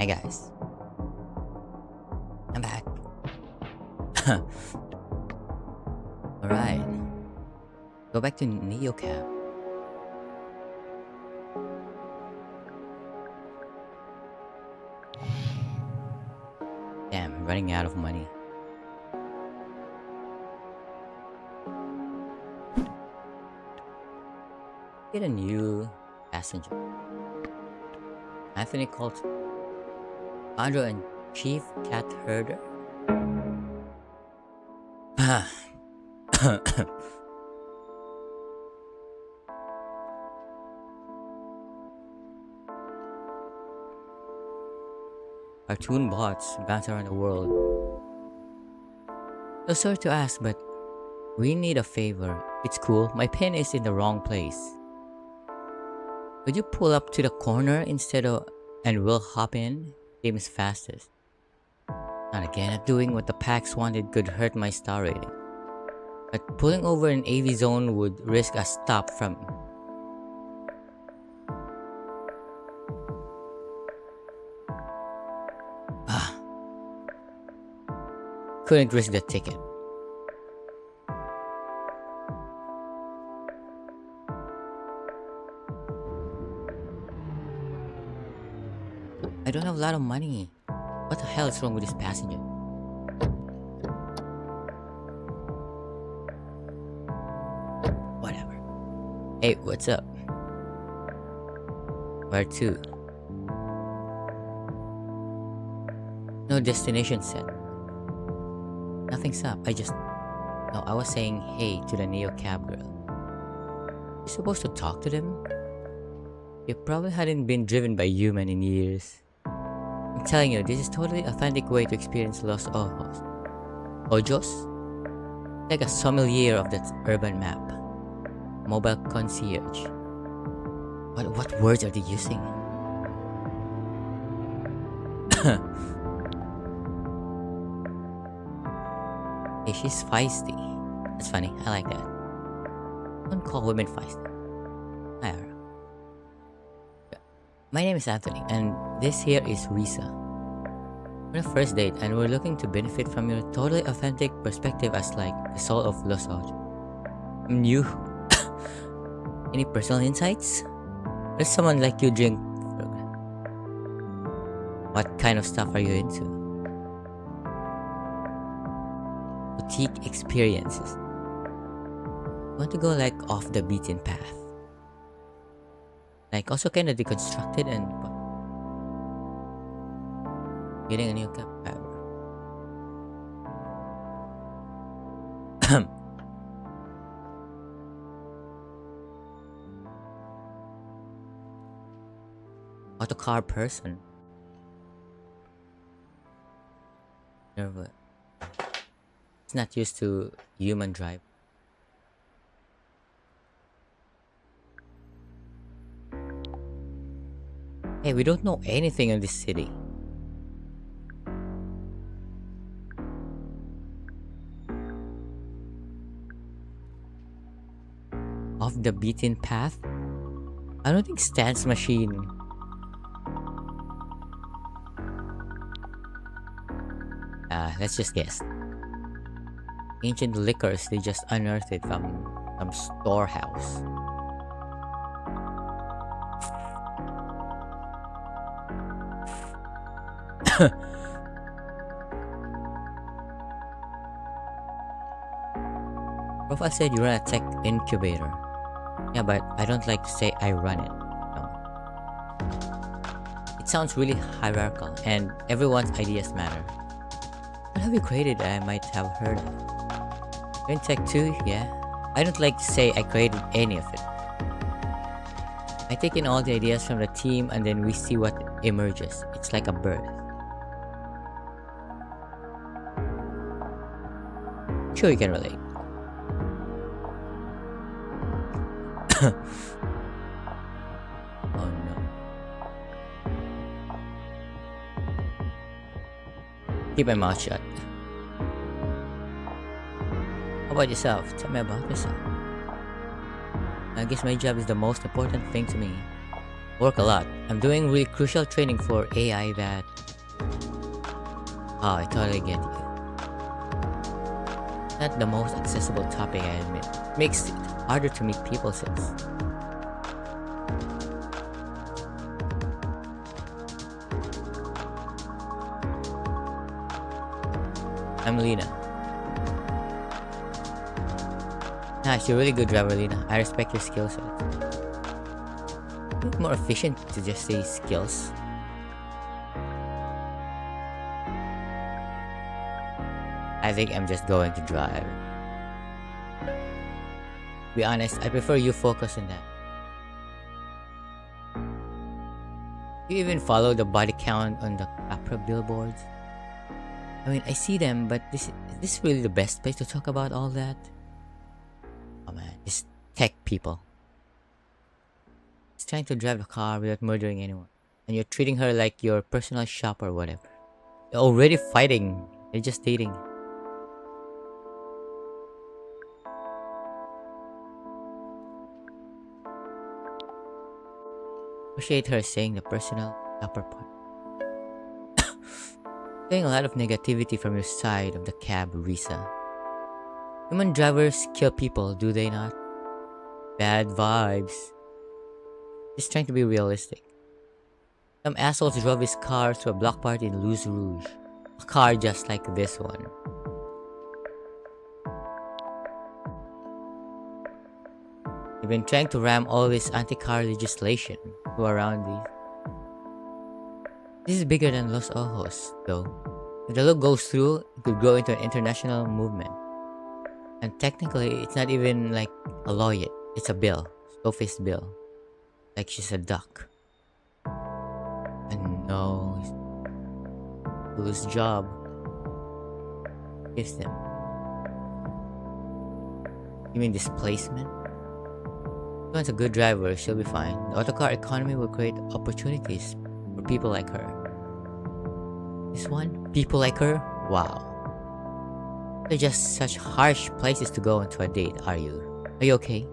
Hi guys, I'm back. Alright, go back to NeoCab. Damn, I'm running out of money. Get a new passenger. Anthony called Andrew and Chief Cat Herder. Cartoon bots bounce around the world. So sorry to ask, but we need a favor. It's cool, my pen is in the wrong place. Could you pull up to the corner instead of and we'll hop in? Game's fastest. Not again, doing what the PAX wanted could hurt my star rating. But pulling over in AV zone would risk a stop from... Couldn't risk the ticket. I don't have a lot of money. What the hell is wrong with this passenger? Whatever. Hey, what's up? Where to? No destination set. Nothing's up. No, I was saying hey to the Neo Cab girl. You supposed to talk to them? You probably hadn't been driven by human in years. I'm telling you, this is totally authentic way to experience Los Ojos. Ojos? Like a sommelier of that urban map. Mobile concierge. What words are they using? Hey, she's feisty. That's funny, I like that. Don't call women feisty. I don't know. My name is Anthony, and this here is Risa. We're on a first date, and we're looking to benefit from your totally authentic perspective as like the soul of Los Ojos. I'm new. Any personal insights? Does someone like you drink? What kind of stuff are you into? Boutique experiences. Want to go like off the beaten path. Like also kind of deconstructed and getting a new cup. Autocar person. Never. It's not used to human drive. Hey, we don't know anything in this city. Off the beaten path? I don't think Stan's machine. Let's just guess. Ancient liquors they just unearthed it from some storehouse. Profile said you run a tech incubator. Yeah, but I don't like to say I run it. No. It sounds really hierarchical and everyone's ideas matter. What have you created I might have heard of? In tech too, yeah. I don't like to say I created any of it. I take in all the ideas from the team and then we see what emerges. It's like a birth. Sure you can relate. Oh no. Keep my mouth shut. How about yourself? Tell me about yourself. I guess my job is the most important thing to me. Work a lot. I'm doing really crucial training for AI that... Oh, I totally get you. Not the most accessible topic, I admit. Makes it harder to meet people since... I'm Lena. Nice, you're a really good driver, Lena. I respect your skill set. It's more efficient to just say skills. I think I'm just going to drive. To be honest, I prefer you focus on that. Do you even follow the body count on the Capra billboards? I mean, I see them, but is this really the best place to talk about all that? Oh man, these tech people. It's trying to drive a car without murdering anyone. And you're treating her like your personal shopper or whatever. They're already fighting. They're just dating. Appreciate her saying the personal shopper part. Getting a lot of negativity from your side of the cab, Risa. Human drivers kill people, do they not? Bad vibes. Just trying to be realistic. Some assholes drove his car to a block party in Luz Rouge. A car just like this one. They've been trying to ram all this anti-car legislation to around these. This is bigger than Los Ojos, though. If the law goes through, it could grow into an international movement. And technically, it's not even like a law yet. It's a bill. Sophie's bill. Like she's a duck. And no, lose job. Gives them. You mean displacement? If one's a good driver, she'll be fine. The autocar economy will create opportunities for people like her. This one? People like her? Wow. They're just such harsh places to go into a date, are you? Are you okay?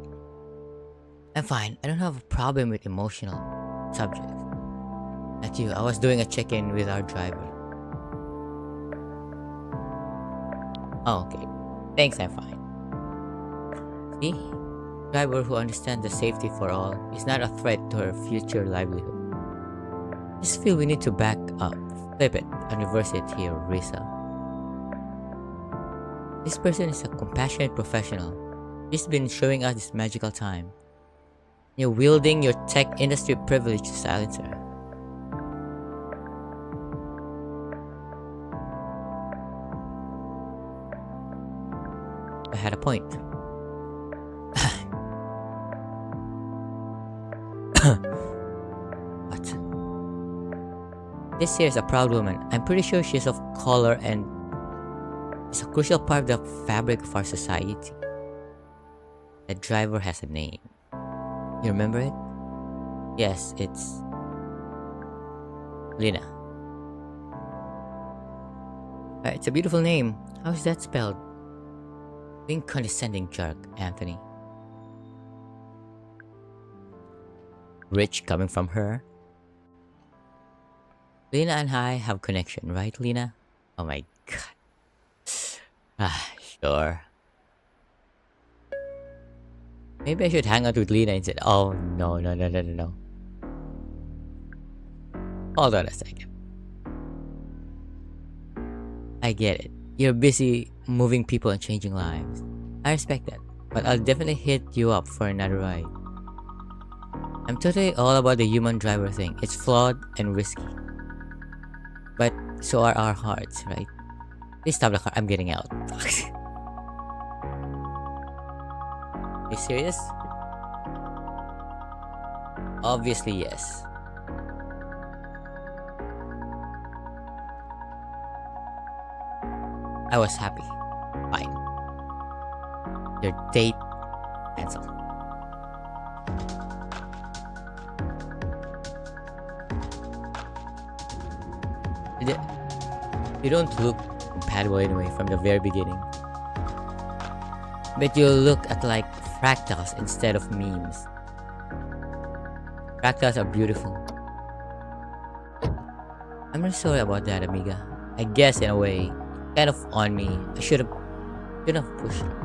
I'm fine. I don't have a problem with emotional subjects. Not you. I was doing a check-in with our driver. Oh, okay. Thanks, I'm fine. See? Driver who understands the safety for all is not a threat to her future livelihood. I just feel we need to back up. Flip it and reverse it here, Risa. This person is a compassionate professional. She's been showing us this magical time. You're wielding your tech industry privilege to silence her. I had a point. What? This here is a proud woman. I'm pretty sure she's of color and is a crucial part of the fabric of our society. The driver has a name. You remember it? Yes, it's... Lena. It's a beautiful name. How is that spelled? Being condescending jerk, Anthony. Rich coming from her. Lena and I have connection, right, Lena? Oh my god. Sure. Maybe I should hang out with Lena instead. Oh, no. Hold on a second. I get it. You're busy moving people and changing lives. I respect that. But I'll definitely hit you up for another ride. I'm totally all about the human driver thing. It's flawed and risky. But so are our hearts, right? Please stop the car. I'm getting out. You serious? Obviously, yes. I was happy. Fine. Your date cancelled. You don't look compatible anyway from the very beginning. But you look at like fractals instead of memes. Fractals are beautiful. I'm really sorry about that, amiga. I guess in a way, kind of on me. I shouldn't have pushed her.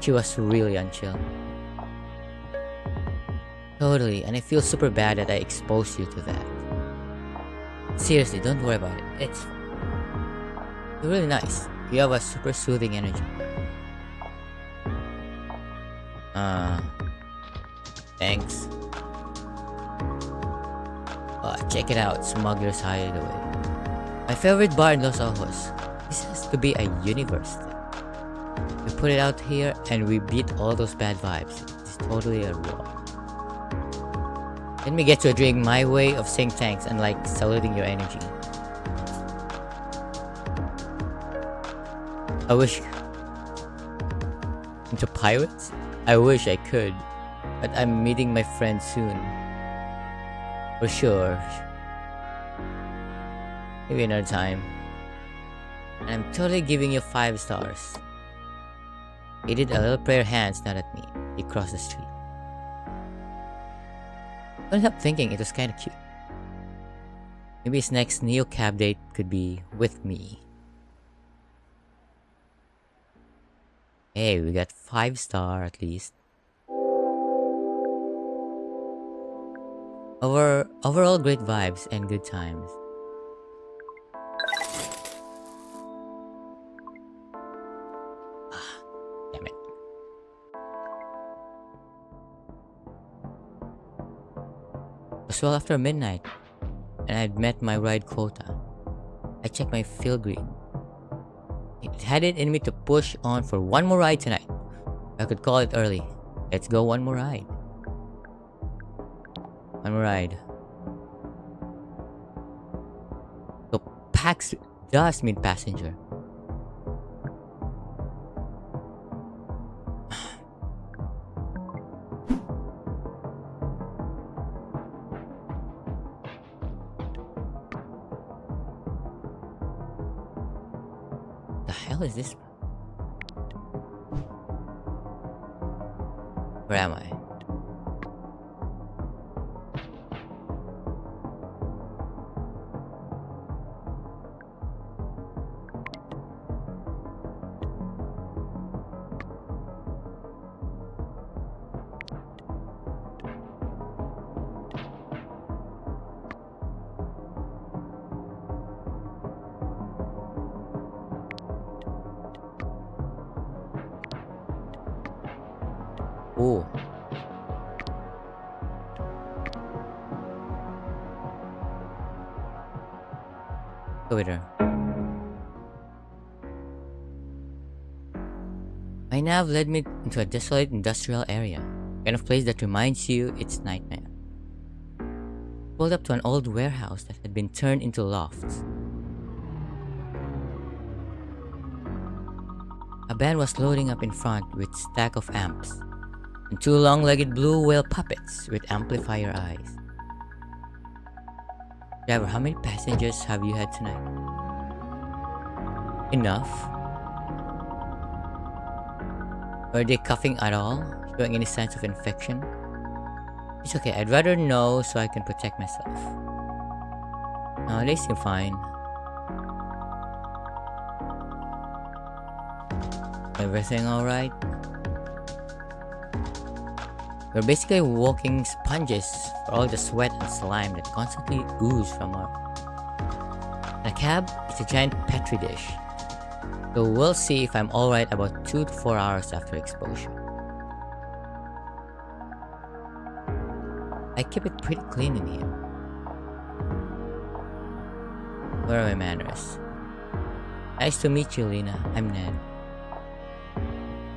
She was really unchill. Totally, and I feel super bad that I exposed you to that. Seriously, don't worry about it. It's You're really nice. You have a super soothing energy. Thanks. Check it out, Smuggler's Hideaway. My favorite bar in Los Ojos. This has to be a universe thing. We put it out here and we beat all those bad vibes. It's totally a raw. Let me get to a drink, my way of saying thanks and like saluting your energy. I wish... Into pirates? I wish I could. But I'm meeting my friend soon. For sure. Maybe another time. And I'm totally giving you 5 stars. He did a little prayer hands nod at me. He crossed the street. Couldn't help thinking it was kinda cute. Maybe his next Neo Cab date could be with me. Hey, we got 5 star at least. Overall great vibes and good times. Damn it. It was well after midnight, and I'd met my ride quota. I checked my field grid. It had it in me to push on for one more ride tonight. I could call it early. Let's go one more ride. One more ride. So Pax does mean passenger. The hell is this? Where am I? Oh. Go with her. My nav led me into a desolate industrial area, kind of place that reminds you it's nightmare. Pulled up to an old warehouse that had been turned into lofts. A band was loading up in front with stack of amps, and 2 long-legged blue whale puppets with amplifier eyes. Driver, how many passengers have you had tonight? Enough? Were they coughing at all? Showing any signs of infection? It's okay, I'd rather know so I can protect myself. No, they seem fine. Everything alright? We're basically walking sponges for all the sweat and slime that constantly ooze from our... The cab is a giant petri dish, so we'll see if I'm alright about 2 to 4 hours after exposure. I keep it pretty clean in here. Where are my manners? Nice to meet you, Lena. I'm Ned.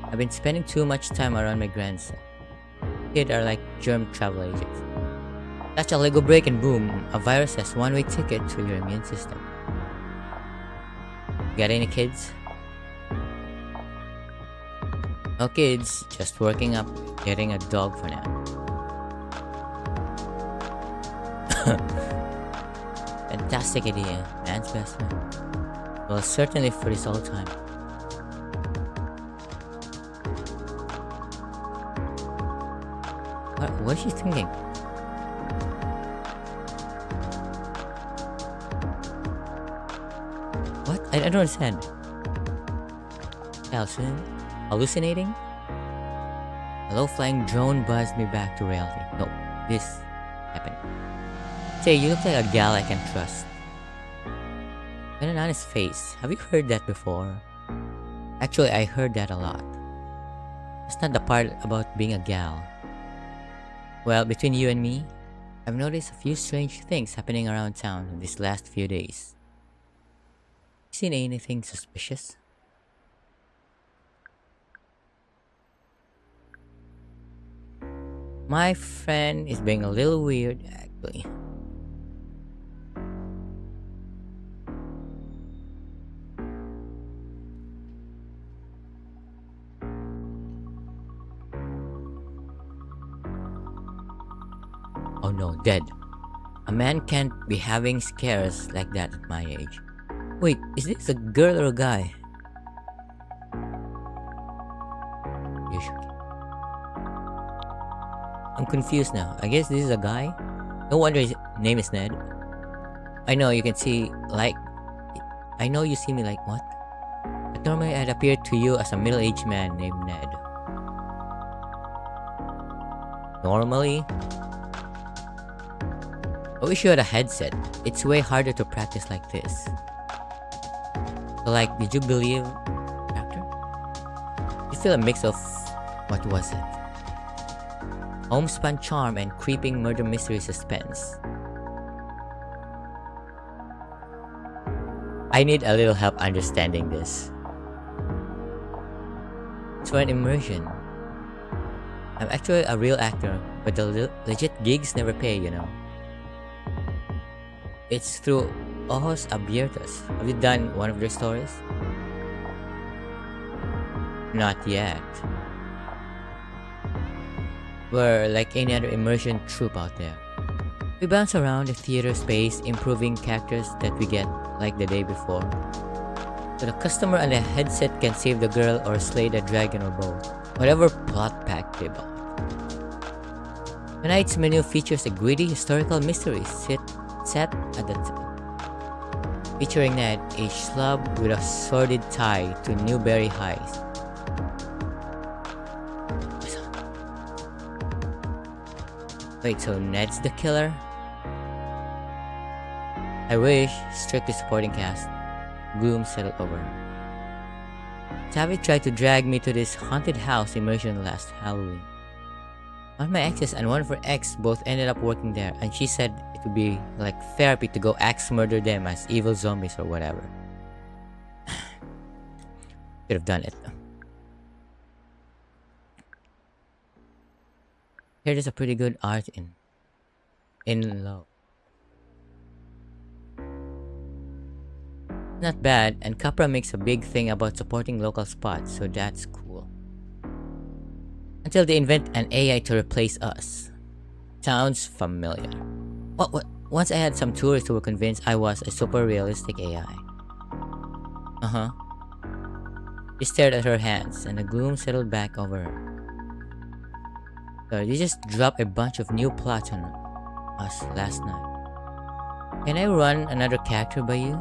I've been spending too much time around my grandson. Kids are like germ travel agents. Touch a Lego brick and boom, a virus has one-way ticket to your immune system. Got any kids? No kids, just working up, getting a dog for now. Fantastic idea, man's best friend. Well, certainly for this old time. What is she thinking? What? I don't understand. Hallucinating? A low-flying drone buzzed me back to reality. No, this happened. Say, you look like a gal I can trust. With an honest face. Have you heard that before? Actually, I heard that a lot. It's not the part about being a gal. Well, between you and me, I've noticed a few strange things happening around town these last few days. Seen anything suspicious? My friend is being a little weird, actually. Oh no, dead. A man can't be having scares like that at my age. Wait, is this a girl or a guy? Usually. I'm confused now. I guess this is a guy? No wonder his name is Ned. I know you can see like... I know you see me like what? But normally I'd appear to you as a middle-aged man named Ned. Normally? I wish you had a headset. It's way harder to practice like this. So like, did you believe after? You feel a mix of... what was it? Homespun charm and creeping murder mystery suspense. I need a little help understanding this. It's for an immersion. I'm actually a real actor, but the legit gigs never pay, you know. It's through Ojos Abiertos. Have you done one of their stories? Not yet. We're like any other immersion troupe out there. We bounce around the theater space, improving characters that we get like the day before. So the customer and the headset can save the girl or slay the dragon or both. Whatever plot pack they bought. Tonight's menu features a gritty historical mystery set at the featuring Ned, a schlub with a sordid tie to Newberry Heights. Wait, so Ned's the killer? I wish. Strictly supporting cast. Gloom settled over her. Tavi tried to drag me to this haunted house immersion last Halloween. One of my exes and one of her ex both ended up working there, and she said it would be like therapy to go axe murder them as evil zombies or whatever. Could have done it. Here is a pretty good art in love. Not bad, and Capra makes a big thing about supporting local spots, so that's cool. Until they invent an AI to replace us. Sounds familiar. What? Once I had some tourists who were convinced I was a super realistic AI. Uh-huh. She stared at her hands, and the gloom settled back over her. So you just dropped a bunch of new plots on us last night. Can I run another character by you?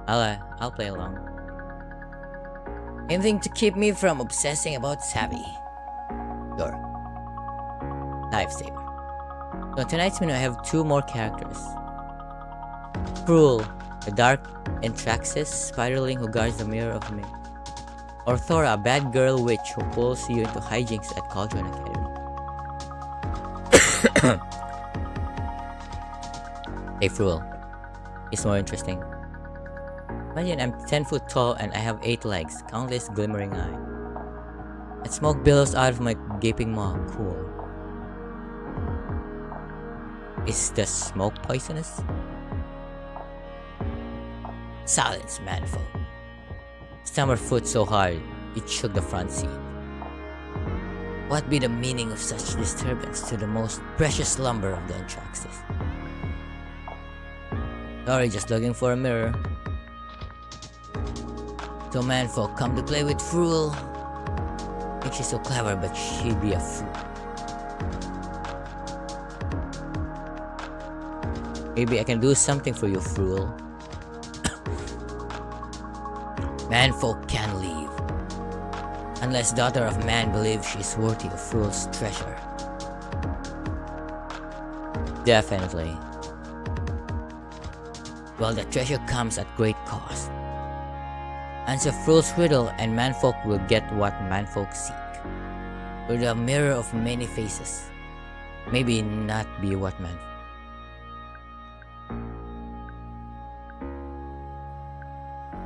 I'll play along. Anything to keep me from obsessing about Savvy. Sure. Lifesaver. So tonight's menu I have two more characters. Cruel, the dark Entraxis spiderling who guards the mirror of me. Or Thora, a bad girl witch who pulls you into hijinks at Cauldron Academy. Hey Cruel. It's more interesting. Imagine I'm 10 foot tall and I have 8 legs, countless glimmering eye. And smoke billows out of my gaping maw. Cool. Is the smoke poisonous? Silence, manfolk. Stamp her foot so hard, it shook the front seat. What be the meaning of such disturbance to the most precious slumber of the Entraxis? Sorry, just looking for a mirror. So manfolk, come to play with Fruel. think she's so clever, but she'd be a fool. Maybe I can do something for you, fool. Manfolk can leave. Unless daughter of man believes she's worthy of fool's treasure. Definitely. Well, the treasure comes at great cost. Answer fool's riddle and manfolk will get what manfolk seek. With a mirror of many faces. Maybe not be what man.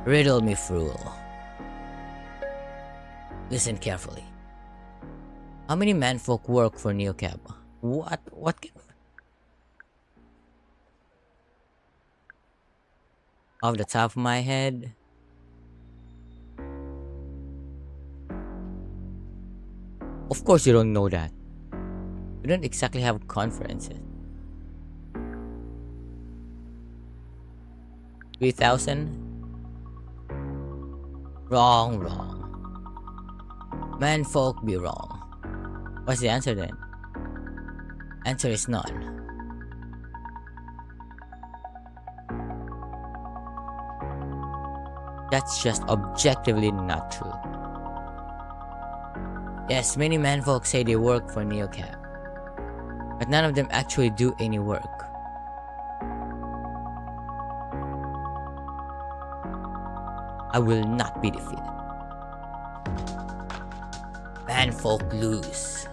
Riddle me, fool. Listen carefully. How many manfolk work for Neocab? What? Off the top of my head, of course you don't know that. We don't exactly have conferences. 3,000? Wrong. Manfolk be wrong. What's the answer then? Answer is none. That's just objectively not true. Yes, many manfolk say they work for Neocab, but none of them actually do any work. I will not be defeated. Manfolk lose.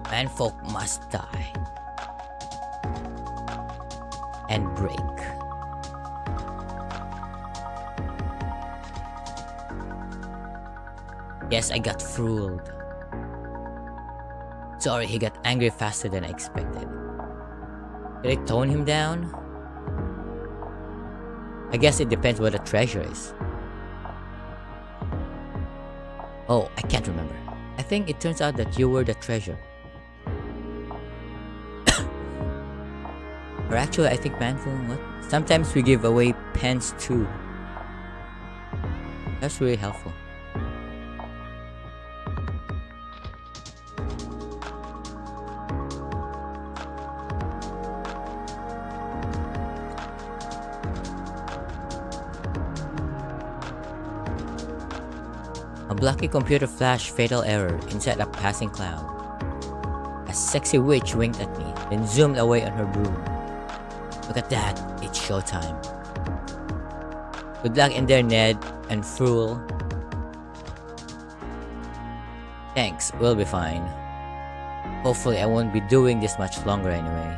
Manfolk must die. And break. Yes, I got fooled. Sorry, he got angry faster than I expected. Did I tone him down? I guess it depends what the treasure is. Oh, I can't remember. I think it turns out that you were the treasure. Or actually, I think manfolk, what? Sometimes we give away pens too. That's really helpful. A blocky computer flashed fatal error inside a passing cloud. A sexy witch winked at me, then zoomed away on her broom. Look at that, it's showtime. Good luck in there, Ned and Fool. Thanks, we'll be fine. Hopefully I won't be doing this much longer anyway.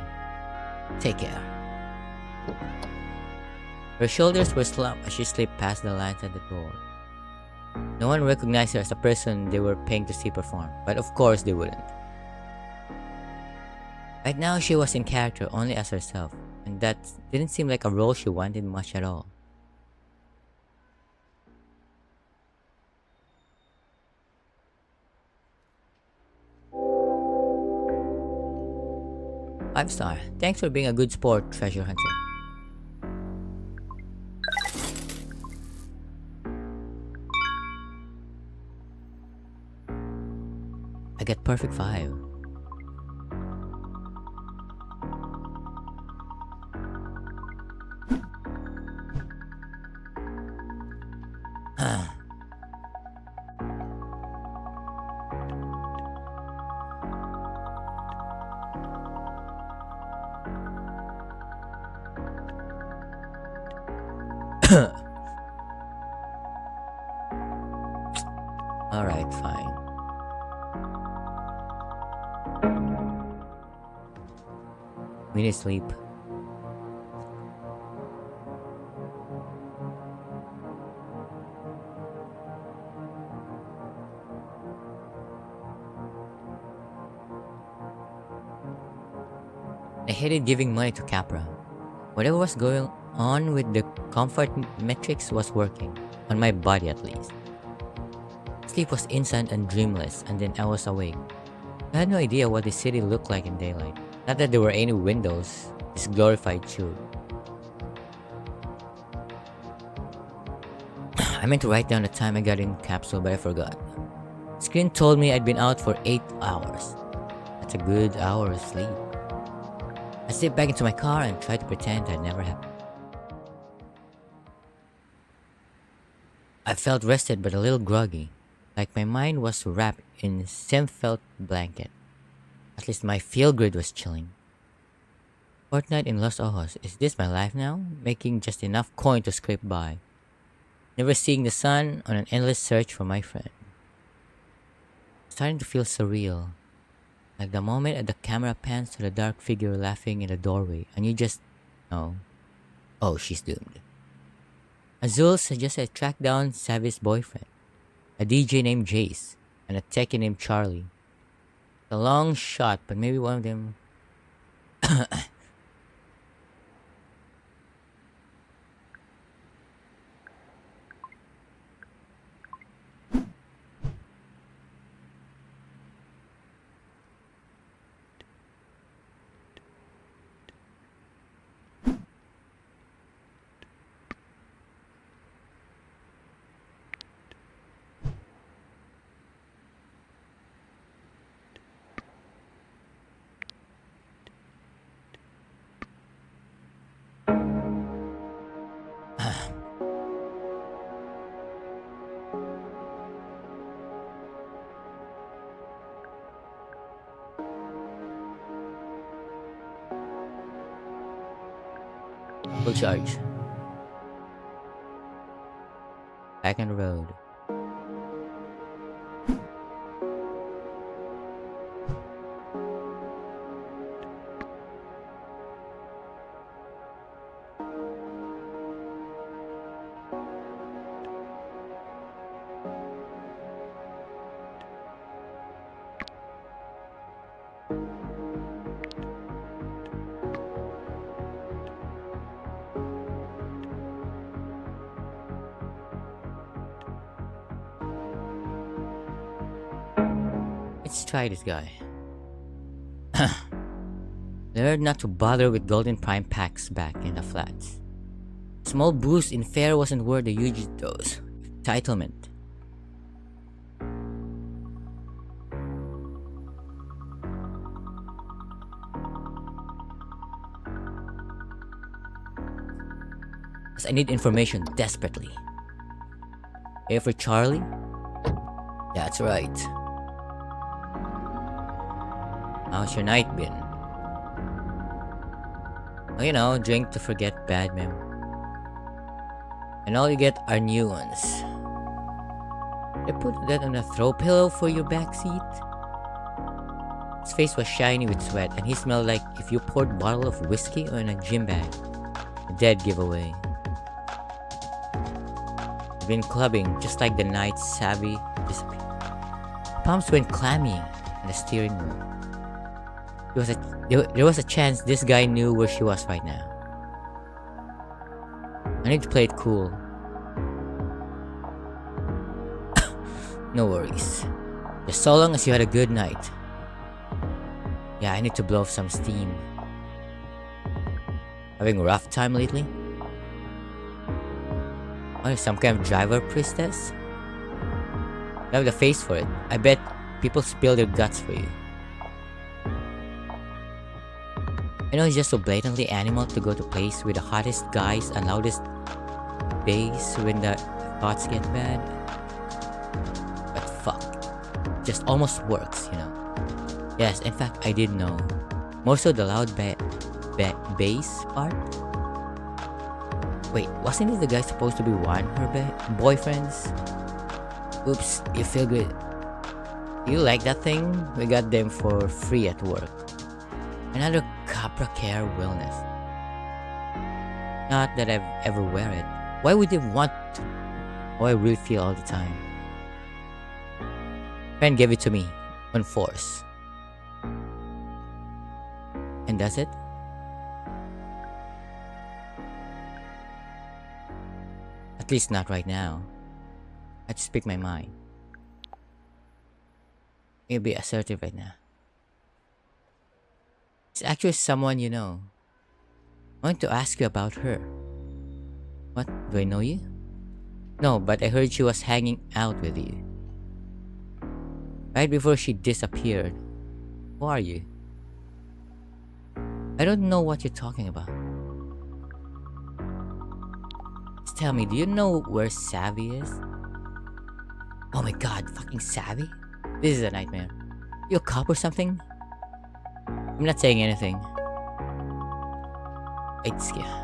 Take care. Her shoulders were slumped as she slipped past the lines at the door. No one recognized her as a person they were paying to see perform, but of course they wouldn't. Right now she was in character only as herself, and that didn't seem like a role she wanted much at all. Five star. Thanks for being a good sport, treasure hunter. I get perfect 5. Alright, fine. We need sleep. I hated giving money to Capra. Whatever was going on with the comfort metrics was working, on my body at least. Sleep was instant and dreamless, and then I was awake. I had no idea what the city looked like in daylight. Not that there were any windows, just glorified tube. I meant to write down the time I got in capsule, but I forgot. Screen told me I'd been out for 8 hours. That's a good hour of sleep. I slipped back into my car and tried to pretend that never happened. I felt rested but a little groggy, like my mind was wrapped in a felt blanket. At least my feel grid was chilling. Fortnite in Los Ojos, is this my life now? Making just enough coin to scrape by. Never seeing the sun on an endless search for my friend. Starting to feel surreal. Like the moment the camera pans to the dark figure laughing in the doorway, and you just know, oh, she's doomed. Azul suggested I track down Savi's boyfriend, a DJ named Jace, and a techie named Charlie. It's a long shot, but maybe one of them. Full charge. Back on the road. Let's try this guy. Learn not to bother with golden prime packs back in the flats. Small boost in fare wasn't worth the huge dose. Entitlement. As I need information desperately. Here for Charlie? That's right. How's your night been? Oh, you know, drink to forget bad memories. And all you get are new ones. They put that on a throw pillow for your back seat. His face was shiny with sweat, and he smelled like if you poured a bottle of whiskey on a gym bag. A dead giveaway. I've been clubbing just like the night Savvy disappeared. Palms went clammy in the steering wheel. There was a chance this guy knew where she was right now. I need to play it cool. No worries. Just so long as you had a good night. Yeah, I need to blow off some steam. Having a rough time lately? Oh, some kind of driver priestess? You have the face for it. I bet people spill their guts for you. I know it's just so blatantly animal to go to place with the hottest guys and loudest bass when the thoughts get bad. But fuck. It just almost works, you know. Yes, in fact, I did know. Most of the loud bass part. Wait, wasn't it the guy supposed to be one of her boyfriends? Oops, you feel good. You like that thing? We got them for free at work. Another Capra Care wellness. Not that I've ever wear it. Why would they want to? Oh, I really feel all the time. Friend gave it to me on force. And does it? At least not right now. I just speak my mind. You'll be assertive right now. It's actually someone you know. I want to ask you about her. What? Do I know you? No, but I heard she was hanging out with you. right before she disappeared. Who are you? I don't know what you're talking about. Just tell me, do you know where Savvy is? Oh my god, fucking Savvy? This is a nightmare. You a cop or something? I'm not saying anything. It's yeah.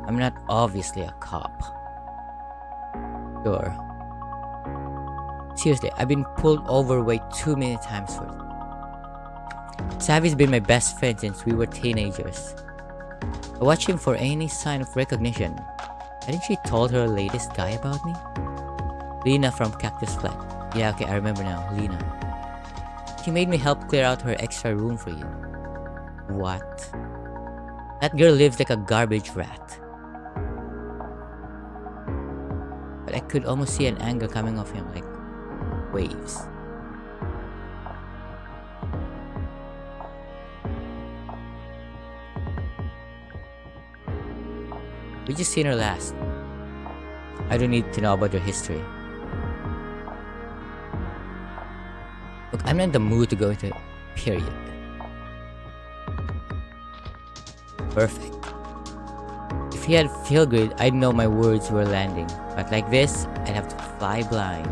I'm not obviously a cop. Sure. Seriously, I've been pulled over way too many times for it. Savvy's been my best friend since we were teenagers. I watch him for any sign of recognition. Hadn't she told her latest guy about me? Lena from Cactus Flat. Yeah, okay, I remember now. Lena. She made me help clear out her extra room for you. What? That girl lives like a garbage rat. But I could almost see an anger coming off him like waves. We just seen her last. I don't need to know about your history. Look, I'm not in the mood to go into it. Period. Perfect. If he had feel good, I'd know my words were landing. But like this, I'd have to fly blind.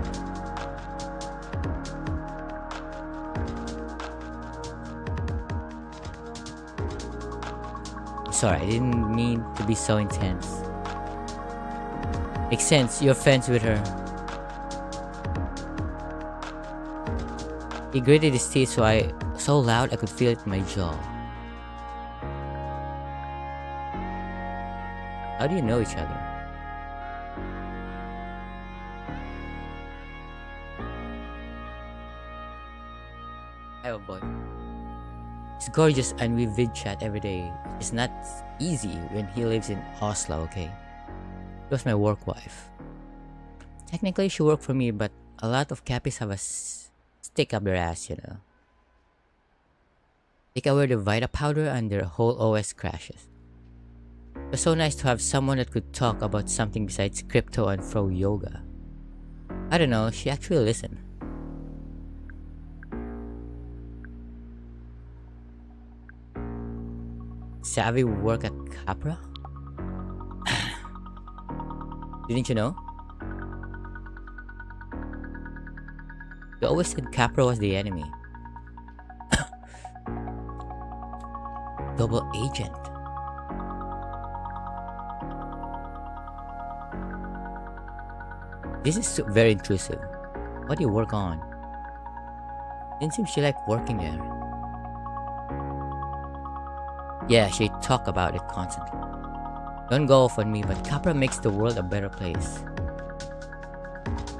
Sorry, I didn't mean to be so intense. Makes sense, you're friends with her. He gritted his teeth so loud I could feel it in my jaw. How do you know each other? I have a boy. He's gorgeous and we vid chat every day. It's not easy when he lives in Oslo, okay? She was my work wife. Technically she worked for me, but a lot of cappies have a stick up their ass, you know. Take away the Vita powder and their whole OS crashes. It was so nice to have someone that could talk about something besides crypto and fro yoga. I don't know, she actually listened. Savvy work at Capra? Didn't you know? You always said Capra was the enemy. Double agent. This is very intrusive. What do you work on? Didn't seem she liked working there. Yeah, she talk about it constantly. Don't go off on me, but Capra makes the world a better place.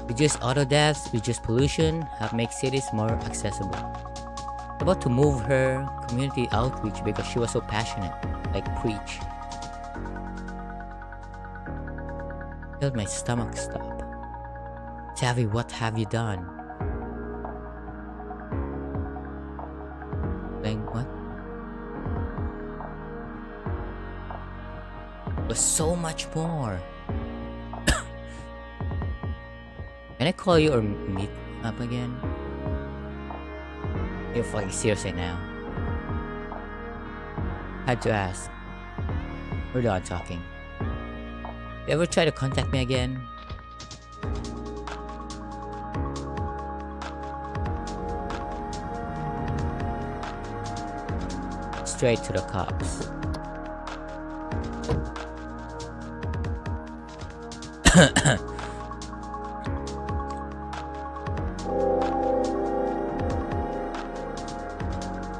Reduce auto deaths, reduce pollution, help make cities more accessible. About to move her community outreach because she was so passionate, like preach. Felt my stomach stop. Savvy, what have you done? Like what? There's so much more. Can I call you or meet up again? You're fucking serious right now. Had to ask. We're done talking. You ever try to contact me again? Straight to the cops.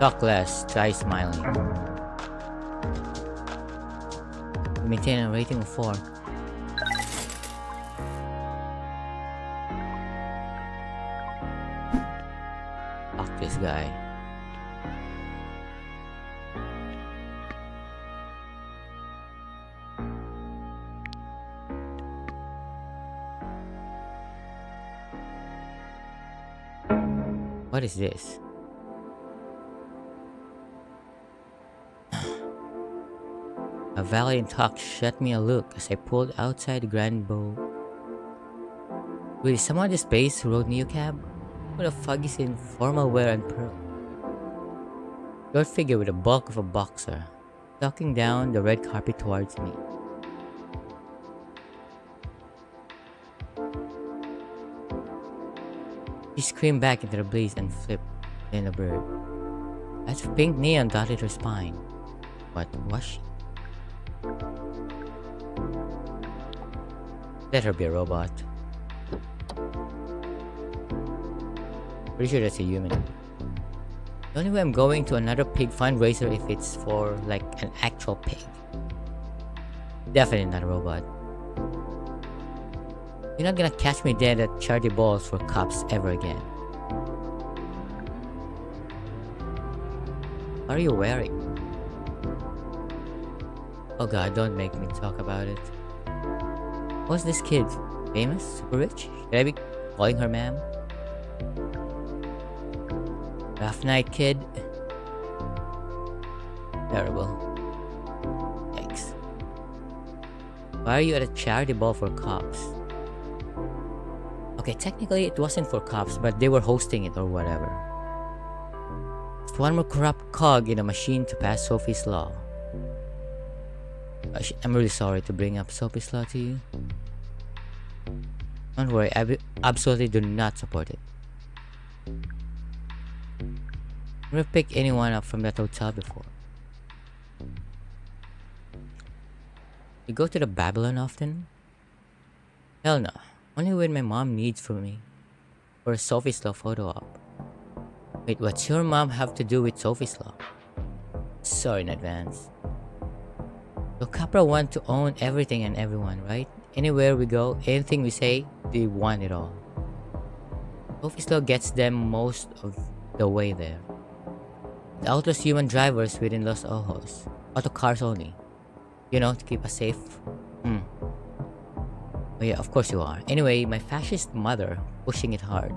Talk less, try smiling. Maintain a rating of 4. Fuck this guy. What is this? A valiant hawk shot me a look as I pulled outside the Grand Bow. Really, someone at this place who rode Neocab? What the fuck is in formal wear and pearl? Short figure with the bulk of a boxer, stalking down the red carpet towards me. She screamed back into the blaze and flipped in a bird. As pink neon dotted her spine. What was she? Let her be a robot. Pretty sure that's a human. The only way I'm going to another pig fundraiser if it's for, like, an actual pig. Definitely not a robot. You're not gonna catch me dead at charity balls for cops ever again. What are you wearing? Oh god, don't make me talk about it. What's this kid? Famous? Super rich? Should I be calling her ma'am? Rough night, kid. Terrible. Yikes. Why are you at a charity ball for cops? Okay, technically it wasn't for cops, but they were hosting it or whatever. It's one more corrupt cog in a machine to pass Sophie's Law. I'm really sorry to bring up Sophie's Law to you. Don't worry, I absolutely do not support it. Never picked anyone up from that hotel before. You go to the Babylon often? Hell no. Only when my mom needs for me. For a Sophie's Law photo op. Wait, what's your mom have to do with Sophie's Law? Sorry in advance. So Capra want to own everything and everyone, right? Anywhere we go, anything we say, they want it all. Sophie's Law gets them most of the way there. It outlaws human drivers within Los Ojos. Auto cars only. You know, to keep us safe. Oh yeah, of course you are. Anyway, my fascist mother pushing it hard.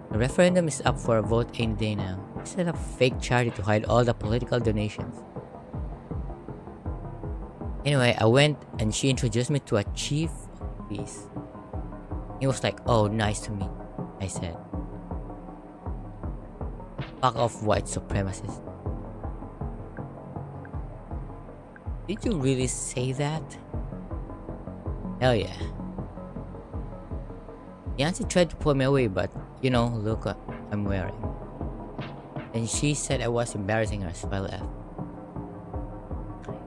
The referendum is up for a vote any day now. We set up a fake charity to hide all the political donations. Anyway, I went and she introduced me to a chief of police. He was like, "Oh, nice to meet," I said. Fuck off, white supremacist. Did you really say that? Hell yeah. Yancy tried to pull me away, but, you know, look what I'm wearing. And she said I was embarrassing her, so I left.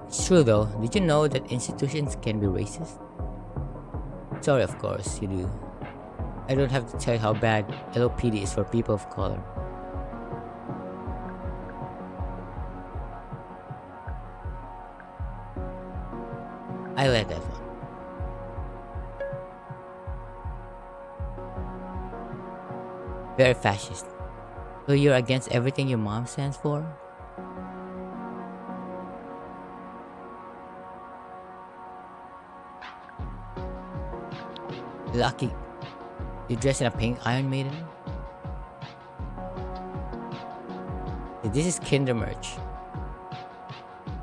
It's true though, did you know that institutions can be racist? Sorry, of course, you do. I don't have to tell you how bad LOPD is for people of color. I let that one. Very fascist. So you're against everything your mom stands for? Lucky. You dress in a pink Iron Maiden? This is Kinder merch.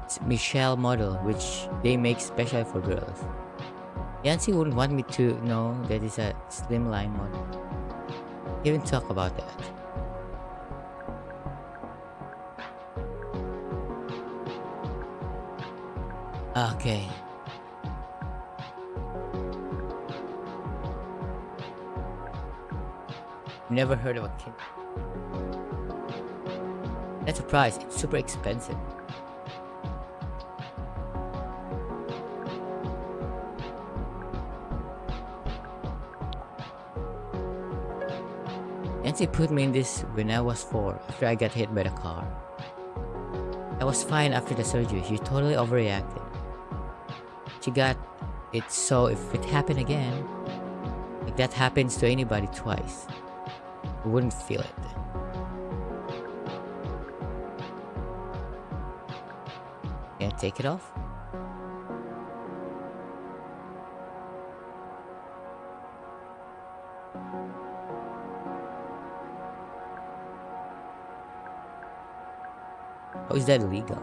It's Michelle model, which they make special for girls. Yancy wouldn't want me to know that it's a slimline model. Even talk about that. Okay. Never heard of a kid. Not surprised, it's super expensive. Nancy put me in this when I was 4 after I got hit by the car. I was fine after the surgery, she totally overreacted. She got it, so if it happened again, like that happens to anybody twice, I wouldn't feel it. Can I take it off? How is that illegal?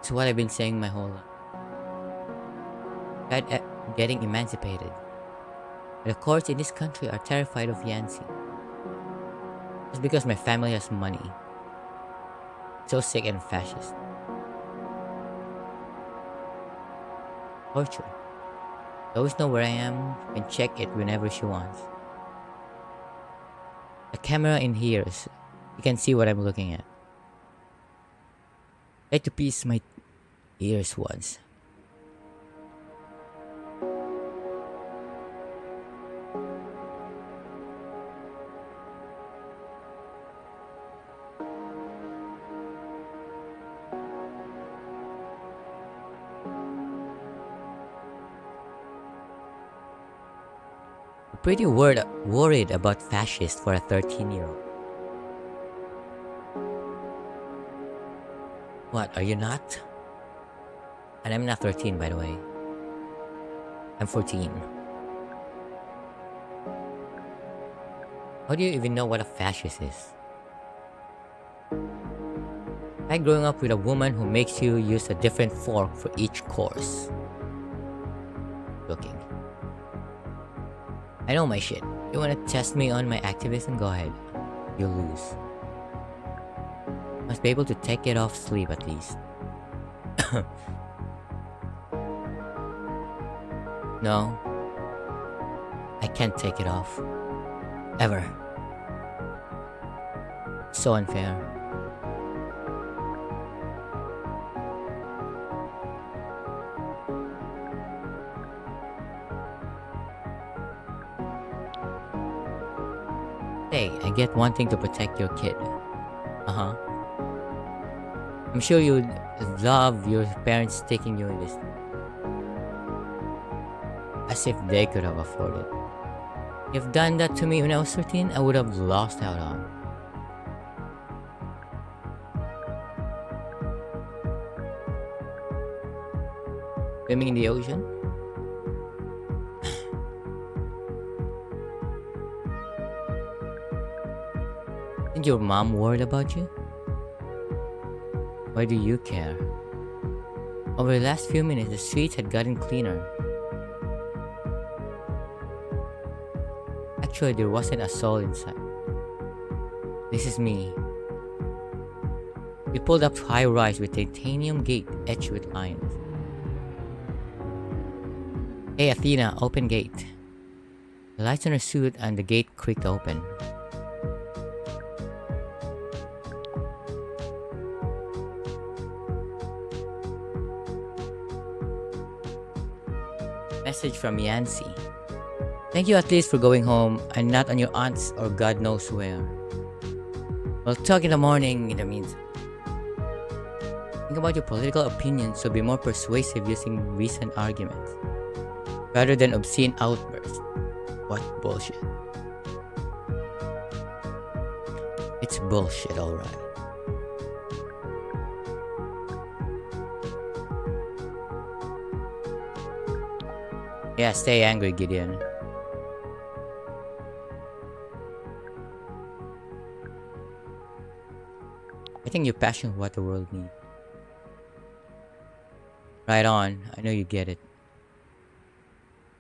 It's what I've been saying my whole life. Getting emancipated. But the courts in this country are terrified of Yancy. Just because my family has money. So sick and fascist. Torture. She always know where I am and check it whenever she wants. The camera in here, you can see what I'm looking at. I had to piece my ears once. Pretty worried about fascists for a 13-year-old. What, are you not? And I'm not 13, by the way. I'm 14. How do you even know what a fascist is? Like growing up with a woman who makes you use a different fork for each course. Looking. I know my shit. You wanna test me on my activism? Go ahead. You'll lose. Must be able to take it off sleep at least. No. I can't take it off. Ever. So unfair. Hey, I get wanting to protect your kid. Uh-huh. I'm sure you'd love your parents taking you in this. As if they could have afforded. If done that to me when I was 13, I would have lost out on. Swimming in the ocean? Isn't your mom worried about you? Why do you care? Over the last few minutes, the streets had gotten cleaner. Actually, there wasn't a soul inside. This is me. We pulled up high-rise with titanium gate etched with lines. Hey Athena, open gate. The lights on her suit and the gate creaked open. Message from Yancy. Thank you at least for going home and not on your aunt's or God knows where. We'll talk in the morning in the meantime. Think about your political opinions so be more persuasive using recent arguments rather than obscene outbursts. What bullshit. It's bullshit, alright. Yeah, stay angry, Gideon. I think you're passionate what the world needs. Right on, I know you get it.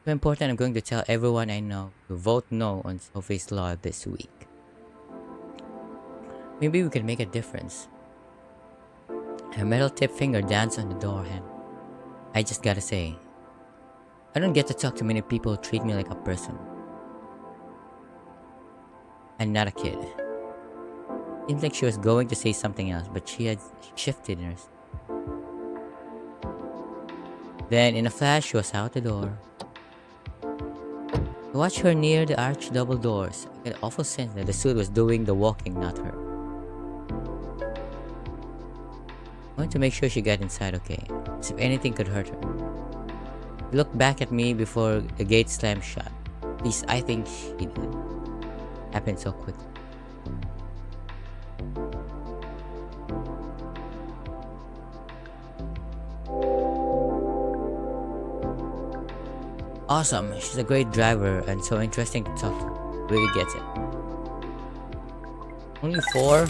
So important, I'm going to tell everyone I know to vote no on Sophie's Law this week. Maybe we can make a difference. Her metal tip finger danced on the door handle. I just gotta say, I don't get to talk to many people who treat me like a person. And not a kid. Seems like she was going to say something else, but she had shifted in hers. Then, in a flash, she was out the door. I watched her near the arched double doors. I had an awful sense that the suit was doing the walking, not her. I wanted to make sure she got inside okay, as if anything could hurt her. She looked back at me before the gate slammed shut. At least I think she did. Happened so quickly. Awesome, she's a great driver and so interesting to talk to. Really gets it. Only 4?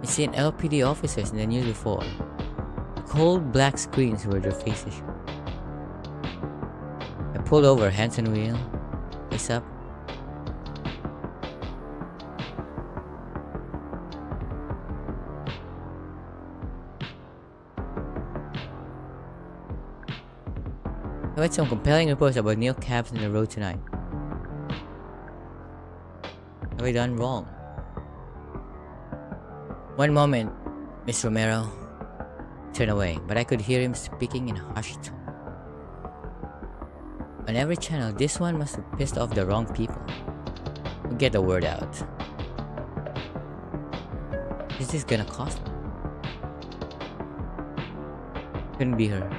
I've seen LPD officers in the news before. Cold black screens where their faces show. I pulled over, hands on wheel, face up. I read some compelling reports about neo cabs on the road tonight. Have I done wrong? One moment, Miss Romero. Turned away, but I could hear him speaking in a hushed tone. On every channel, this one must have pissed off the wrong people. We'll get the word out. Is this gonna cost me? Couldn't be her.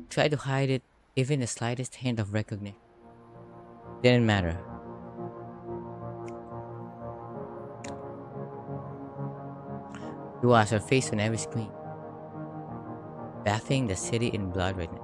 Tried to hide it, even the slightest hint of recognition. Didn't matter. It was her face on every screen, bathing the city in blood right now.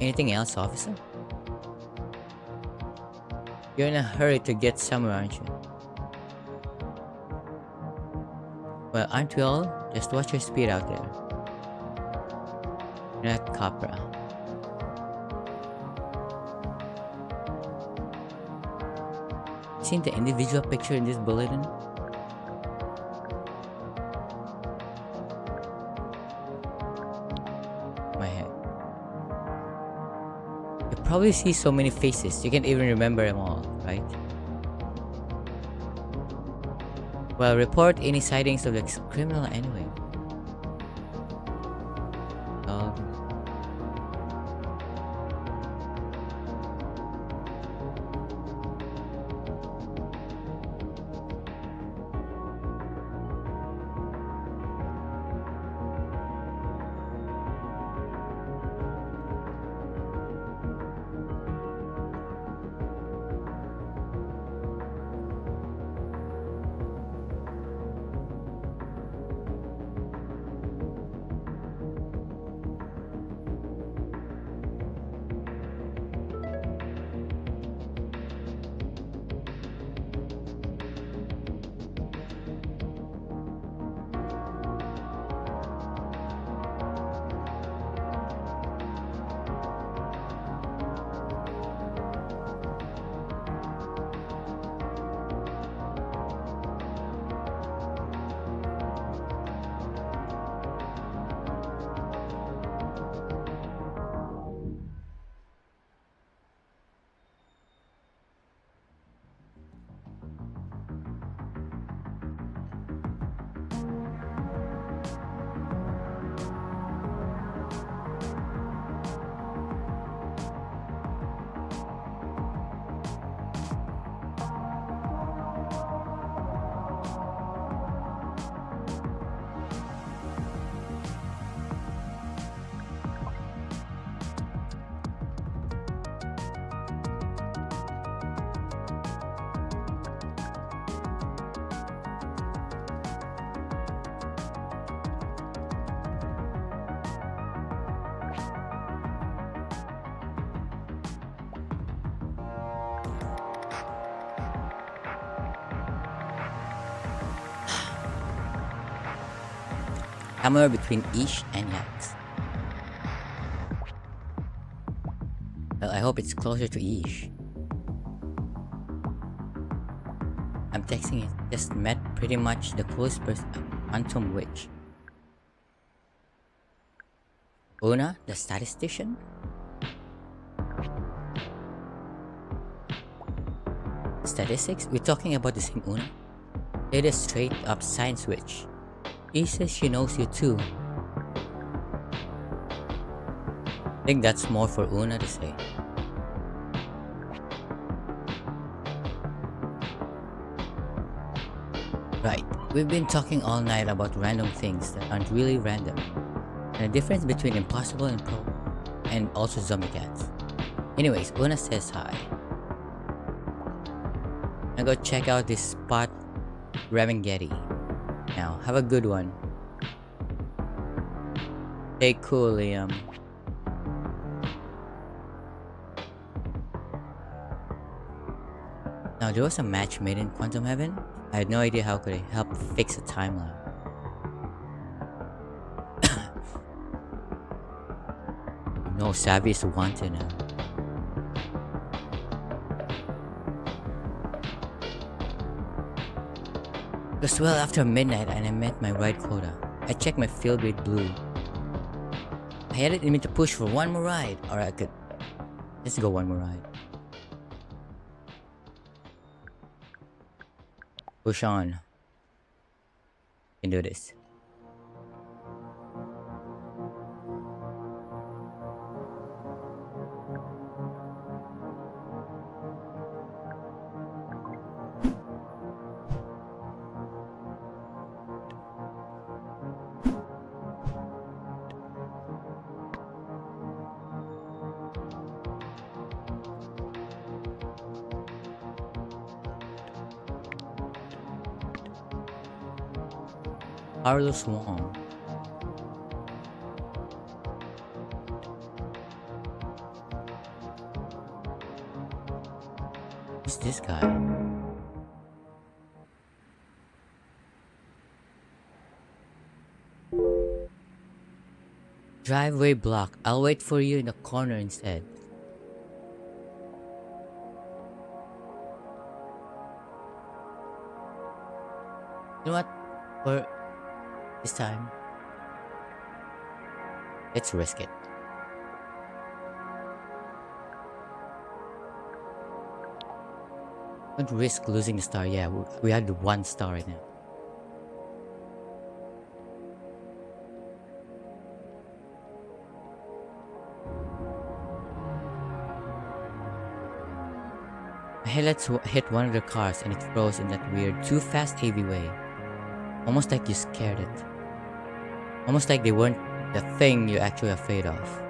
Anything else, officer? You're in a hurry to get somewhere, aren't you? Well, aren't we all? Just watch your speed out there. You're not Capra. Seen the individual picture in this bulletin? My head. You probably see so many faces, you can't even remember them all, right? Well, report any sightings of the criminal anyway. Somewhere between Ish and Yax. Well, I hope it's closer to Ish. I'm texting it. Just met pretty much the coolest person, Phantom Witch. Una, the statistician? Statistics? We're talking about the same Una? It is straight up science witch. He says she knows you too. I think that's more for Una to say. Right. We've been talking all night about random things that aren't really random, and the difference between impossible and and also zombie cats. Anyways, Una says hi. I go check out this spot, Remengeti. Now, have a good one. Stay cool, Liam. Now, there was a match made in Quantum Heaven. I had no idea how could I help fix a timeline. No, Savvy is wanted now. It was well after midnight and I met my ride quota. I checked my field with Blue. I had it in me to push for one more ride, or I could just go one more ride. Push on. You can do this. Carlos Wong. Who's this guy? Driveway block. I'll wait for you in the corner instead. You know what? For this time, let's risk it. Don't risk losing the star. Yeah, we had the one star right now. My headlights hit one of the cars and it froze in that weird, too fast AV way. Almost like you scared it. Almost like they weren't the thing you're actually afraid of.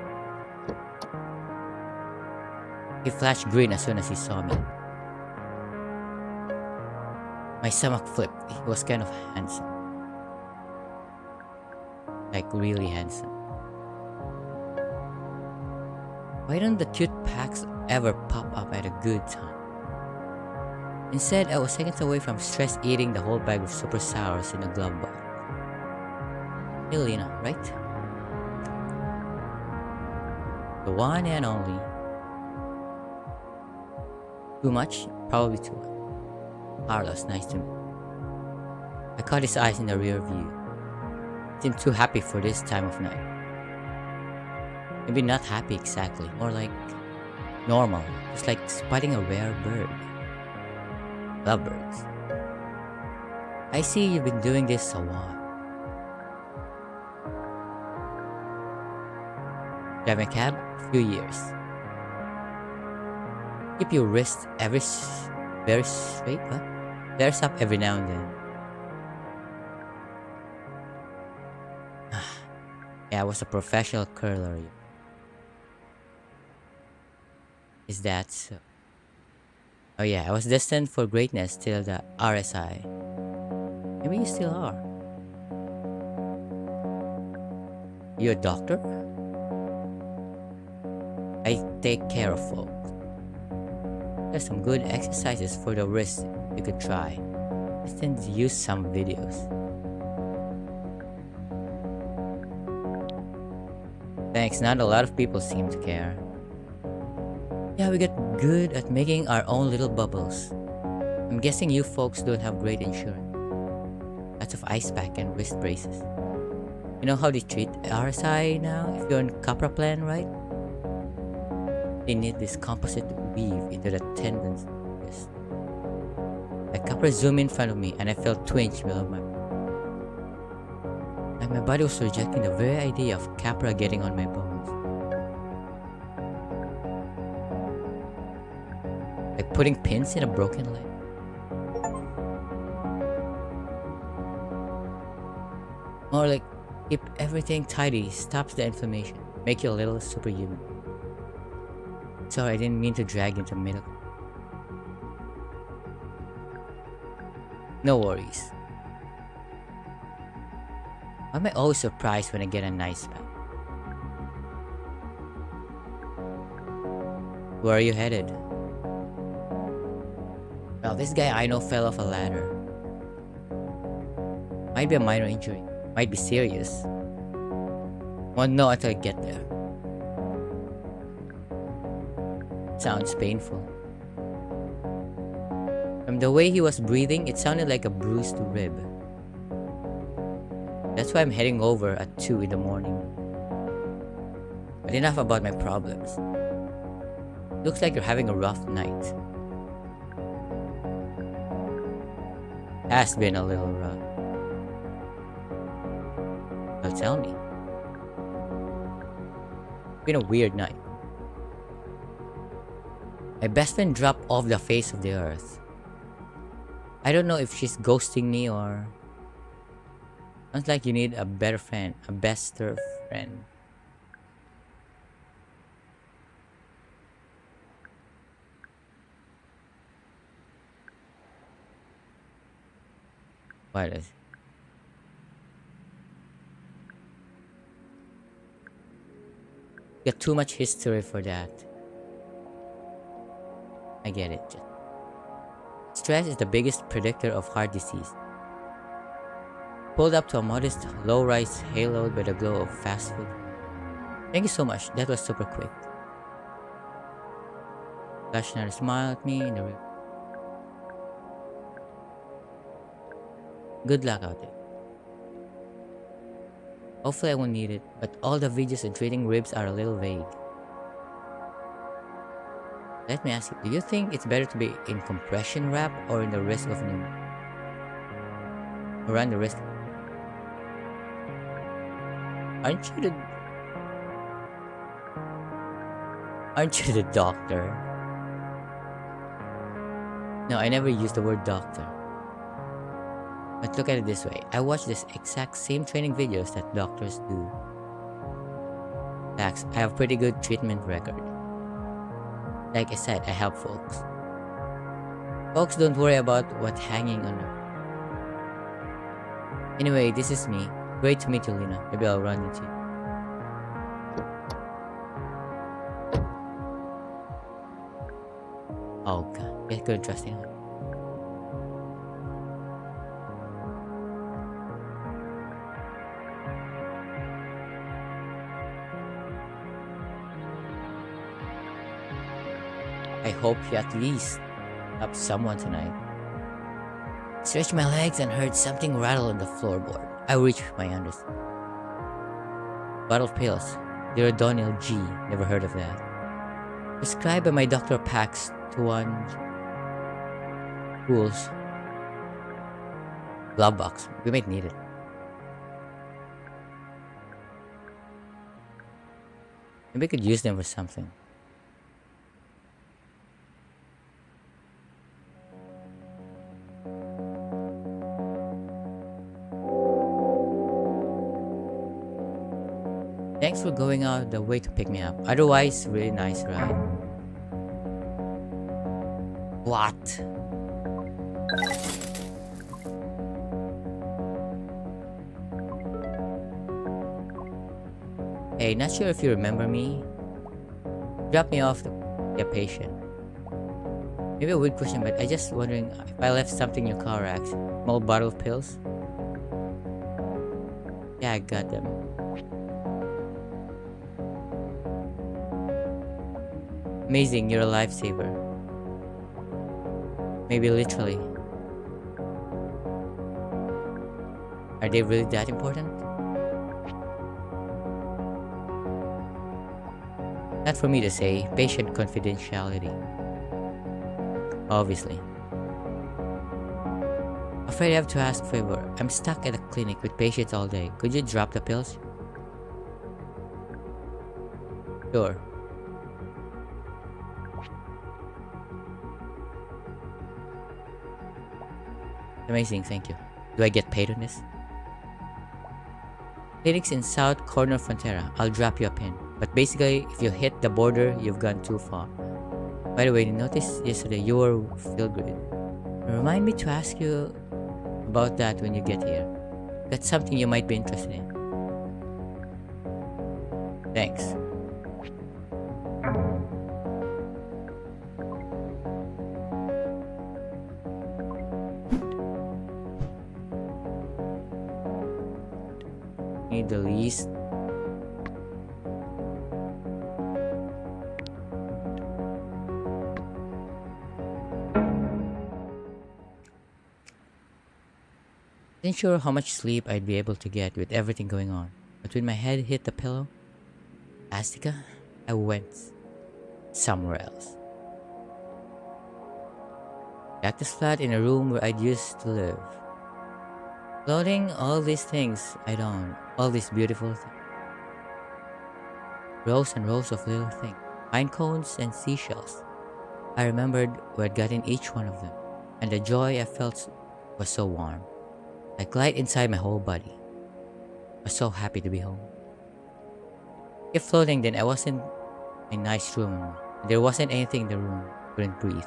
He flashed green as soon as he saw me. My stomach flipped. He was kind of handsome. Like really handsome. Why don't the cute packs ever pop up at a good time? Instead, I was seconds away from stress eating the whole bag of super sours in a glove box. Hey Lena, right? The one and only. Too much? Probably too much. Carlos, nice to meet you. I caught his eyes in the rear view. He seemed too happy for this time of night. Maybe not happy exactly, more like normal, just like spotting a rare bird. Lovebirds. I see you've been doing this a while. Driving a cab? A few years. Keep your wrist very straight, what? Flares up every now and then. Yeah, I was a professional curler. Is that so? Oh yeah, I was destined for greatness till the RSI. Maybe you still are. You a doctor? I take care of folks. There's some good exercises for the wrist you could try. Just then use some videos. Thanks, not a lot of people seem to care. Yeah, we get good at making our own little bubbles. I'm guessing you folks don't have great insurance. Lots of ice pack and wrist braces. You know how they treat RSI now if you're on Capra plan, right? They need this composite weave into the tendons. The Capra zoomed in front of me and I felt twinge below my... Like my body was rejecting the very idea of Capra getting on my bones. Like putting pins in a broken leg. More like, keep everything tidy, stops the inflammation, make you a little superhuman. Sorry, I didn't mean to drag you into middle. No worries. Why am I always surprised when I get a nice pet? Where are you headed? Well, this guy I know fell off a ladder. Might be a minor injury. Might be serious. Won't know until I get there. Sounds painful. From the way he was breathing, it sounded like a bruised rib. That's why I'm heading over at 2 in the morning. But enough about my problems. Looks like you're having a rough night. Has been a little rough. Well, tell me. It's been a weird night. My best friend dropped off the face of the earth. I don't know if she's ghosting me or... Sounds like you need a better friend, a bester friend. What is? Got too much history for that. I get it. Stress is the biggest predictor of heart disease. Pulled up to a modest, low-rise halo by the glow of fast food. Thank you so much. That was super quick. Flash another smile at me in the... Good luck out there. Hopefully I won't need it, but all the videos on treating ribs are a little vague. Let me ask you, do you think it's better to be in compression wrap or in the risk of pneumonia? Or run the risk? Aren't you the doctor? No, I never used the word doctor. But look at it this way. I watch this exact same training videos that doctors do. Facts, I have pretty good treatment record. Like I said, I help folks. Folks don't worry about what's hanging on them. Anyway, this is me. Great to meet you, Lena. Maybe I'll run into you. Oh god, get good trusting her. I hope you at least help someone tonight. Stretched my legs and heard something rattle on the floorboard. I reached my unders. Bottle of pills. Dirodonil G. Never heard of that. Prescribed by my doctor packs to one. Tools. Glove box. We might need it. Maybe we could use them for something. Thanks for going out the way to pick me up. Otherwise, really nice ride. What? Hey, not sure if you remember me. Drop me off the patient. Maybe a weird question, but I just wondering if I left something in your car rack. Small bottle of pills? Yeah, I got them. Amazing, you're a lifesaver. Maybe literally. Are they really that important? Not for me to say. Patient confidentiality. Obviously. Afraid I have to ask a favor. I'm stuck at a clinic with patients all day. Could you drop the pills? Sure. Amazing, thank you. Do I get paid on this? Clinics in South Corner Frontera. I'll drop you a pin. But basically, if you hit the border, you've gone too far. By the way, you noticed yesterday you were feel good. Remind me to ask you about that when you get here. That's something you might be interested in. Thanks. Need the least. Wasn't sure how much sleep I'd be able to get with everything going on. But when my head hit the pillow, Astica, I went somewhere else. Cactus flat in a room where I'd used to live. Floating all these things I'd own, all these beautiful things. Rows and rows of little things, pine cones and seashells. I remembered where I'd gotten each one of them, and the joy I felt was so warm, like light inside my whole body. I was so happy to be home. If floating, then I was in a nice room. There wasn't anything in the room. Couldn't breathe.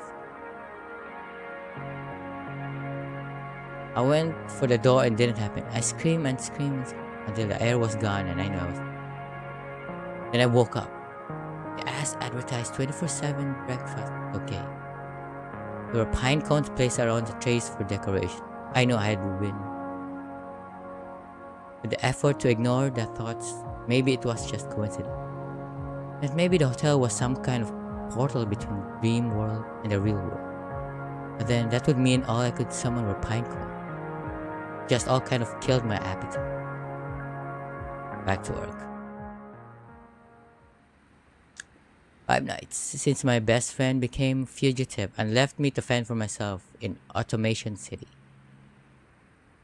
I went for the door and didn't happen. I screamed and screamed and screamed until the air was gone and I knew I was. Then I woke up. The ass advertised 24/7 breakfast. Okay. There were pine cones placed around the trays for decoration. I knew I had been. With the effort to ignore the thoughts, maybe it was just coincidence. And maybe the hotel was some kind of portal between the dream world and the real world. But then that would mean all I could summon were pine cones. Just all kind of killed my appetite. Back to work. 5 nights since my best friend became fugitive and left me to fend for myself in Automation City.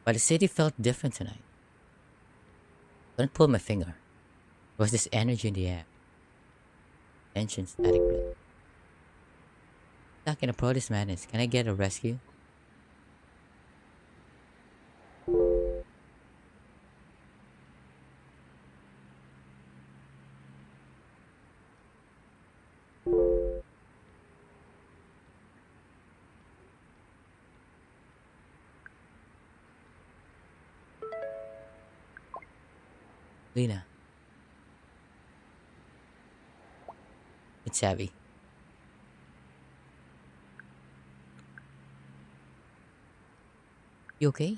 But the city felt different tonight. Couldn't pull my finger. There was this energy in the air. Tension, static blood. Stuck in a protest madness. Can I get a rescue? Lena. It's Savvy. You okay?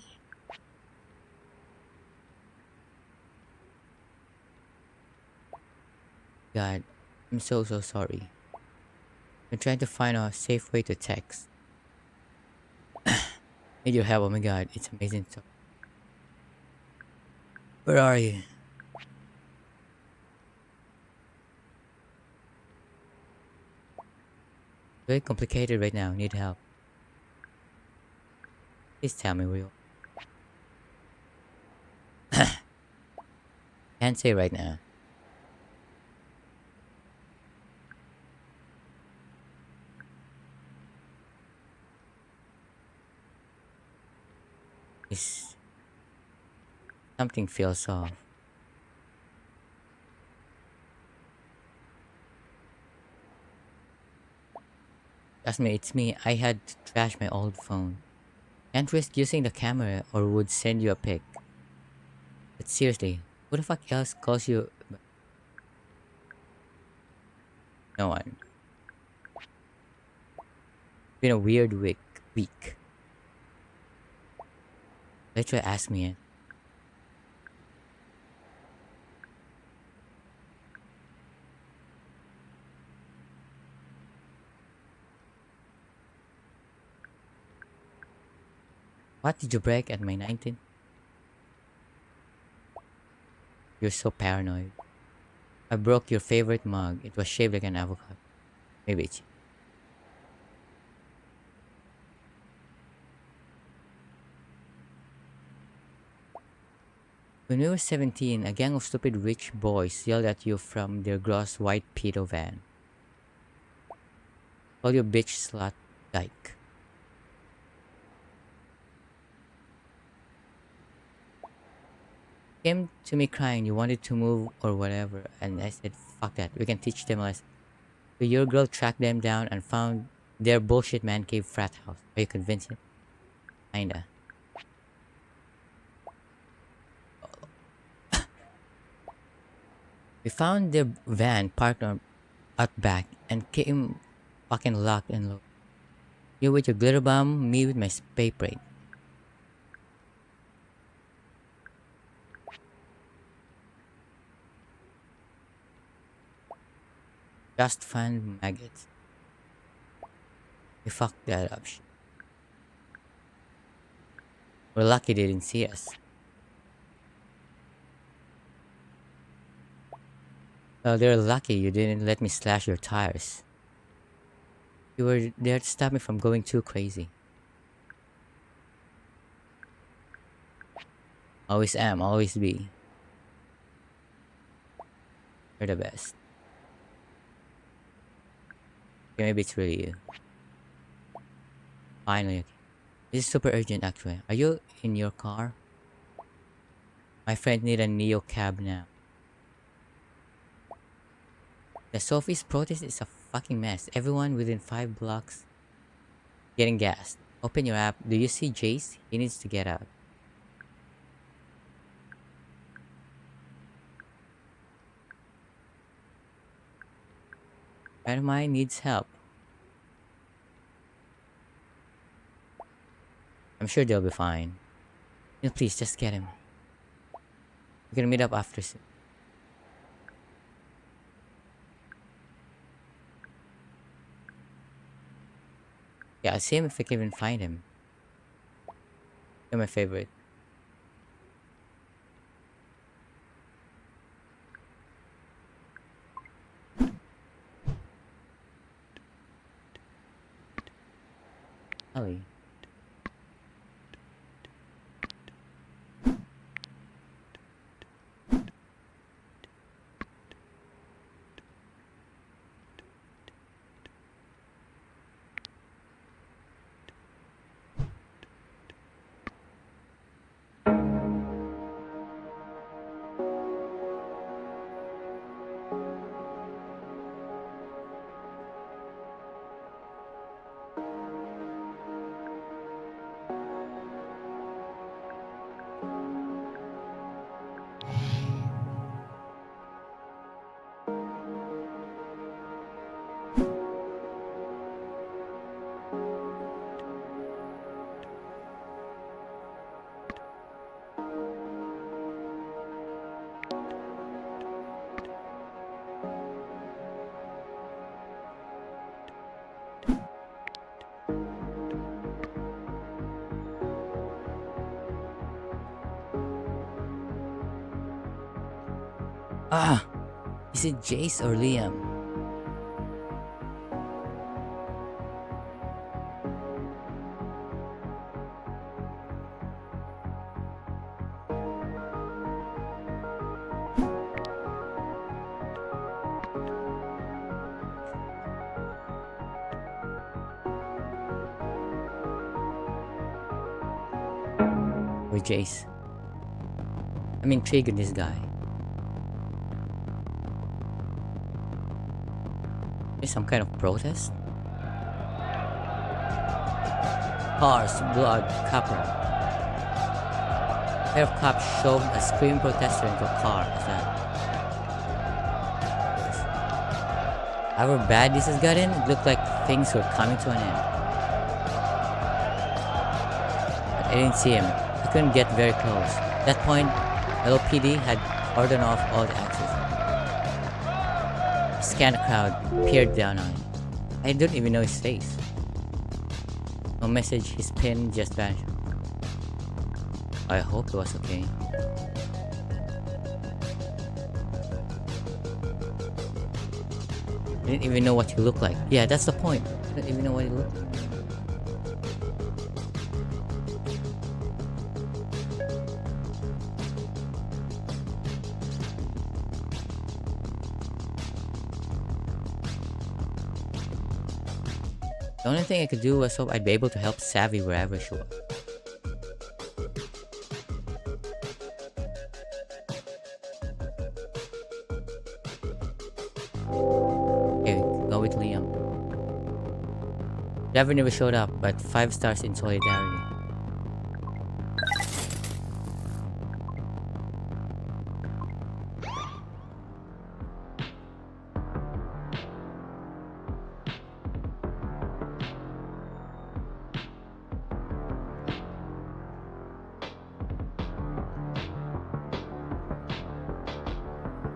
God, I'm so sorry. I'm trying to find a safe way to text. Need your help, oh my god, it's amazing. Where are you? Very complicated right now, need help. Please tell me where you are. Can't say right now. It's, something feels off. Trust me, it's me. I had to trash my old phone. Can't risk using the camera or would send you a pic. But seriously, who the fuck else calls you? No one. Been a weird week. Literally ask me it. What did you break at my 19th? You're so paranoid. I broke your favorite mug. It was shaped like an avocado. Maybe it's. When we were 17, a gang of stupid rich boys yelled at you from their gross white pedo van. Call you bitch slut dyke. Came to me crying, you wanted to move or whatever, and I said, fuck that, we can teach them a lesson. So your girl tracked them down and found their bullshit man cave frat house. Are you convinced yet? Kinda. We found their van parked out back and came fucking locked and loaded. You with your glitter bomb, me with my spray braid. Just found maggots. We fucked that up. We're lucky they didn't see us. Well, they're lucky you didn't let me slash your tires. You were there to stop me from going too crazy. Always am, always be. You're the best. Okay, maybe it's really you. Finally, okay. This is super urgent actually. Are you in your car? My friend need a Neo cab now. The Sophie's protest is a fucking mess. Everyone within 5 blocks getting gassed. Open your app. Do you see Jace? He needs to get out. Friend of mine needs help. I'm sure they'll be fine. You know, please just get him. We're gonna meet up after. Yeah, I'll see him if I can even find him. You're my favorite. Ellie. Ah! Is it Jace or Liam? Or Jace? I'm intrigued in this guy. Is some kind of protest? Cars, blood, copper. A pair of cops shoved a screaming protester into a car. Is that? However bad this has gotten, it looked like things were coming to an end. But I didn't see him. I couldn't get very close. At that point, LOPD had cordoned off all the access. Scanned crowd peered down on him. I don't even know his face. No message, his pin just vanished. I hope it was okay. I didn't even know what he looked like. Yeah, that's the point. I didn't even know what he looked like. The only thing I could do was hope I'd be able to help Savvy wherever she was. Okay, go with Liam. Driver never showed up, but 5 stars in solidarity.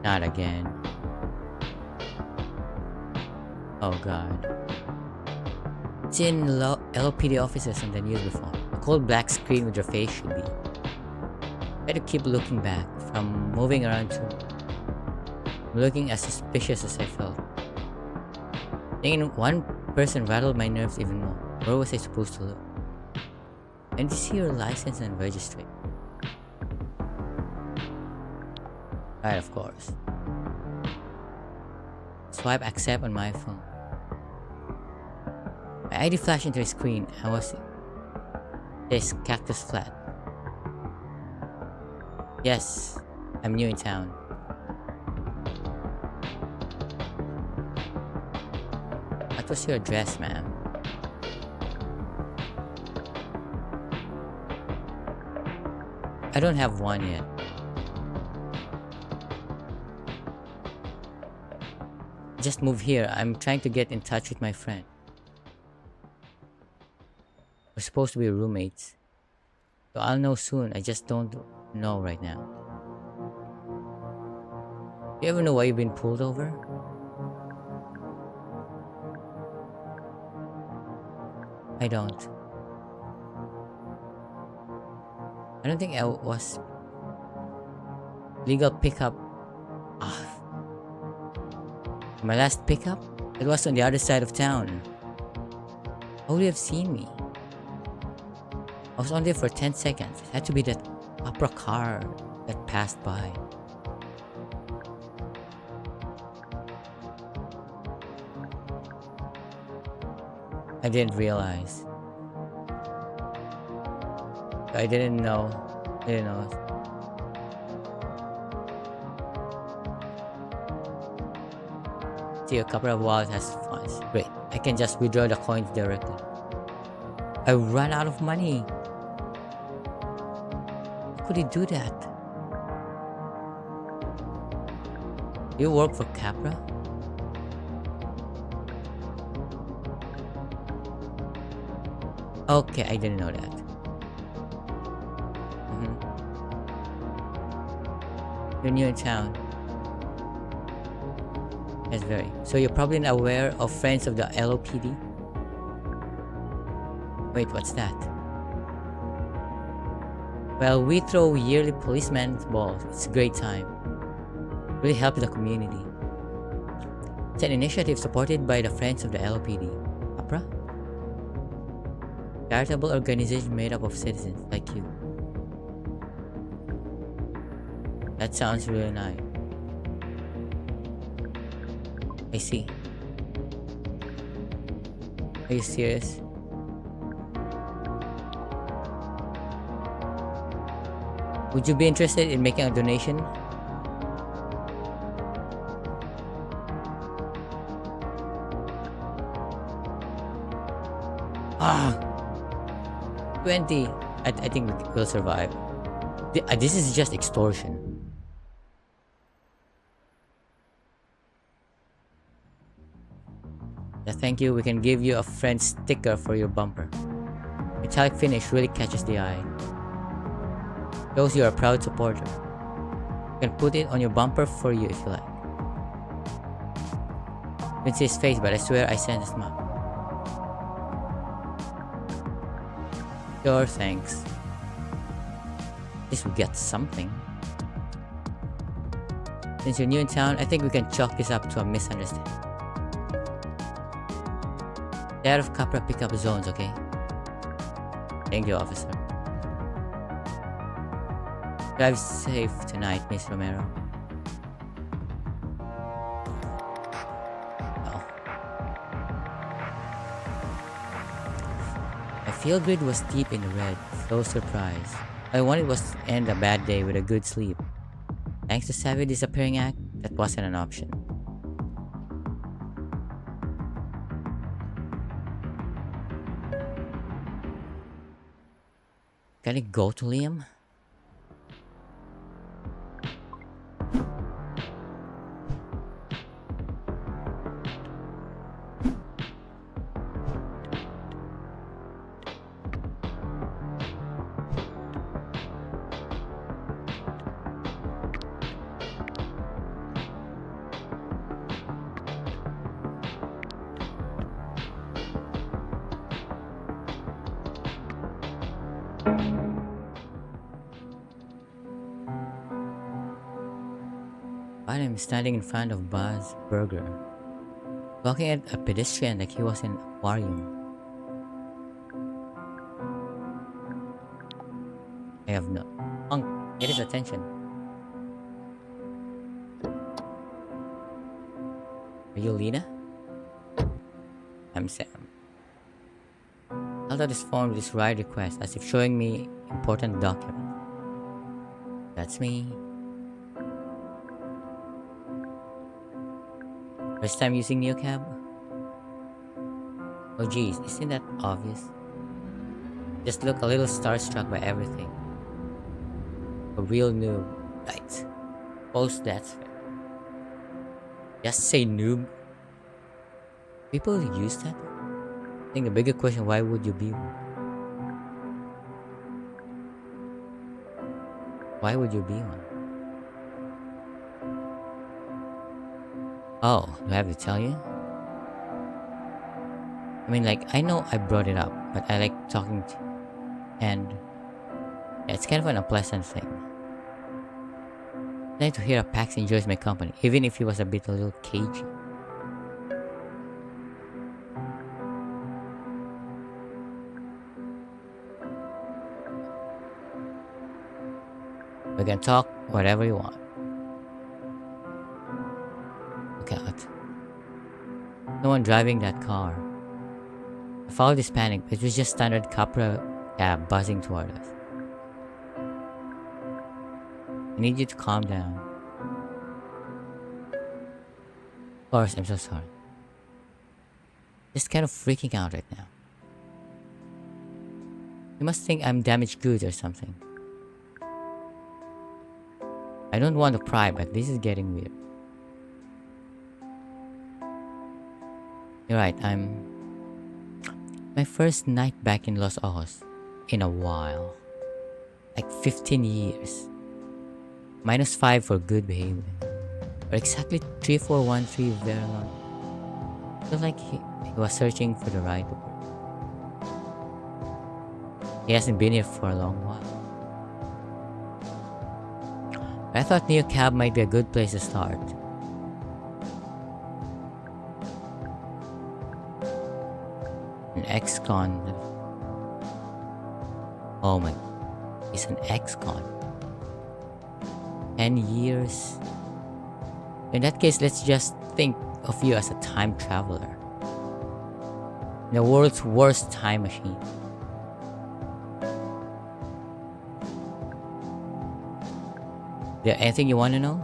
Not again. Oh god. It's in LOPD offices on the news before. A cold black screen with your face should be. Try to keep looking back, from moving around to looking as suspicious as I felt. Thinking one person rattled my nerves even more. Where was I supposed to look? And to see your license and registry. Right, of course. Swipe accept on my phone. My ID flashed into the screen. I was this Cactus Flat. Yes, I'm new in town. What was your address, ma'am? I don't have one yet. Just moved here. I'm trying to get in touch with my friend. We're supposed to be roommates. So I'll know soon. I just don't know right now. You ever know why you've been pulled over? I don't. I don't think I was legal pickup. Ah. My last pickup? It was on the other side of town. How would you have seen me? I was on there for 10 seconds. It had to be that opera car that passed by. I didn't realize. I didn't know. See, a couple of wallets has funds. Great. I can just withdraw the coins directly. I ran out of money. How could he do that? You work for Capra? Okay, I didn't know that. You're new in town. Yes, very. So you're probably not aware of Friends of the LOPD? Wait, what's that? Well, we throw yearly policeman's balls. It's a great time. Really help the community. It's an initiative supported by the Friends of the LOPD. APRA? Charitable organization made up of citizens like you. That sounds really nice. I see. Are you serious? Would you be interested in making a donation? Ah, 20. I think we'll survive. This is just extortion. Thank you. We can give you a friend sticker for your bumper. Metallic finish really catches the eye. Shows you're a proud supporter. You can put it on your bumper for you if you like. You can see his face, but I swear I sent a smile. Sure, thanks. At least we get something. Since you're new in town, I think we can chalk this up to a misunderstanding. Stay out of Capra pickup zones, okay? Thank you, officer. Drive safe tonight, Miss Romero. Oh. My field grid was deep in the red. So surprised. All I wanted was to end a bad day with a good sleep. Thanks to Savvy Disappearing Act, that wasn't an option. Can I go to Liam? While I'm standing in front of Buzz Burger, looking at a pedestrian like he was in an aquarium. I have no. Punk, get his attention. Are you Lena? I'm Sam. Held out his phone with his ride request as if showing me important document. That's me. First time using NeoCab? Oh geez, isn't that obvious? Just look a little starstruck by everything. A real noob. Right. Post that's fair. Just say noob. People use that? I think the bigger question, why would you be one? Why would you be one? Oh, do I have to tell you? I mean, like, I know I brought it up, but I like talking to you. And yeah, it's kind of an unpleasant thing. Nice to hear a Pax enjoys my company, even if he was a little cagey. We can talk whatever you want. Look out. No one driving that car. I followed his panic, but it was just standard Capra cab buzzing toward us. I need you to calm down. Of course, I'm so sorry. Just kind of freaking out right now. You must think I'm damaged goods or something. I don't want to pry, but this is getting weird. You're right, I'm... My first night back in Los Ojos. In a while. Like 15 years. -5 for good behavior. Or exactly 3413 very long. Feels like he was searching for the right word. He hasn't been here for a long while. I thought NeoCab might be a good place to start. An ex-con. Oh my. He's an ex-con. 10 years. In that case, let's just think of you as a time traveler. The world's worst time machine. There anything you want to know?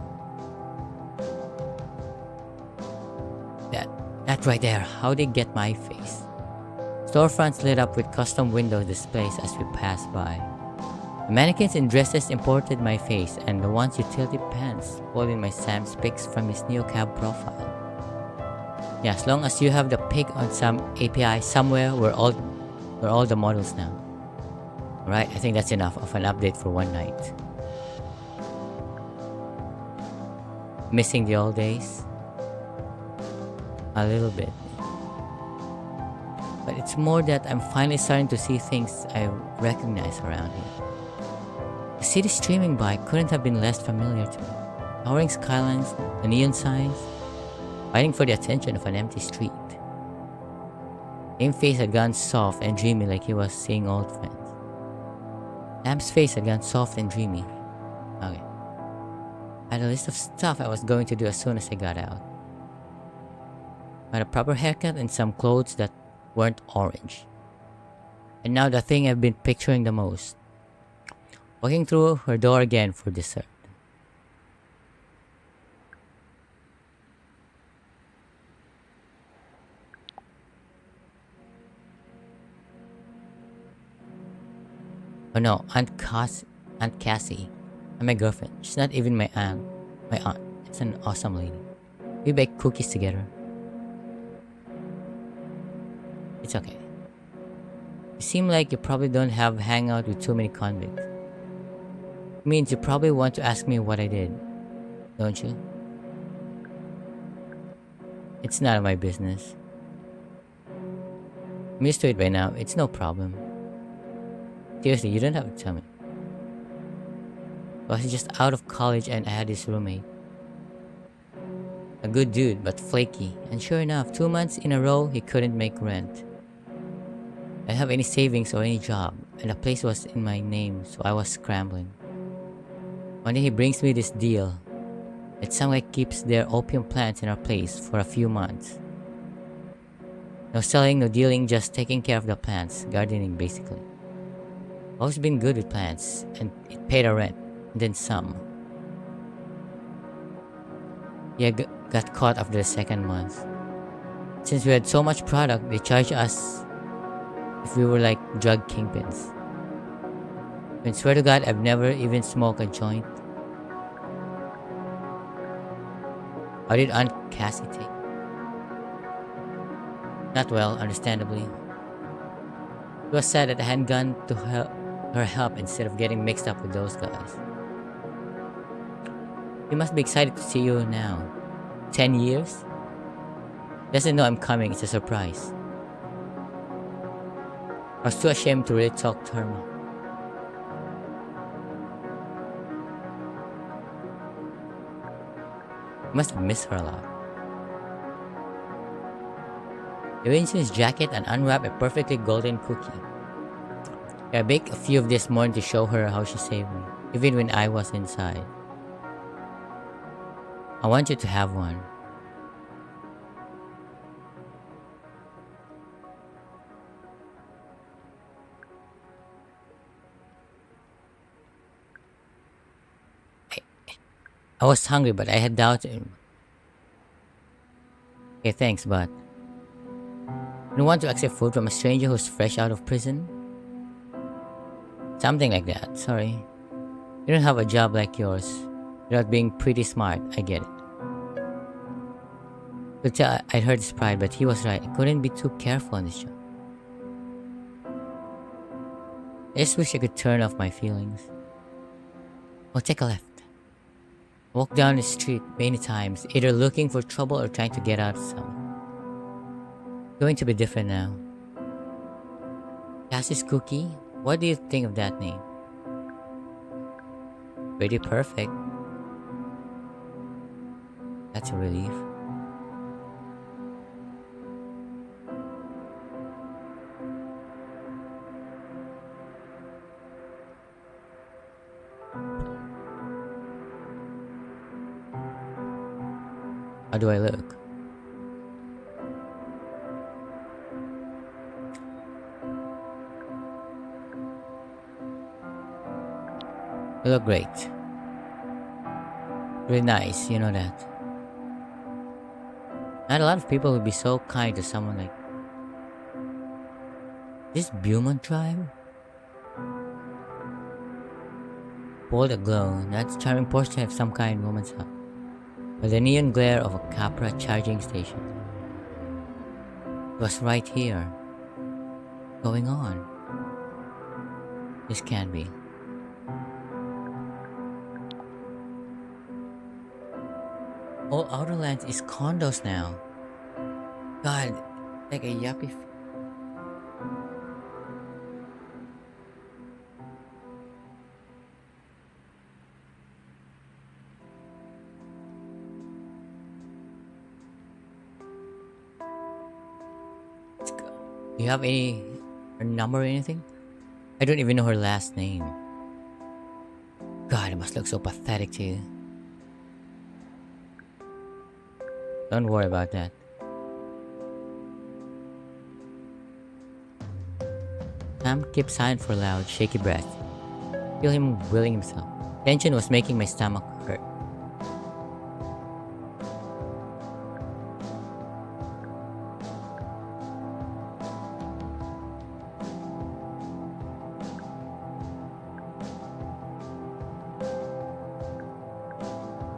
That right there, how they get my face. Storefronts lit up with custom window displays as we passed by. The mannequins in dresses imported my face, and the one's utility pants holding my Sam's pics from his NeoCab profile. Yeah, as long as you have the pic on some API somewhere, we're all the models now. Alright, I think that's enough of an update for one night. Missing the old days? A little bit. But it's more that I'm finally starting to see things I recognize around here. The city streaming by couldn't have been less familiar to me. Towering skylines, the neon signs, fighting for the attention of an empty street. Sam's face had gone soft and dreamy like he was seeing old friends. Sam's face had gone soft and dreamy. Okay. I had a list of stuff I was going to do as soon as I got out. I had a proper haircut and some clothes that weren't orange. And now the thing I've been picturing the most. Walking through her door again for dessert. Oh no, Aunt Cassie, and my girlfriend. She's not even my aunt. My aunt. It's an awesome lady. We bake cookies together. It's okay. You seem like you probably don't have hang out with too many convicts. Means you probably want to ask me what I did, don't you? It's none of my business. I'm used to it by now. It's no problem. Seriously, you don't have to tell me. I was just out of college and I had this roommate. A good dude, but flaky. And sure enough, 2 months in a row, he couldn't make rent. I didn't have any savings or any job, and the place was in my name, so I was scrambling. One day he brings me this deal that some guy keeps their opium plants in our place for a few months. No selling, no dealing, just taking care of the plants, gardening basically. Always been good with plants, and it paid our rent, and then some. Yeah, got caught after the second month. Since we had so much product, they charged us if we were like drug kingpins. I swear to God, I've never even smoked a joint. How did Aunt Cassie take? Not well, understandably. It was sad that I hadn't gone to her help instead of getting mixed up with those guys. He must be excited to see you now. 10 years? Doesn't know I'm coming, it's a surprise. I was too ashamed to really talk to her. I must have missed her a lot. He arranged his jacket and unwrapped a perfectly golden cookie. I baked a few of this morning to show her how she saved me, even when I was inside. I want you to have one. I was hungry, but I had doubted. Okay, thanks, but you don't want to accept food from a stranger who's fresh out of prison? Something like that, sorry. You don't have a job like yours without being pretty smart, I get it. Could tell I'd hurt his pride, but he was right. I couldn't be too careful on this job. I just wish I could turn off my feelings. Well, take a left. Walk down the street many times, either looking for trouble or trying to get out of some. Going to be different now. Cassie's Cookie? What do you think of that name? Pretty perfect. That's a relief. How do I look? You look great. Really nice, you know that. Not a lot of people would be so kind to someone like this. Beaumont Drive? Bold aglow, that charming Porsche have some kind woman's hub. But the neon glare of a Capra charging station. It was right here. Going on. This can't be. All Outer Lands is condos now. God, like a yuppie. Do you have any her number or anything? I don't even know her last name. God, it must look so pathetic to you. Don't worry about that. Sam kept silent for a loud, shaky breath. Feel him willing himself. Tension was making my stomach hurt.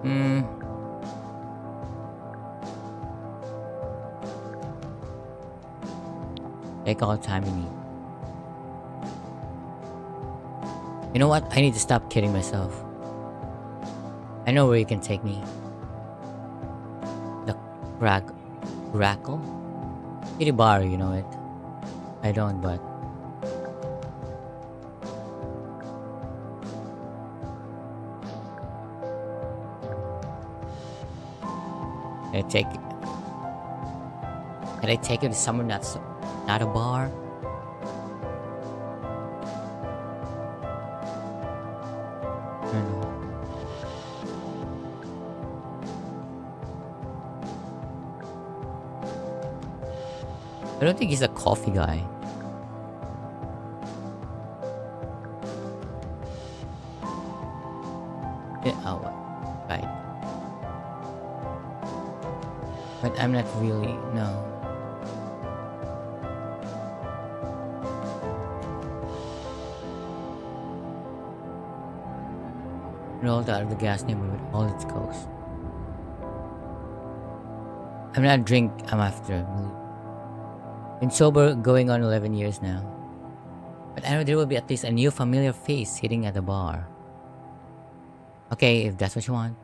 Hmm. Take all the time you need. You know what? I need to stop kidding myself. I know where you can take me. The Crackle? Kitty bar, you know it. I don't, but can I take can I take you to somewhere that's not a bar? I don't know. I don't think he's a coffee guy. Yeah, oh, right. But I'm not really, no. Rolled out of the gas neighborhood, all its ghosts. I'm not a drink, I'm after. Been sober going on 11 years now. But I know there will be at least a new familiar face sitting at the bar. Okay, if that's what you want.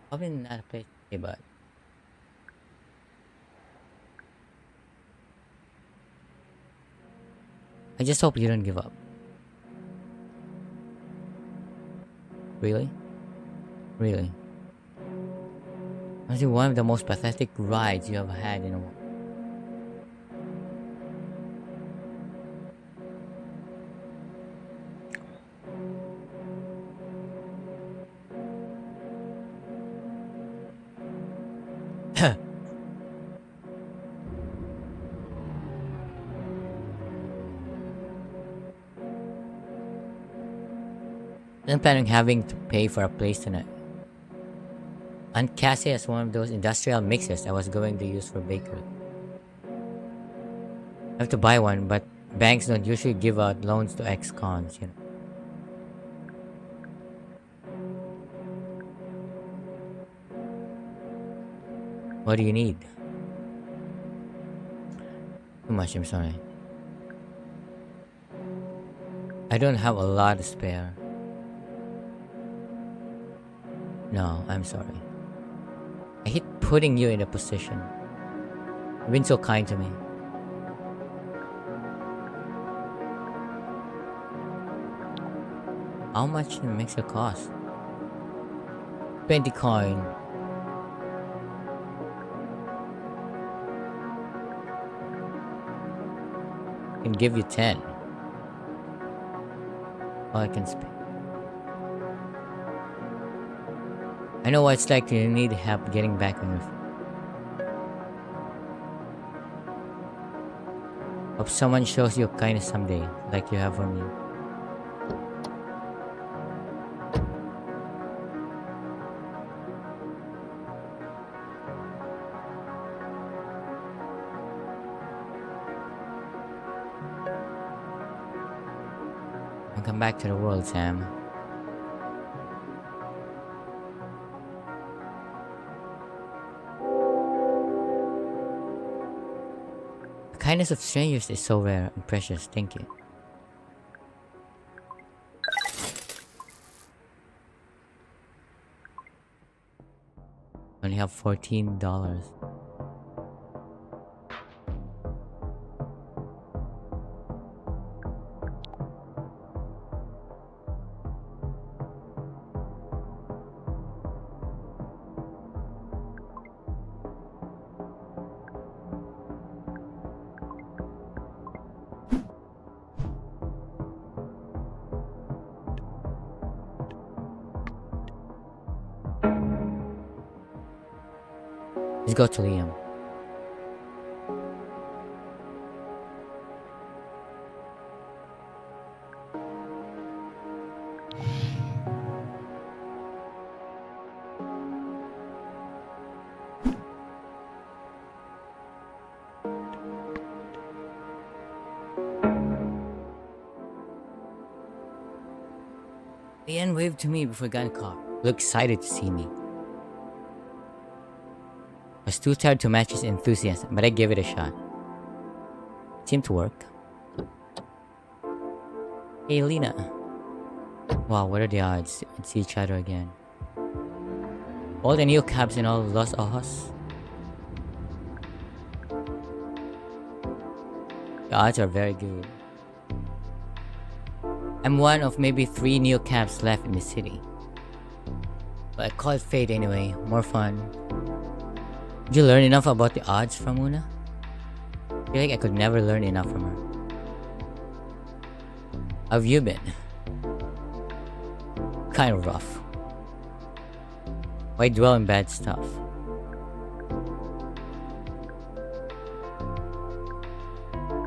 Probably not a place to stay, but I just hope you don't give up. Really? Really? Honestly, one of the most pathetic rides you have had in a while. I'm planning having to pay for a place tonight. Aunt Cassie has one of those industrial mixers I was going to use for bakery. I have to buy one, but banks don't usually give out loans to ex-cons, you know. What do you need? Too much, I'm sorry. I don't have a lot to spare. No, I'm sorry. I hate putting you in a position. You've been so kind to me. How much the mixer cost? 20 coin. I can give you 10. All I can spend. I know what it's like to need help getting back on your feet. Hope someone shows you kindness someday, like you have for me. Welcome back to the world, Sam. The kindness of strangers is so rare and precious, thank you. Only have $14. Let's go to Liam. Ian waved to me before getting caught. Looked excited to see me. I was too tired to match his enthusiasm, but I gave it a shot. It seemed to work. Hey, Lena. Wow, what are the odds we'd see each other again? All the new cabs in all Los Ojos. The odds are very good. I'm one of maybe 3 new cabs left in the city. But I call it fate anyway, more fun. Did you learn enough about the odds from Una? I feel like I could never learn enough from her. How have you been? Kind of rough. Why dwell on bad stuff?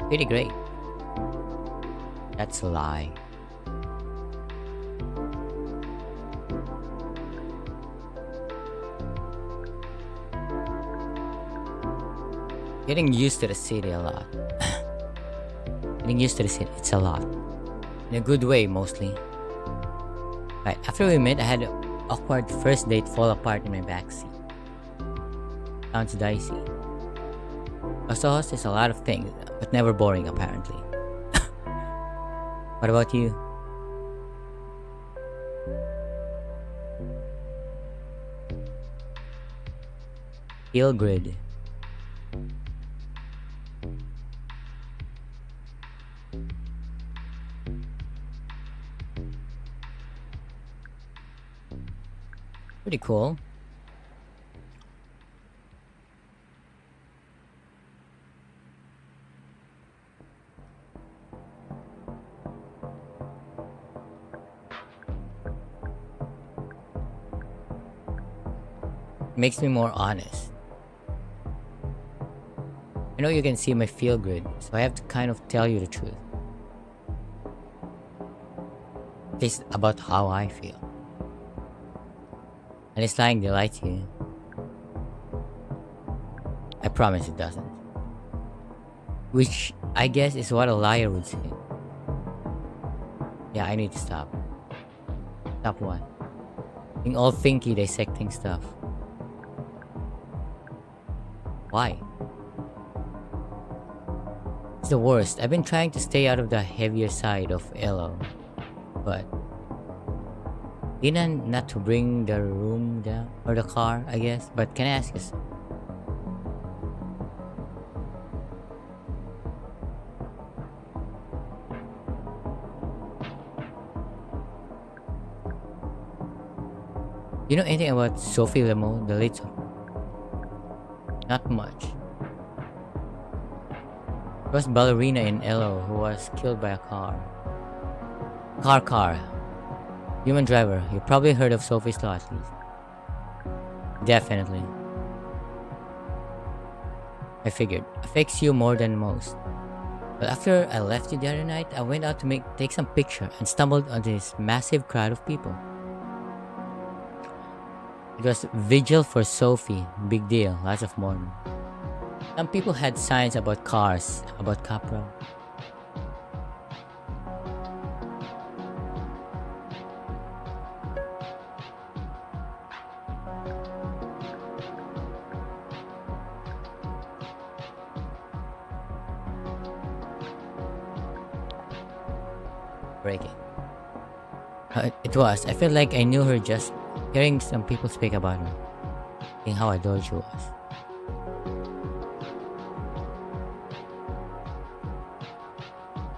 Pretty great. That's a lie. Getting used to the city a lot. Getting used to the city, it's a lot. In a good way, mostly. Right, after we met, I had an awkward first date fall apart in my backseat. Sounds dicey. Los Ojos is a lot of things, but never boring, apparently. What about you? Feel grid. Pretty cool. Makes me more honest. I know you can see my feel grid, so I have to kind of tell you the truth. At least about how I feel. And it's lying delights you. I promise it doesn't. Which I guess is what a liar would say. Yeah, I need to stop. Stop what? Being all thinky dissecting stuff. Why? It's the worst. I've been trying to stay out of the heavier side of Elo. But not to bring the room down or the car, I guess. But can I ask you? You know anything about Sophie Lemo, the late Sophie? Not much. There was a ballerina in Elo who was killed by a car. Car. Human driver. You probably heard of Sophie's Law at least. Definitely. I figured. Affects you more than most. But after I left you the other night, I went out to take some picture and stumbled on this massive crowd of people. It was vigil for Sophie. Big deal. Lots of mourning. Some people had signs about cars, about Capra. Breaking. It was. I felt like I knew her just hearing some people speak about her. Seeing how adored she was.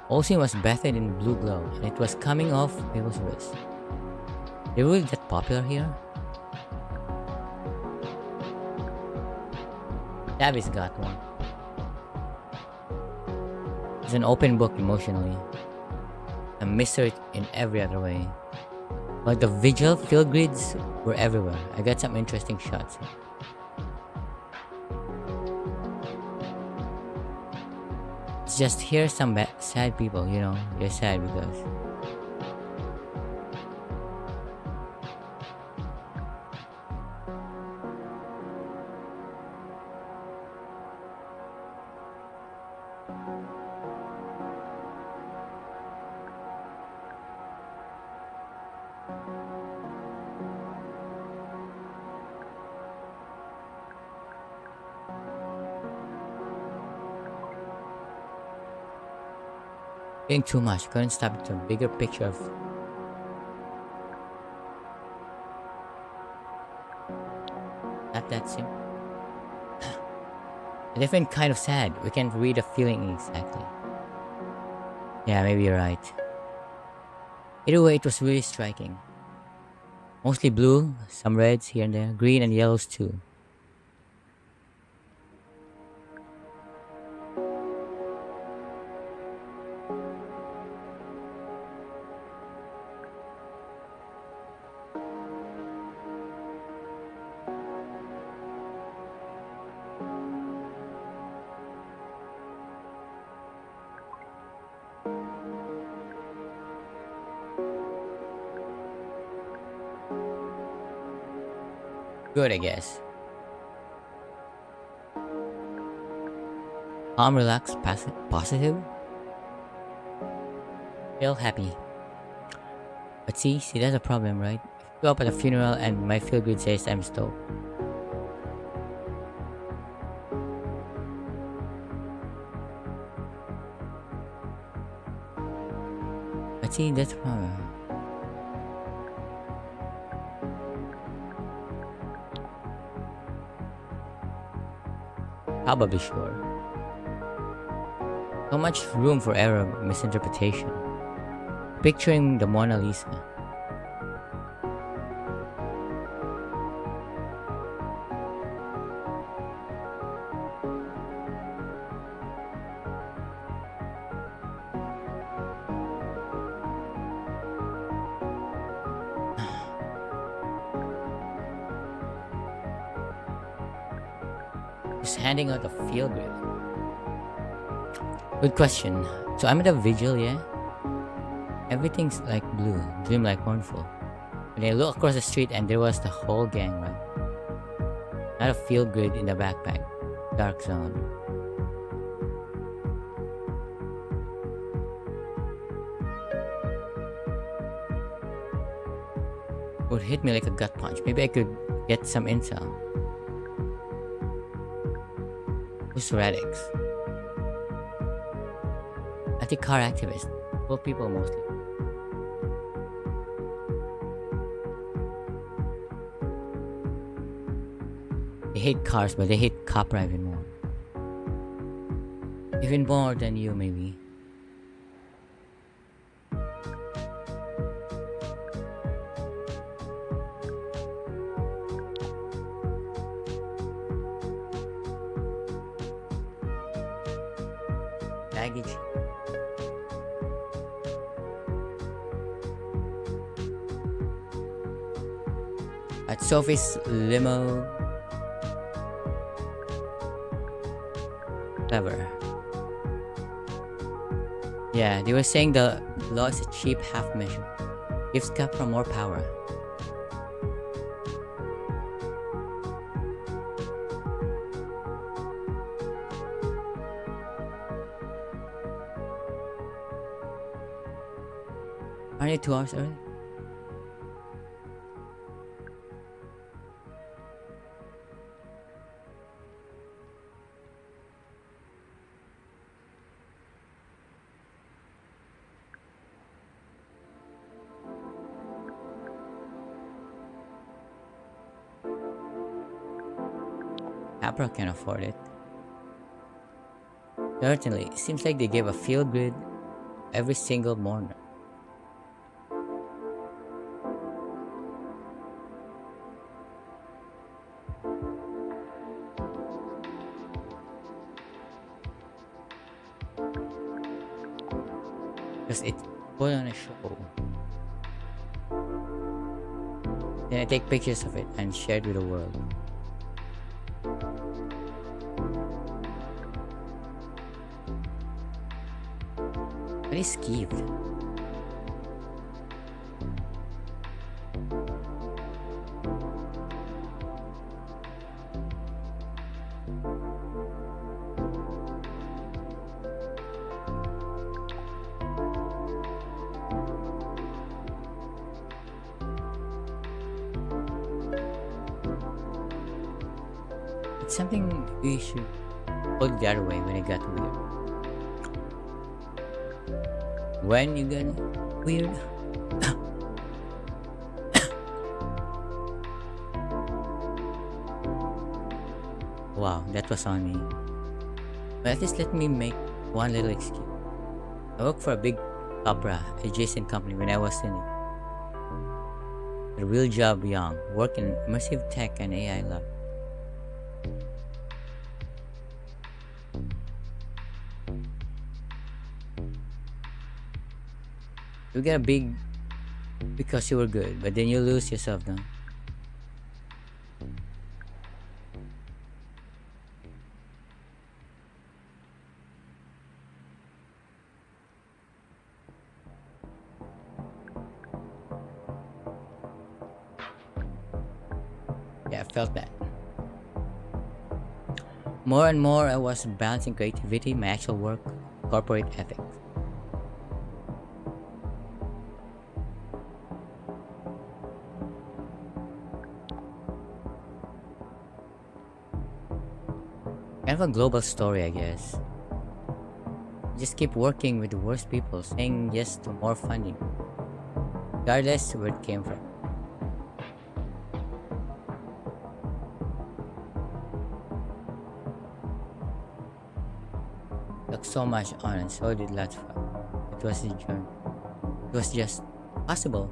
Olsen was bathed in blue glow, and it was coming off people's wrists. They really that popular here? Tabby's got one. It's an open book emotionally. A mystery in every other way. But the vigil field grids were everywhere. I got some interesting shots. It's just here some sad people, you know. They're sad because Doing too much. Couldn't stop the bigger picture of not that simple. A different kind of sad. We can't read a feeling exactly. Yeah, maybe you're right. Either way, it was really striking. Mostly blue, some reds here and there, green and yellows too. Good, I guess. Calm, relaxed, positive. Feel happy. But see, that's a problem, right? If you go up at a funeral and my feel good says I'm stoked. But see, that's a problem. Probably sure. So much room for error, misinterpretation. Picturing the Mona Lisa. Just handing out a feel good. Good question. So I'm at a vigil, yeah? Everything's like blue, dream like mournful. When I look across the street and there was the whole gang, right? Not a feel good in the backpack. Dark zone. Would hit me like a gut punch. Maybe I could get some intel. Who's Radix? I think car activists. Poor people mostly. They hate cars, but they hate Capra even more. Even more than you, maybe. Baggage. At Sophie's limo. Clever. Yeah, they were saying the law is a cheap half measure. Gives Capra more power. Aren't you 2 hours early? Capra can afford it. Certainly, it seems like they give a feel good every single morning. Because it put on a show. Then I take pictures of it and share it with the world. But he's skeeved. It's something we should hold the other way when it got weird. When you get weird? Wow, that was on me. But at least let me make one little excuse. I worked for a big Cabra adjacent company when I was in it. A real job young, work in immersive tech and AI lab. You get a big because you were good, but then you lose yourself now. Yeah, I felt that. More and more I was balancing creativity, my actual work, corporate ethics. Kind of a global story, I guess. Just keep working with the worst people, saying yes to more funding, regardless where it came from. Took so much on and so did Latva. It was a journey. It was just possible.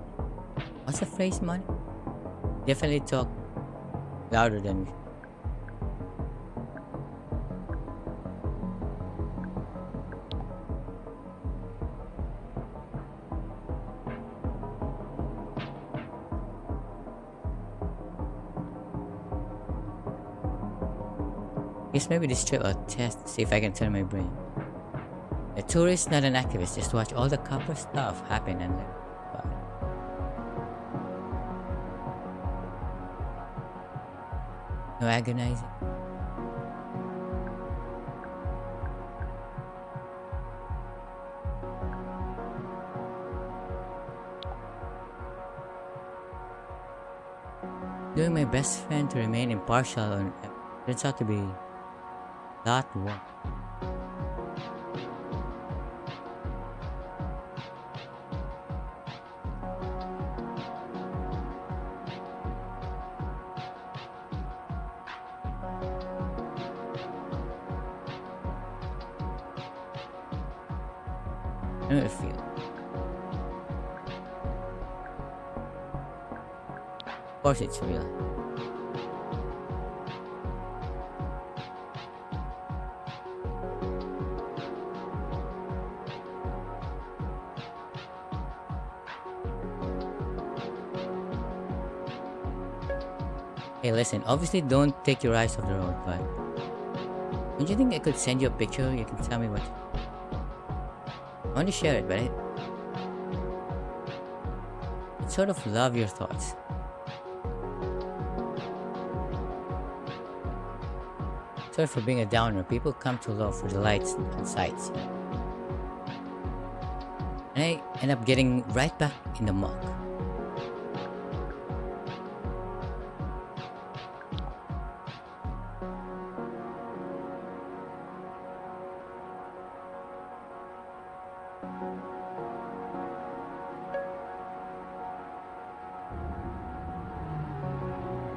What's the phrase, man? Definitely talk louder than we. Guess maybe this trip I'll test to see if I can turn my brain. A tourist, not an activist, just watch all the copper stuff happen and learn about it. No agonizing. Doing my best friend to remain impartial on turns out to be that one. I know the feel. Of course it's real. Hey listen, obviously don't take your eyes off the road, but don't you think I could send you a picture? You can tell me what. I want to share it, but I sort of love your thoughts. Sorry for being a downer. People come to love for the lights and sights. And I end up getting right back in the muck.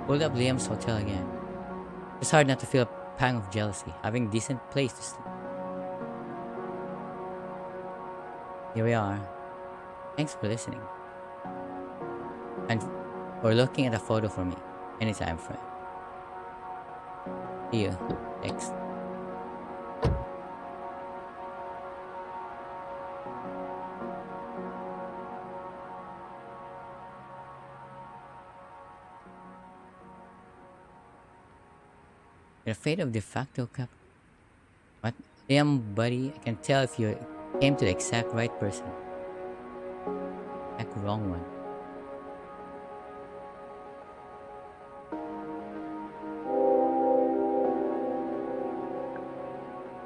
Pulled up Liam's hotel again. It's hard not to feel a pang of jealousy, having a decent place to sleep. Here we are. Thanks for listening. And for looking at a photo for me. Anytime, friend. See you next. You're afraid of de facto cap. What? Damn, buddy, I can tell if you came to the exact right person. Exact wrong one.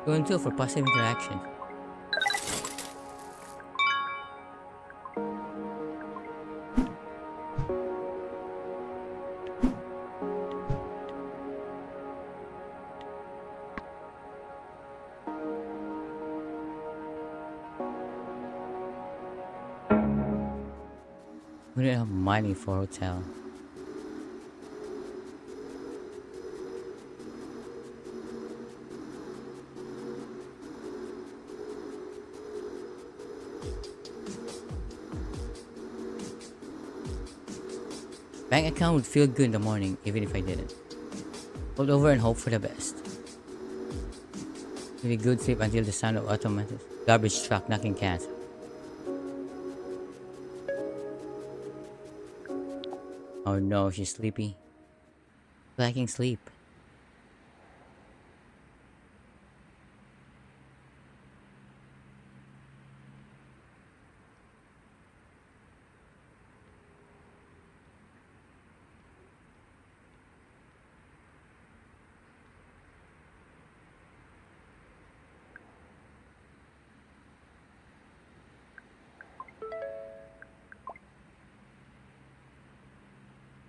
Going to for positive interaction. We don't have money for hotel. Bank account would feel good in the morning, even if I didn't. Hold over and hope for the best. Really good sleep until the sound of automated garbage truck knocking cans. Oh no, she's sleepy. Lacking sleep.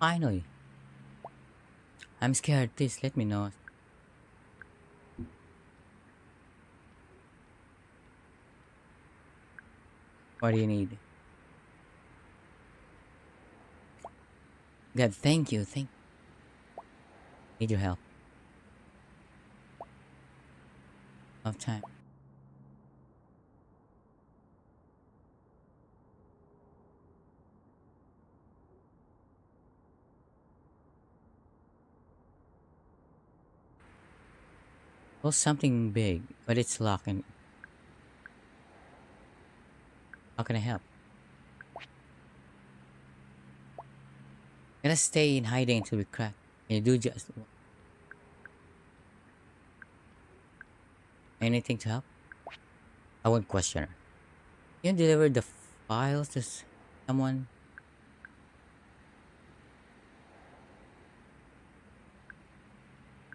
Finally. I'm scared. Please let me know. What do you need? God, thank you. Need your help. Of time. Well, something big, but it's locked. And how can I help? Gonna stay in hiding until we crack. Can you do just anything to help? I won't question her. Can you deliver the files to someone?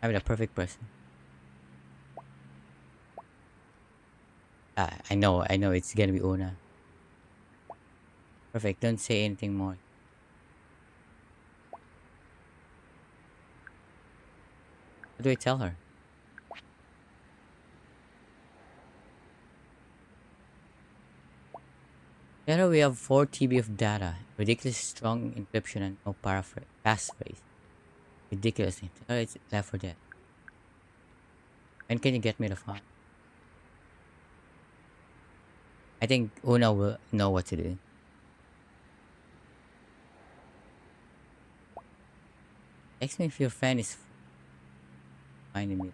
I'm the perfect person. I know it's gonna be Una. Perfect, don't say anything more. What do I tell her? Data, we have 4 TB of data. Ridiculously strong encryption and no passphrase. Ridiculously. It's left for that. When can you get me the file? I think Una will know what to do. Text me if your friend is finding me.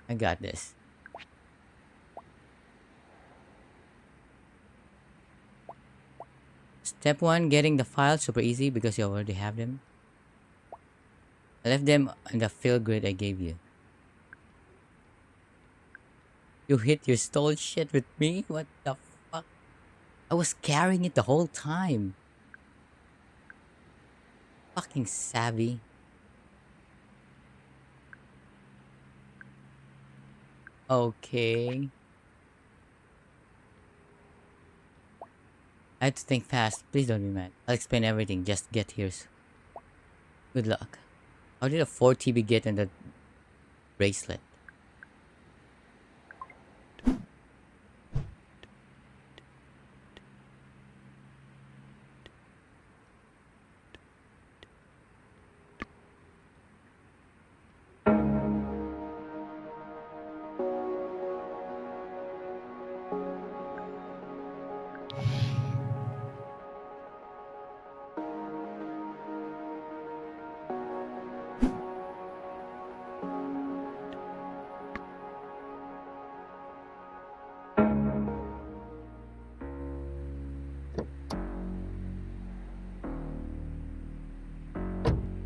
I got this. Step 1, getting the files super easy because you already have them. I left them on the field grid I gave you. You hit your stole shit with me? What the fuck? I was carrying it the whole time. Fucking savvy. Okay. I had to think fast. Please don't be mad. I'll explain everything. Just get here. Good luck. How did a 4 TB get in the bracelet?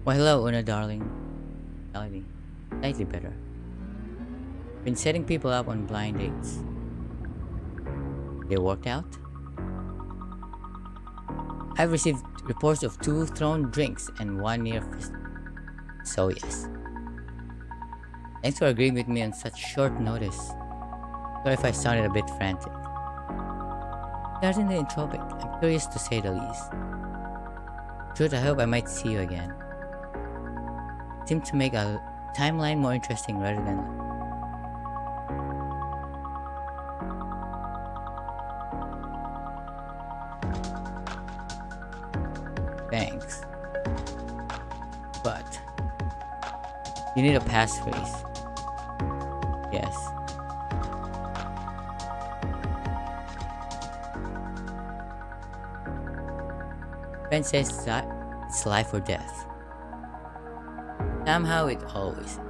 Well, hello, Una, darling. Slightly better. Been setting people up on blind dates. They worked out? I've received reports of 2 thrown drinks and 1 near fist. So yes. Thanks for agreeing with me on such short notice. Sorry if I sounded a bit frantic. Certainly entropic. I'm curious to say the least. Truth, I hope I might see you again. seemed to make a timeline more interesting rather than. Thanks. But you need a passphrase. Yes. Friend says that it's life or death. Somehow it always.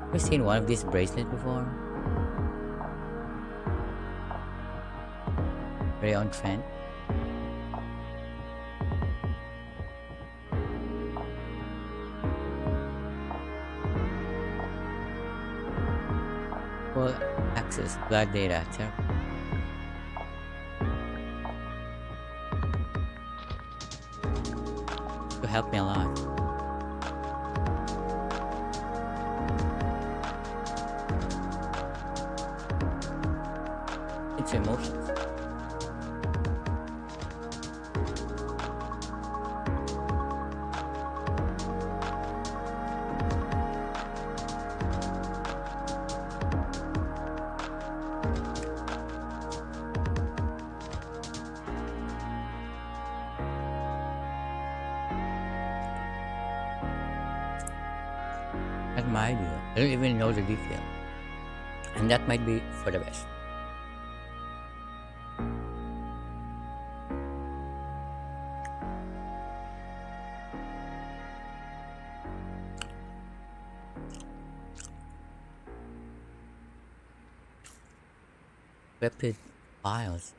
Ever seen one of these bracelets before? Very on trend. Full access blood data. To help me a lot. It's emotions. That's my idea. I don't even know the detail. And that might be for the best. Encrypted files.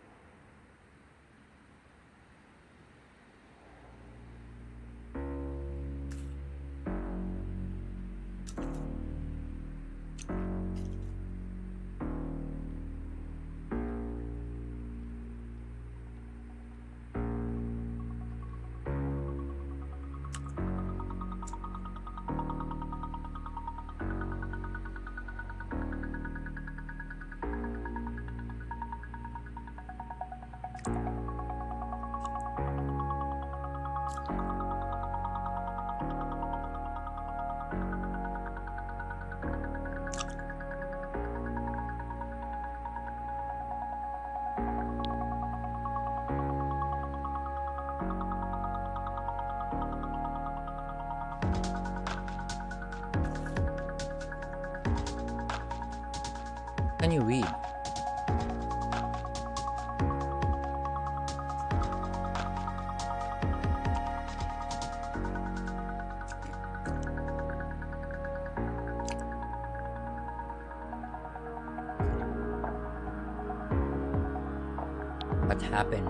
Can you read? What happened?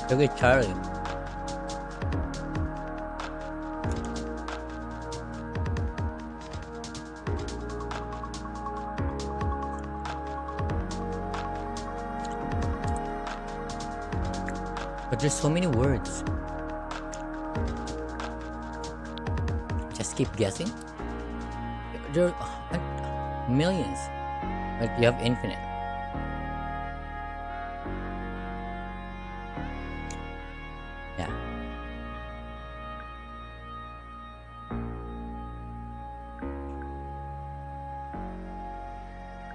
Look at Charlie. But there's so many words. Just keep guessing. There are millions, but you have infinite. Yeah.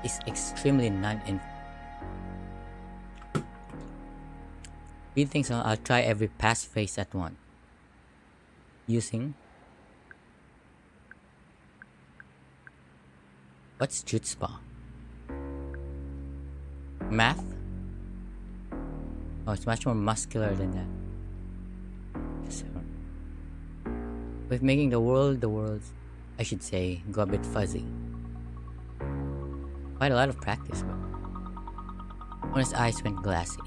It's extremely non-infinite. You think so? I'll try every passphrase at once. Using. What's Jutspa? Math? Oh, it's much more muscular than that. So, with making the world's, I should say, go a bit fuzzy. Quite a lot of practice, but when his eyes went glassy.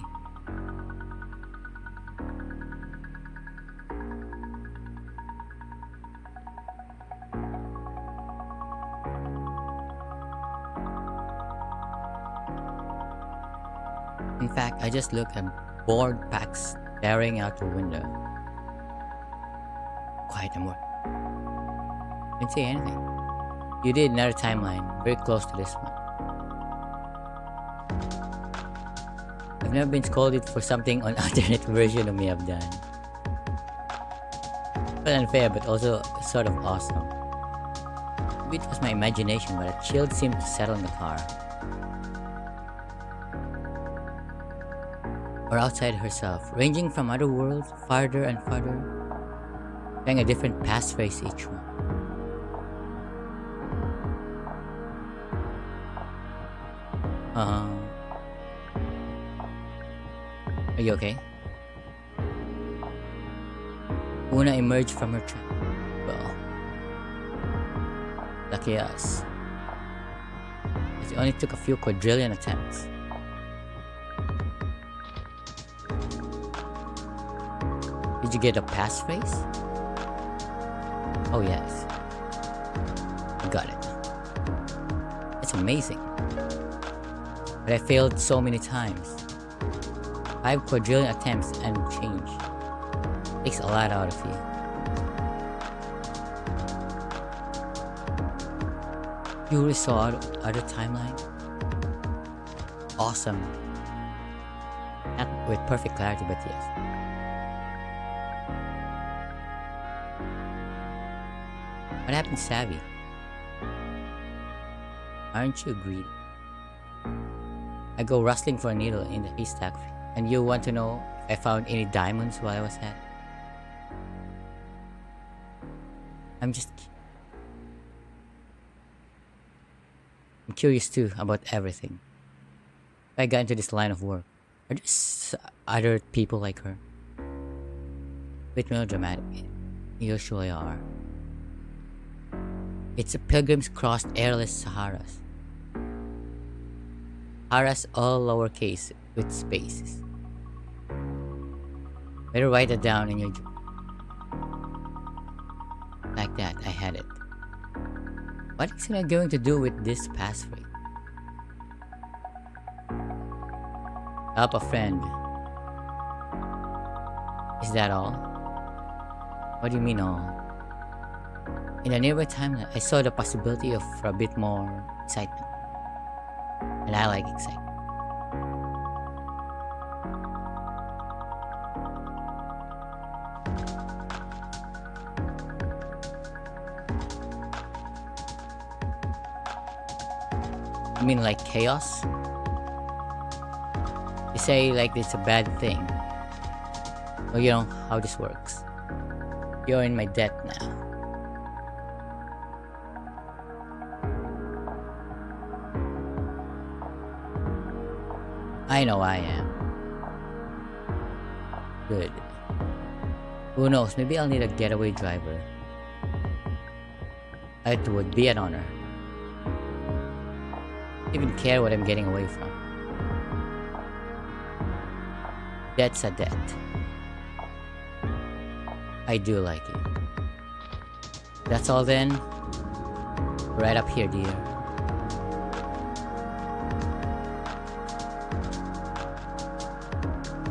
In fact, I just looked at bored Pax staring out the window. Quiet, amor. Didn't say anything. You did another timeline, very close to this one. I've never been scolded for something an alternate version of me have done. Felt unfair, but also sort of awesome. Maybe it was my imagination, but a chill seemed to settle in the car. Or outside herself, ranging from other worlds, farther and farther, trying a different passphrase each one. Are you okay? Una emerged from her trap. Well, lucky us. It only took a few quadrillion attempts. Did you get a passphrase? Oh yes. I got it. It's amazing. But I failed so many times. 5 quadrillion attempts and change. Takes a lot out of you. You really saw other timeline? Awesome. Not with perfect clarity, but yes. What happened, Savvy? Aren't you greedy? I go rustling for a needle in the haystack, and you want to know if I found any diamonds while I was at it? I'm curious too about everything. If I got into this line of work, are there other people like her? Bit melodramatic. You usually are. It's a pilgrims crossed airless Saharas. Saharas all lowercase with spaces. Better write it down in your like that. I had it. What is it going to do with this passphrase? Help a friend. Is that all? What do you mean all? In a nearby timeline, I saw the possibility of a bit more excitement. And I like excitement. You mean like chaos? You say like it's a bad thing. Well, you know how this works. You're in my debt now. I know I am. Good. Who knows, maybe I'll need a getaway driver. It would be an honor. Even care what I'm getting away from. Debt's a debt. I do like it. That's all then. Right up here, dear.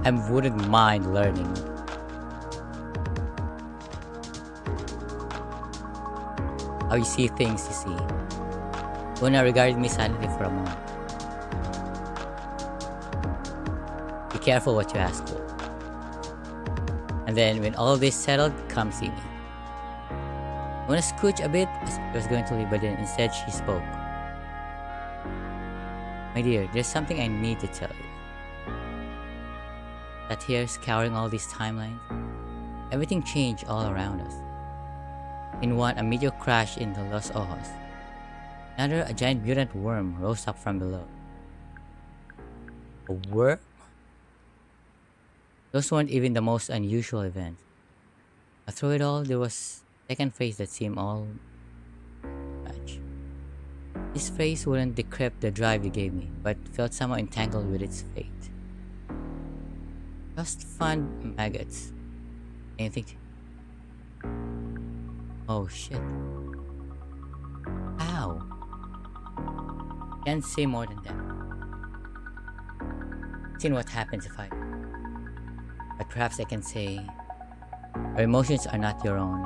I wouldn't mind learning. How you see things, you see. Una regarded me silently for a moment. Be careful what you ask for. And then when all this settled, come see me. Una scooched a bit as I was going to leave, but then instead she spoke. My dear, there's something I need to tell you. That here, scouring all these timelines, everything changed all around us. In one, a meteor crashed into Los Ojos. Another, a giant mutant worm rose up from below. A worm? Those weren't even the most unusual events. But through it all, there was a second phase that seemed all much. This phase wouldn't decrypt the drive you gave me, but felt somehow entangled with its fate. Just fun maggots. Anything? Oh shit. Ow. Can't say more than that. Imagine what happens if I. But perhaps I can say, your emotions are not your own.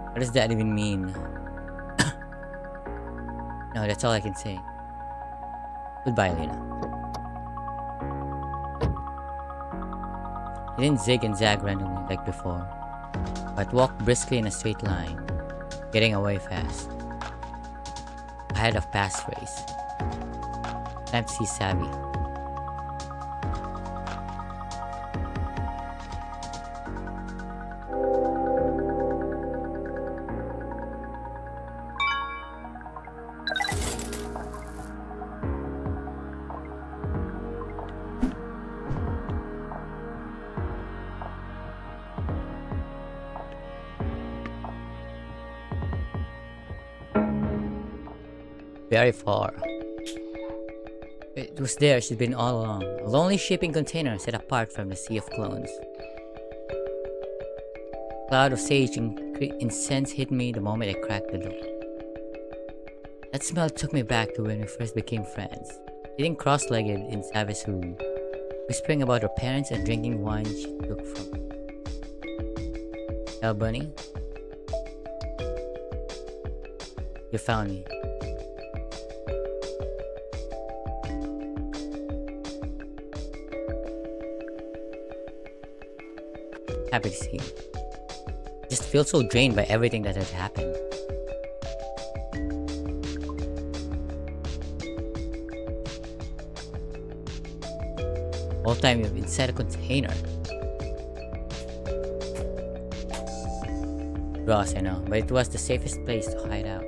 What does that even mean? No, that's all I can say. Goodbye, Lena. He didn't zig and zag randomly like before, but walked briskly in a straight line, getting away fast. I had a passphrase. MC savvy. Very far. It was there she'd been all along, a lonely shipping container set apart from the sea of clones. A cloud of sage and incense hit me the moment I cracked the door. That smell took me back to when we first became friends, sitting cross-legged in Savvy's room, whispering about her parents and drinking wine she took from me. Well, Bunny, you found me. Happy to see you. Just feel so drained by everything that had happened. All time you've been inside a container. Ross, I know, but it was the safest place to hide out.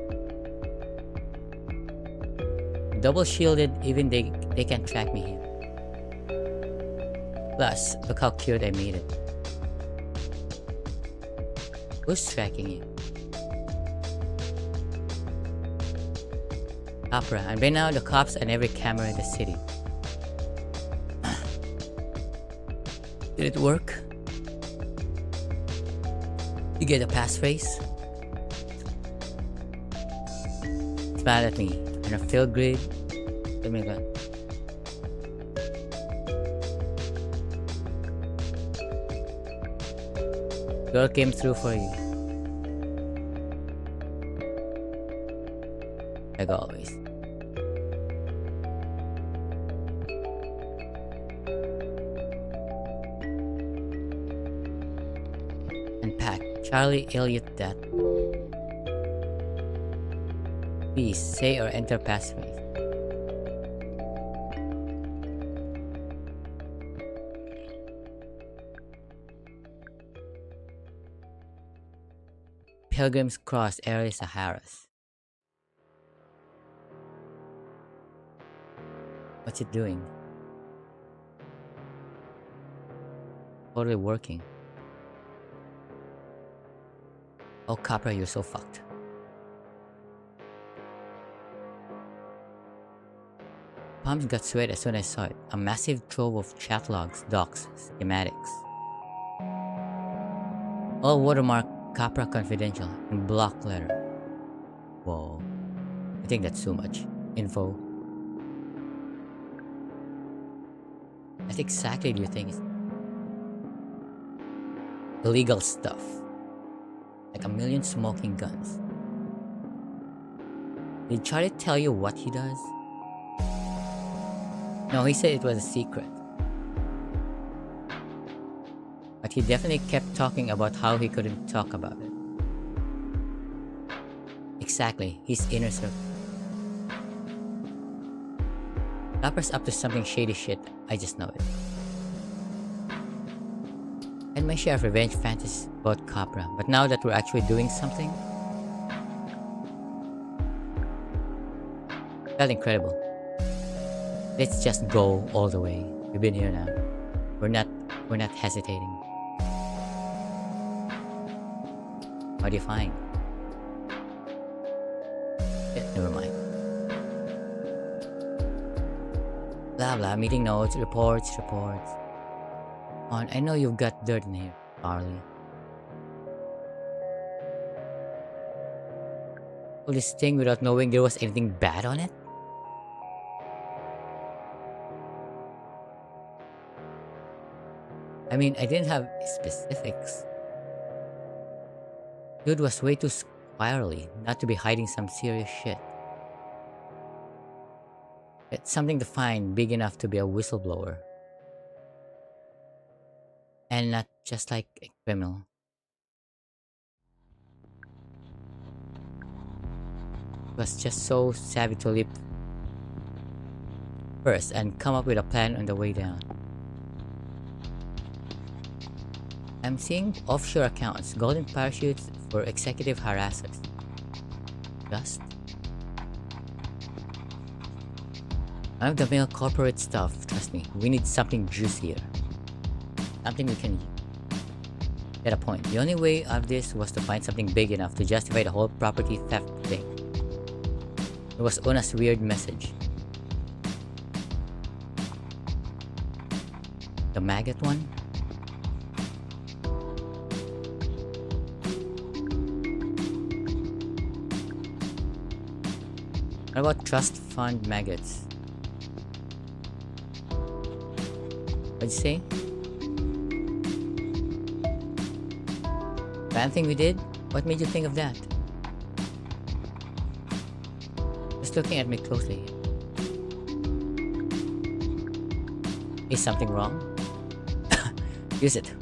Double shielded, even they can't track me here. Plus, look how cute I made it. Who's tracking you? Capra, and by now the cops and every camera in the city. Did it work? You get a passphrase? Smile at me, and a field grid. Tell me that. Girl came through for you. Like always. Unpack. Charlie Elliott that. Please say or enter passphrase. Pilgrims cross Aerial Saharas. What's it doing? Totally working. Oh, Capra, you're so fucked. Palms got sweat as soon as I saw it. A massive trove of chat logs, docs, schematics. All watermark Capra Confidential in block letter. Whoa. I think that's too much info. What exactly do you think is illegal stuff? Like a million smoking guns. Did Charlie tell you what he does? No, he said it was a secret. But he definitely kept talking about how he couldn't talk about it. Exactly, his inner circle. Capra's up to something shady shit, I just know it. I had my share of revenge fantasies about Capra, but now that we're actually doing something, felt incredible. Let's just go all the way. We've been here now. We're not hesitating. What do you find? Yeah, never mind. Blah blah, meeting notes, reports. On, I know you've got dirt in here, Charlie. all this thing without knowing there was anything bad on it? I mean, I didn't have specifics. Dude was way too squirrely not to be hiding some serious shit. It's something to find big enough to be a whistleblower. And not just like a criminal. Was just so savvy to leap first and come up with a plan on the way down. I'm seeing offshore accounts, golden parachutes for executive harassers. Just none of the male corporate stuff, trust me. We need something juicier. Something we can get a point. The only way out of this was to find something big enough to justify the whole property theft thing. It was Una's weird message. The maggot one? What about trust fund maggots? What'd you say? Bad thing we did? What made you think of that? Just looking at me closely. Is something wrong? Use it.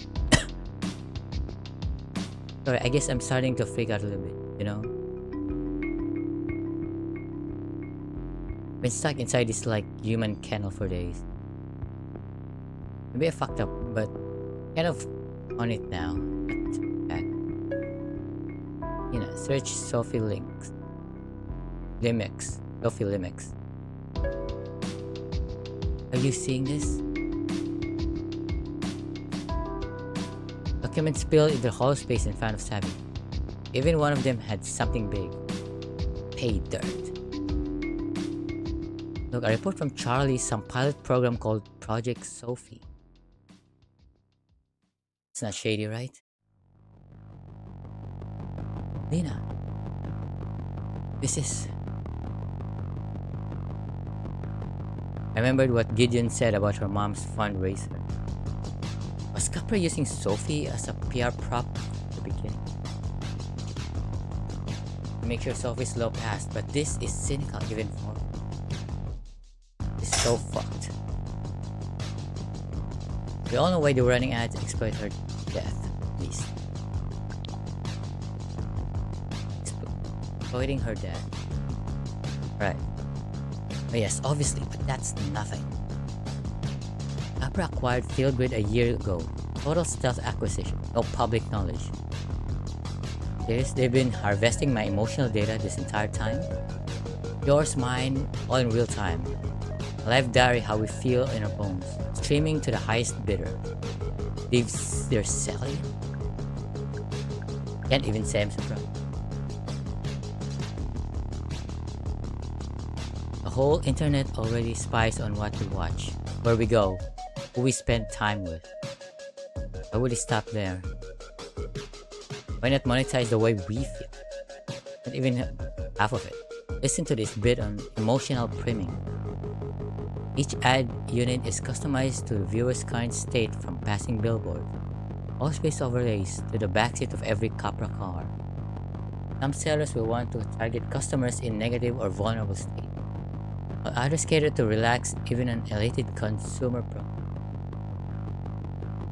Sorry, I guess I'm starting to freak out a little bit, you know? Been stuck inside this like human kennel for days. Maybe I fucked up, but kind of on it now. Back. You know, search Sophie Links. Limix. Sophie Limix. Are you seeing this? Documents spilled in the hollow space in front of Savvy. Even one of them had something big. Pay dirt. Look, a report from Charlie, some pilot program called Project Sophie. It's not shady, right? Lena. This is... I remembered what Gideon said about her mom's fundraiser. Was Capra using Sophie as a PR prop at the beginning? To make sure Sophie's low passed, but this is cynical even more. It's so fucked. We all know why the running ads exploit her death, at least. Exploiting her death. Right. Oh yes, obviously, but that's nothing. Capra acquired Fieldgrid a year ago. Total stealth acquisition, no public knowledge. They've been harvesting my emotional data this entire time. Yours, mine, all in real time. A live diary how we feel in our bones. Streaming to the highest bidder. They're selling? Can't even say I'm surprised. The whole internet already spies on what we watch, where we go, who we spend time with. Why would it stop there? Why not monetize the way we feel? Not even half of it. Listen to this bit on emotional priming. Each ad unit is customized to the viewer's current state from passing billboard. All space overlays to the backseat of every Capra car. Some sellers will want to target customers in negative or vulnerable state, while others cater to relax even an elated consumer pro.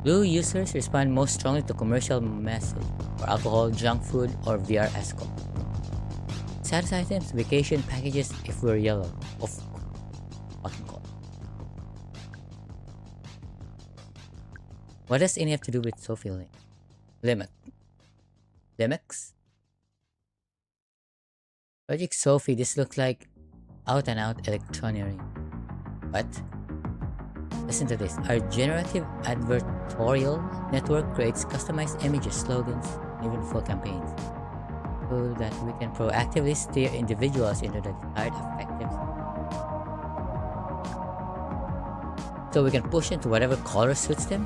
Blue users respond most strongly to commercial message for alcohol, junk food, or VR escort. Status items, vacation packages if we're yellow. Of fucking course. What does any have to do with Sophie Limix? Project Sophie, this looks like out and out electioneering. What? Listen to this. Our generative advertorial network creates customized images, slogans, and even full campaigns, so that we can proactively steer individuals into the desired effective. So we can push into whatever color suits them.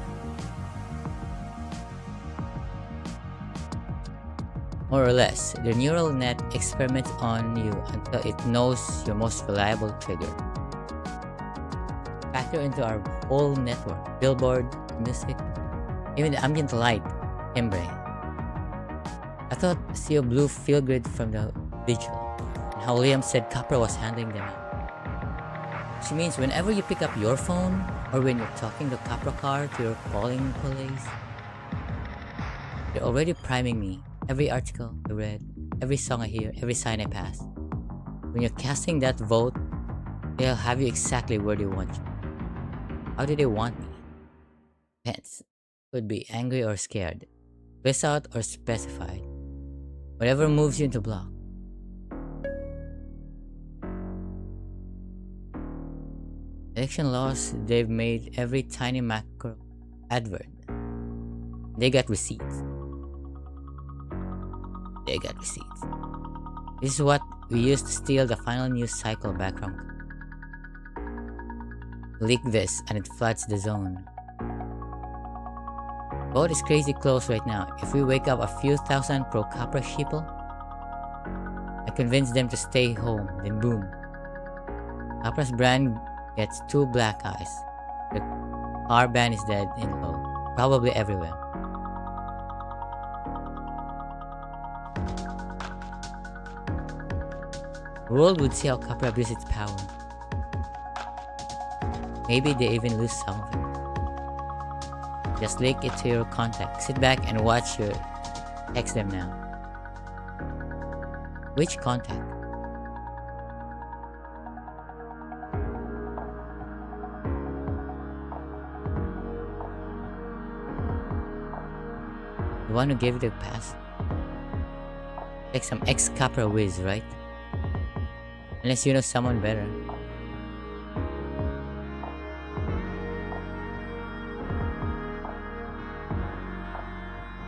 More or less, the neural net experiments on you until it knows your most reliable trigger. Factor into our whole network, billboard, music, even the ambient light, timbre. I thought CO Blue feel good from the vigil, and how Liam said Capra was handling them out. She means whenever you pick up your phone, or when you're talking to Capra car to your calling police, they're already priming me. Every article I read, every song I hear, every sign I pass. When you're casting that vote, they'll have you exactly where they want you. How do they want me? Depends. Could be angry or scared, spaced out or specified. Whatever moves you into block. Election laws, they've made every tiny macro advert. They got receipts. They got receipts. This is what we use to steal the final news cycle background. Leak this and it floods the zone. Vote is crazy close right now. If we wake up a few thousand pro-Capra sheeple, I convince them to stay home, then boom. Capra's brand gets 2 black eyes. The car ban is dead in low, probably everywhere. The world would see how Capra abuses its power. Maybe they even lose some of it. Just link it to your contact. Sit back and watch your text them now. Which contact? The one who gave you the pass? Like some ex-Capra whiz, right? Unless you know someone better.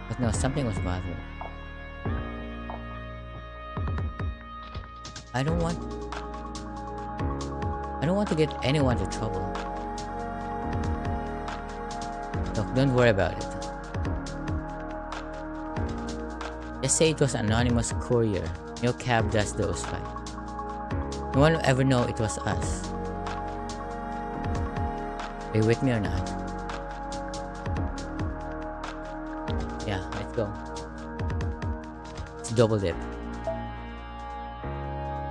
But no, something was bothering. I don't want to get anyone into trouble. Look, don't worry about it. Just say it was an anonymous courier. No cab does those, right? No one will ever know it was us. Are you with me or not? Yeah, let's go. It's double dip.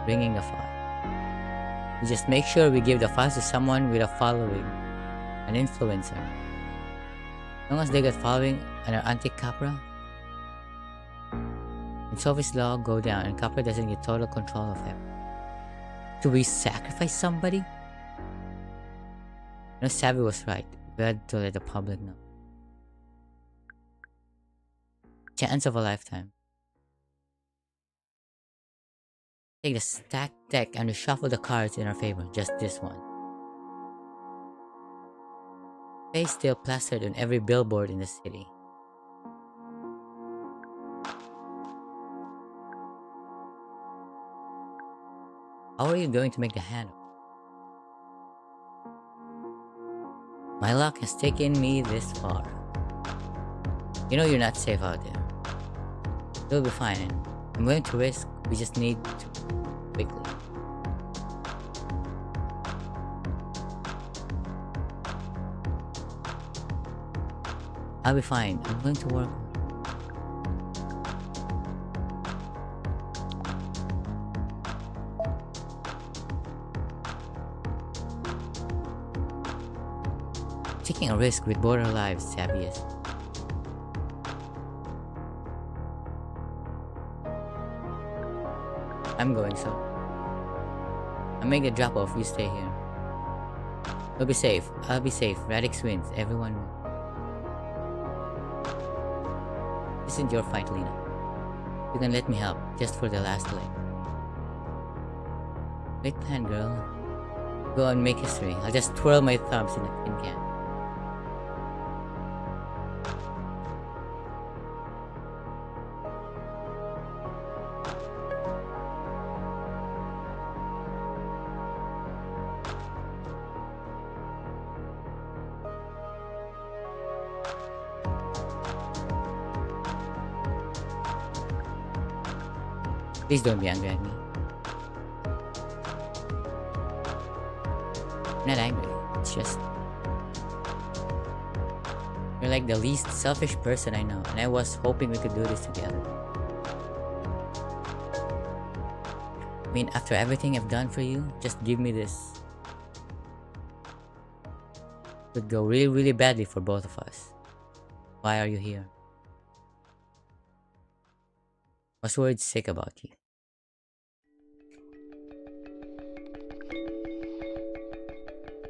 Bringing the file. We just make sure we give the files to someone with a following, an influencer. As long as they get following and are anti-Capra, and Sophie's law go down and Capra doesn't get total control of him. Do we sacrifice somebody? No, Savvy was right. We had to let the public know. Chance of a lifetime. Take the stacked deck and reshuffle the cards in our favor. Just this one. Face still plastered on every billboard in the city. How are you going to make the hand? My luck has taken me this far. You know you're not safe out there. You'll be fine, and I'm willing to risk. We just need to quickly. I'll be fine. I'm going to work. Taking a risk with both our lives, Savviest. I'm going, so I'll make the drop off. You stay here. You'll be safe. I'll be safe. Radix wins. Everyone wins. This isn't your fight, Lena. You can let me help, just for the last leg. Great plan, girl. Go and make history. I'll just twirl my thumbs in a tin can. Please don't be angry at me. I'm not angry. It's just you're like the least selfish person I know, and I was hoping we could do this together. I mean, after everything I've done for you, just give me this. Could go really, really badly for both of us. Why are you here? I was worried sick about you.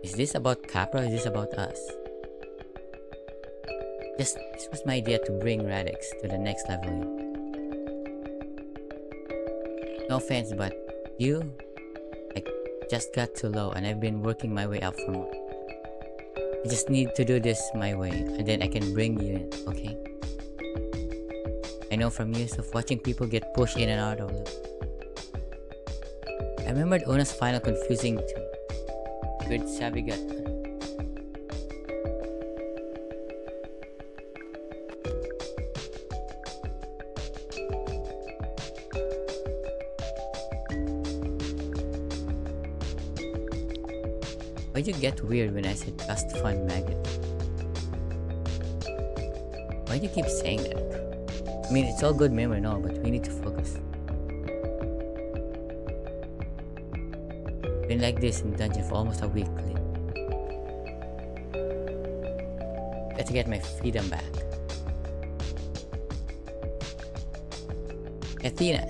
Is this about Capra or is this about us? This was my idea to bring Radix to the next level. No offense, but you, like, just got too low and I've been working my way up for more. I just need to do this my way and then I can bring you in, okay? I know from years of watching people get pushed in and out of it. I remembered Una's final confusing to me. With Savigat. Why'd you get weird when I said trust fund magnet? Why do you keep saying that? I mean, it's all good memory, no, but we need to focus. Been like this in dungeon for almost a week. Got to get my freedom back. Athena.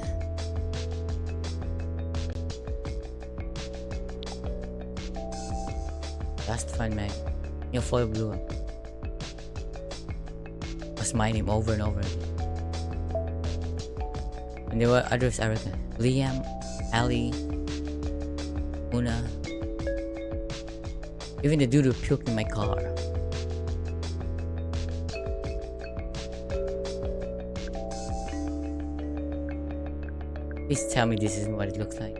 Last fun mag. Yung foil blew up. Was mining him over and over again. And there were others I reckon. Liam, Ali, Una. Even the dude who puked in my car. Please tell me this isn't what it looks like.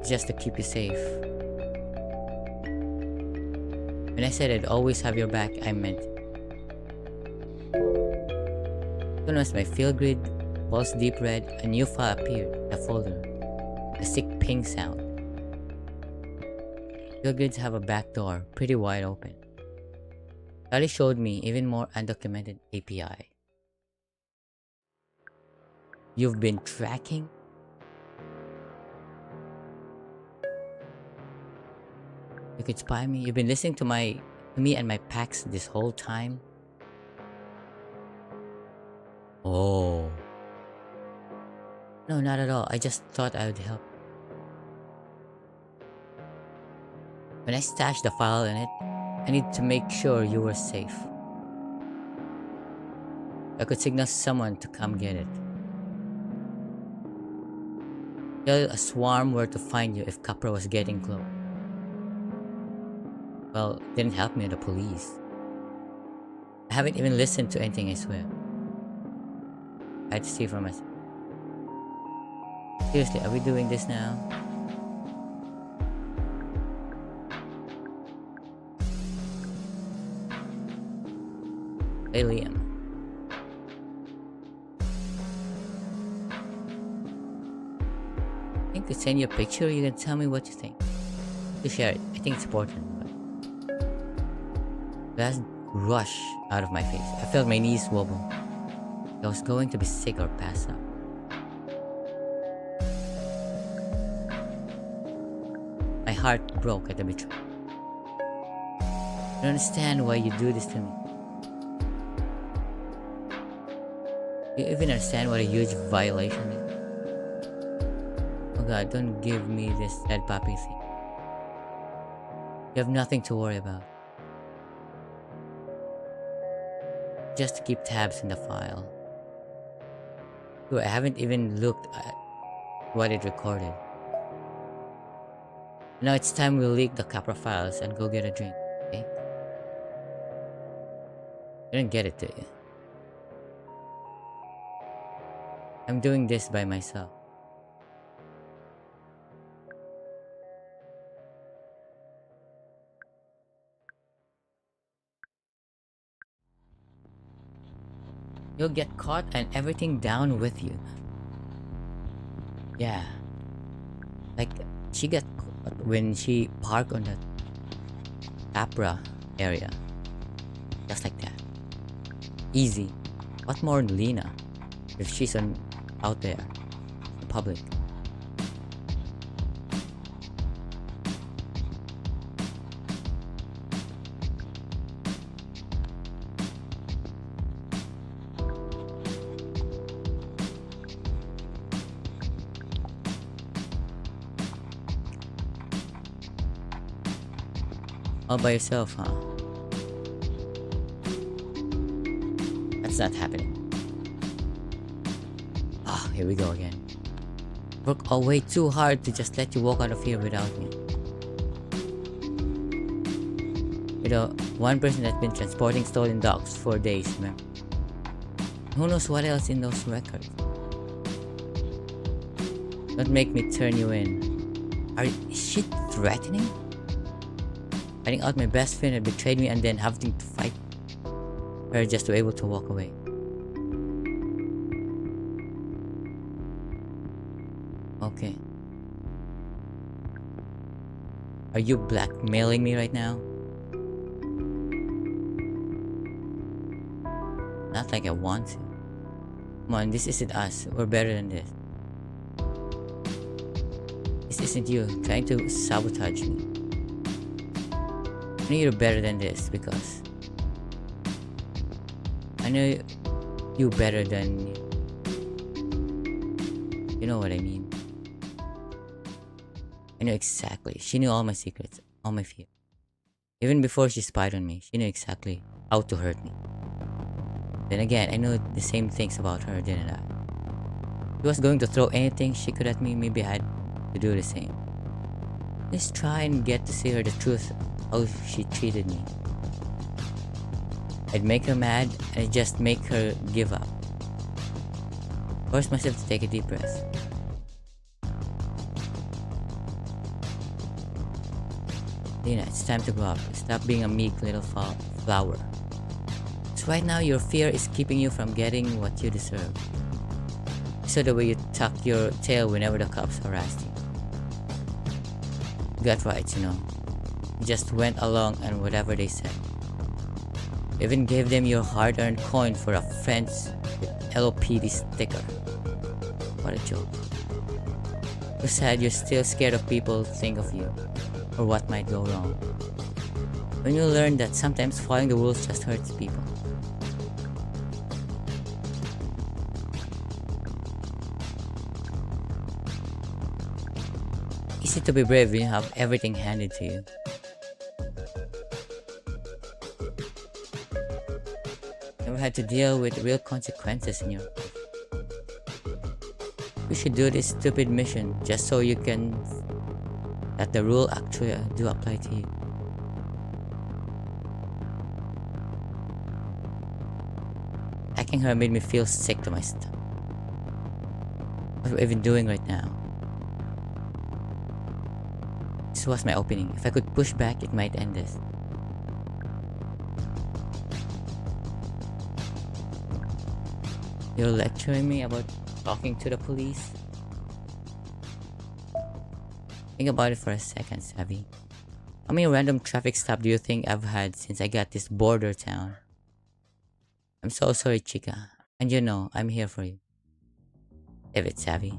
Just to keep you safe. When I said I'd always have your back, I meant it. Soon as my field grid was deep red, a new file appeared, the folder. A sick ping sound. Field grids have a back door, pretty wide open. Charlie showed me even more undocumented API. You've been tracking? You could spy me? You've been listening to me and my packs this whole time? Oh. No, not at all. I just thought I would help. When I stashed the file in it, I need to make sure you were safe. I could signal someone to come get it. Tell a swarm where to find you if Capra was getting close. Well, didn't help me with the police. I haven't even listened to anything, I swear. I had to see for myself. Seriously, are we doing this now? Hey, Liam. I think to send you a picture, you can tell me what you think. To share it, I think it's important. Last rush out of my face. I felt my knees wobble. I was going to be sick or pass out. My heart broke at the betrayal. I don't understand why you do this to me. You even understand what a huge violation is? Oh God, don't give me this dead puppy thing. You have nothing to worry about. Just to keep tabs in the file. Dude, I haven't even looked at what it recorded. Now it's time we leak the Capra files and go get a drink, okay? I didn't get it to you. I'm doing this by myself. You'll get caught and everything down with you. Yeah. Like, she got caught when she parked on the Capra area. Just like that. Easy. What more Lena? If she's out there. In public. All by yourself, huh? That's not happening. Ah, here we go again. Work all way too hard to just let you walk out of here without me. You know, one person that's been transporting stolen dogs for days, man. Who knows what else in those records? Don't make me turn you in. Is she threatening? Finding out my best friend had betrayed me and then having to fight her just to be able to walk away. Okay. Are you blackmailing me right now? Not like I want to. Come on, this isn't us. We're better than this. This isn't you trying to sabotage me. I know you're better than this because I know you better than you know what I mean. I know exactly. She knew all my secrets, all my fears. Even before she spied on me, she knew exactly how to hurt me. Then again, I knew the same things about her, didn't I? She was going to throw anything she could at me, maybe I had to do the same. Just try and get to see her the truth, how she treated me. I'd make her mad and I'd just make her give up. Force myself to take a deep breath. Lena, it's time to grow up. Stop being a meek little flower. So right now your fear is keeping you from getting what you deserve. So the way you tuck your tail whenever the cops harassed you. You got rights, you know. You just went along and whatever they said. You even gave them your hard-earned coin for a friend's LOPD sticker. What a joke. You're sad you're still scared of people think of you, or what might go wrong. When you learn that sometimes following the rules just hurts people. Easy to be brave when you have everything handed to you. Never had to deal with real consequences in your life. You should do this stupid mission just so you can that the rule actually do apply to you. Attacking her made me feel sick to my stomach. What are we even doing right now? This was my opening. If I could push back, it might end this. You're lecturing me about talking to the police? Think about it for a second, Savvy. How many random traffic stops do you think I've had since I got this border town? I'm so sorry, chica. And you know, I'm here for you. If it's Savvy.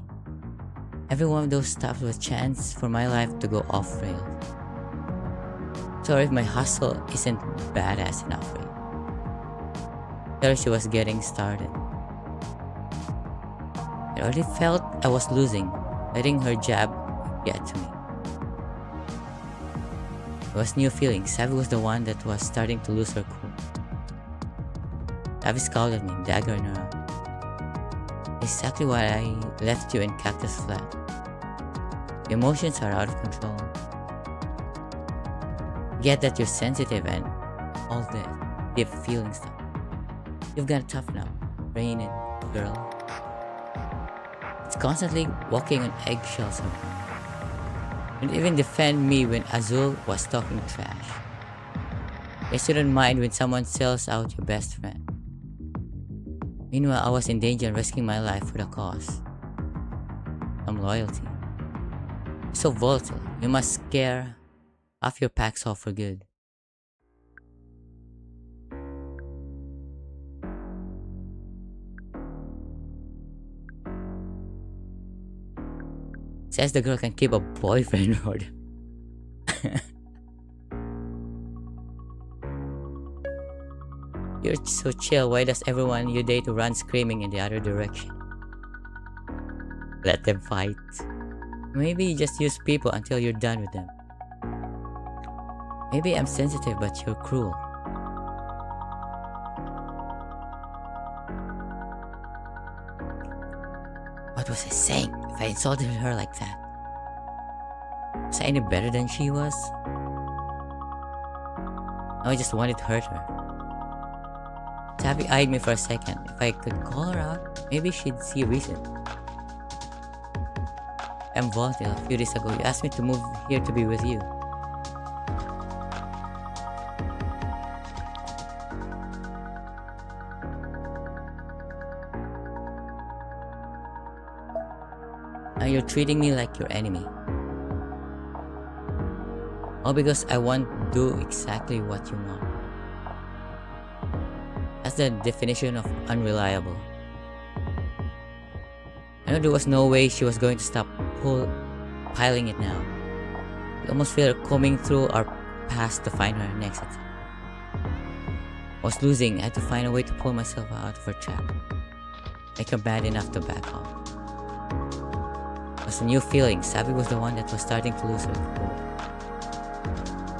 Every one of those stops was a chance for my life to go off rails. Sorry if my hustle isn't badass enough for you. Sorry she was getting started. I already felt I was losing, letting her jab get to me. It was new feeling. Savvy was the one that was starting to lose her cool. Savvy scowled at me, dagger in her eye. Exactly why I left you in Cactus Flat. Your emotions are out of control. Get that you're sensitive and all that deep feeling stuff. You've got to toughen up. Rein it, girl. It's constantly walking on eggshells around. And even defend me when Azul was talking trash. I shouldn't mind when someone sells out your best friend. Meanwhile, I was in danger and risking my life for the cause. Some loyalty. So volatile, you must scare half your packs off for good. Says the girl can keep a boyfriend or you're so chill, why does everyone you date run screaming in the other direction? Let them fight. Maybe you just use people until you're done with them. Maybe I'm sensitive but you're cruel. What was I saying if I insulted her like that? Was I any better than she was? No, I just wanted to hurt her. Tabby eyed me for a second. If I could call her out, maybe she'd see reason. I'm volatile. A few days ago, you asked me to move here to be with you. Now you're treating me like your enemy. All because I won't do exactly what you want. That's the definition of unreliable. I know there was no way she was going to stop piling it now. I almost feel her combing through our past to find her next attempt. I was losing. I had to find a way to pull myself out of her trap. Make her bad enough to back off. It was a new feeling. Savvy was the one that was starting to lose her cool.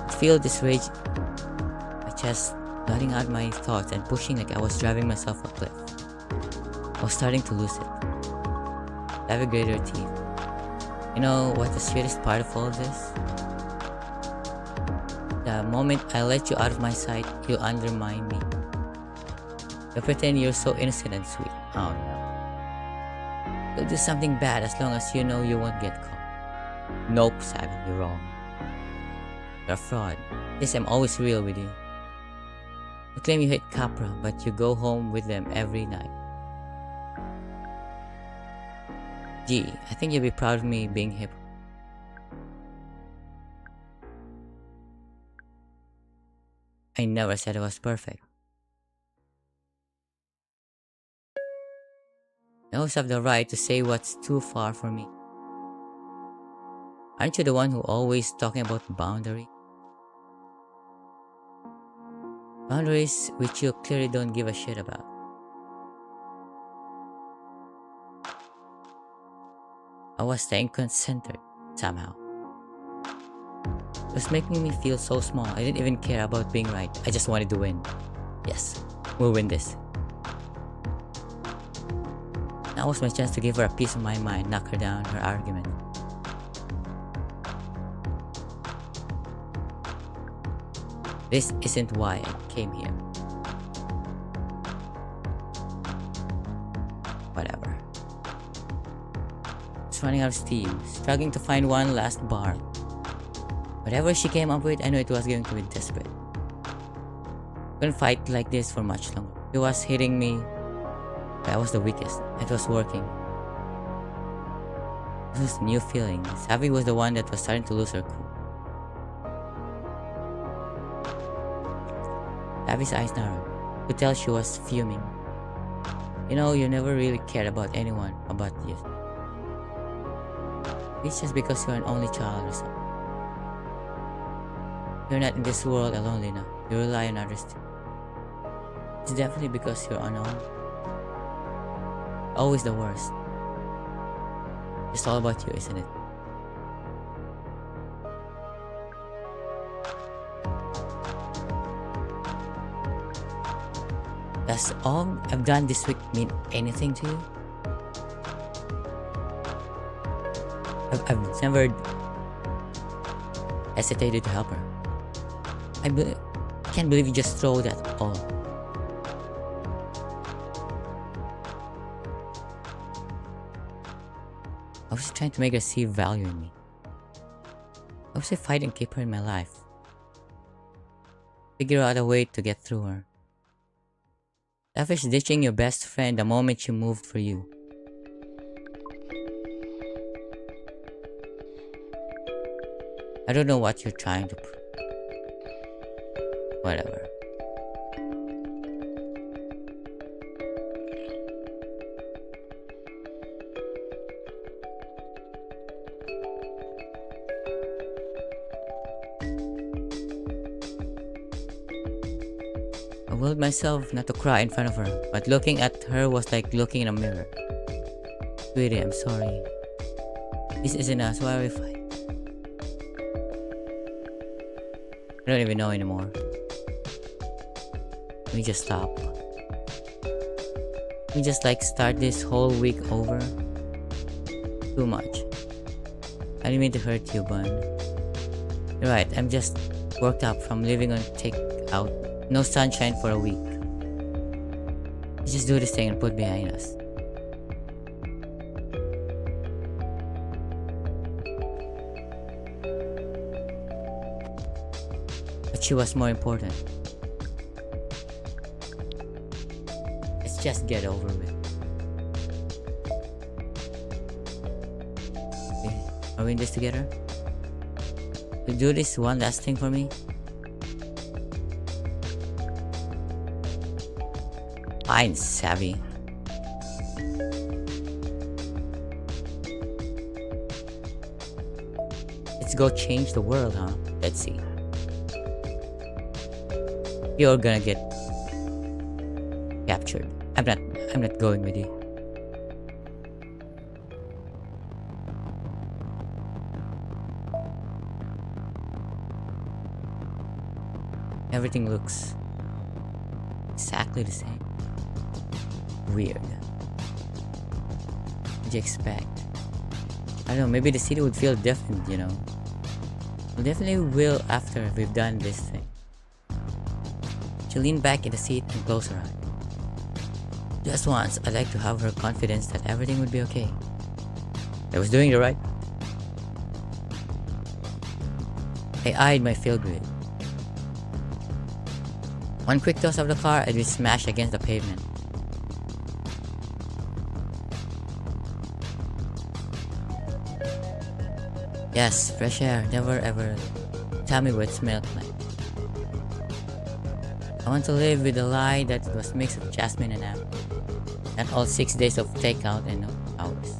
I feel this rage in my chest, letting out my thoughts and pushing like I was driving myself a cliff. I was starting to lose it. Savvy grated her teeth. You know what the sweetest part of all of this? The moment I let you out of my sight, you undermine me. You pretend you're so innocent and sweet. Oh no. You'll do something bad as long as you know you won't get caught. Nope, Savvy, you're wrong. You're a fraud. Yes, I'm always real with you. You claim you hate Capra, but you go home with them every night. Gee, I think you'll be proud of me being hip. I never said I was perfect. I always have the right to say what's too far for me. Aren't you the one who always talking about boundaries? Boundaries which you clearly don't give a shit about. I was staying concentrated somehow. It was making me feel so small. I didn't even care about being right. I just wanted to win. Yes, we'll win this. Now was my chance to give her a piece of my mind, knock her down her argument. This isn't why I came here. Whatever. I was running out of steam, struggling to find one last bar. Whatever she came up with, I knew it was going to be desperate. I couldn't fight like this for much longer. It was hitting me, but I was the weakest. It was working. This was a new feeling. Savvy was the one that was starting to lose her cool. Savvy's eyes narrowed. I could tell she was fuming. You know, you never really cared about anyone about you. It's just because you're an only child or something. You're not in this world alone, Lena. You rely on others too. It's definitely because you're unknown. Always the worst. It's all about you, isn't it? Does all I've done this week mean anything to you? I've never hesitated to help her. I can't believe you just throw that all. I was trying to make her see value in me. I was fighting to keep her in my life. Figure out a way to get through her. Selfish ditching your best friend the moment she moved for you. I don't know what you're trying to whatever. I willed myself not to cry in front of her, but looking at her was like looking in a mirror. Sweetie, I'm sorry. This isn't us. Why are we fighting? I don't even know anymore. We just stop. We just like start this whole week over. Too much. I didn't mean to hurt you, Bun. You're right, I'm just worked up from living on takeout. No sunshine for a week. Let's just do this thing and put behind us. But she was more important. Let's just get over with. Okay, are we in this together? You do this one last thing for me? Fine, Savvy. Let's go change the world, huh? Let's see. You're gonna get captured. I'm not going with you. Everything looks exactly the same. Weird. What'd you expect? I don't know, maybe the city would feel different, you know. Well, definitely will after we've done this thing. She leaned back in the seat and closed her eyes. Just once, I'd like to have her confidence that everything would be okay. I was doing the right. I eyed my field grid. One quick toss of the car and we smashed against the pavement. Yes, fresh air. Never ever tell me what it smelled like. I want to live with a lie that it was mixed of jasmine and apple. Not all 6 days of takeout and no hours.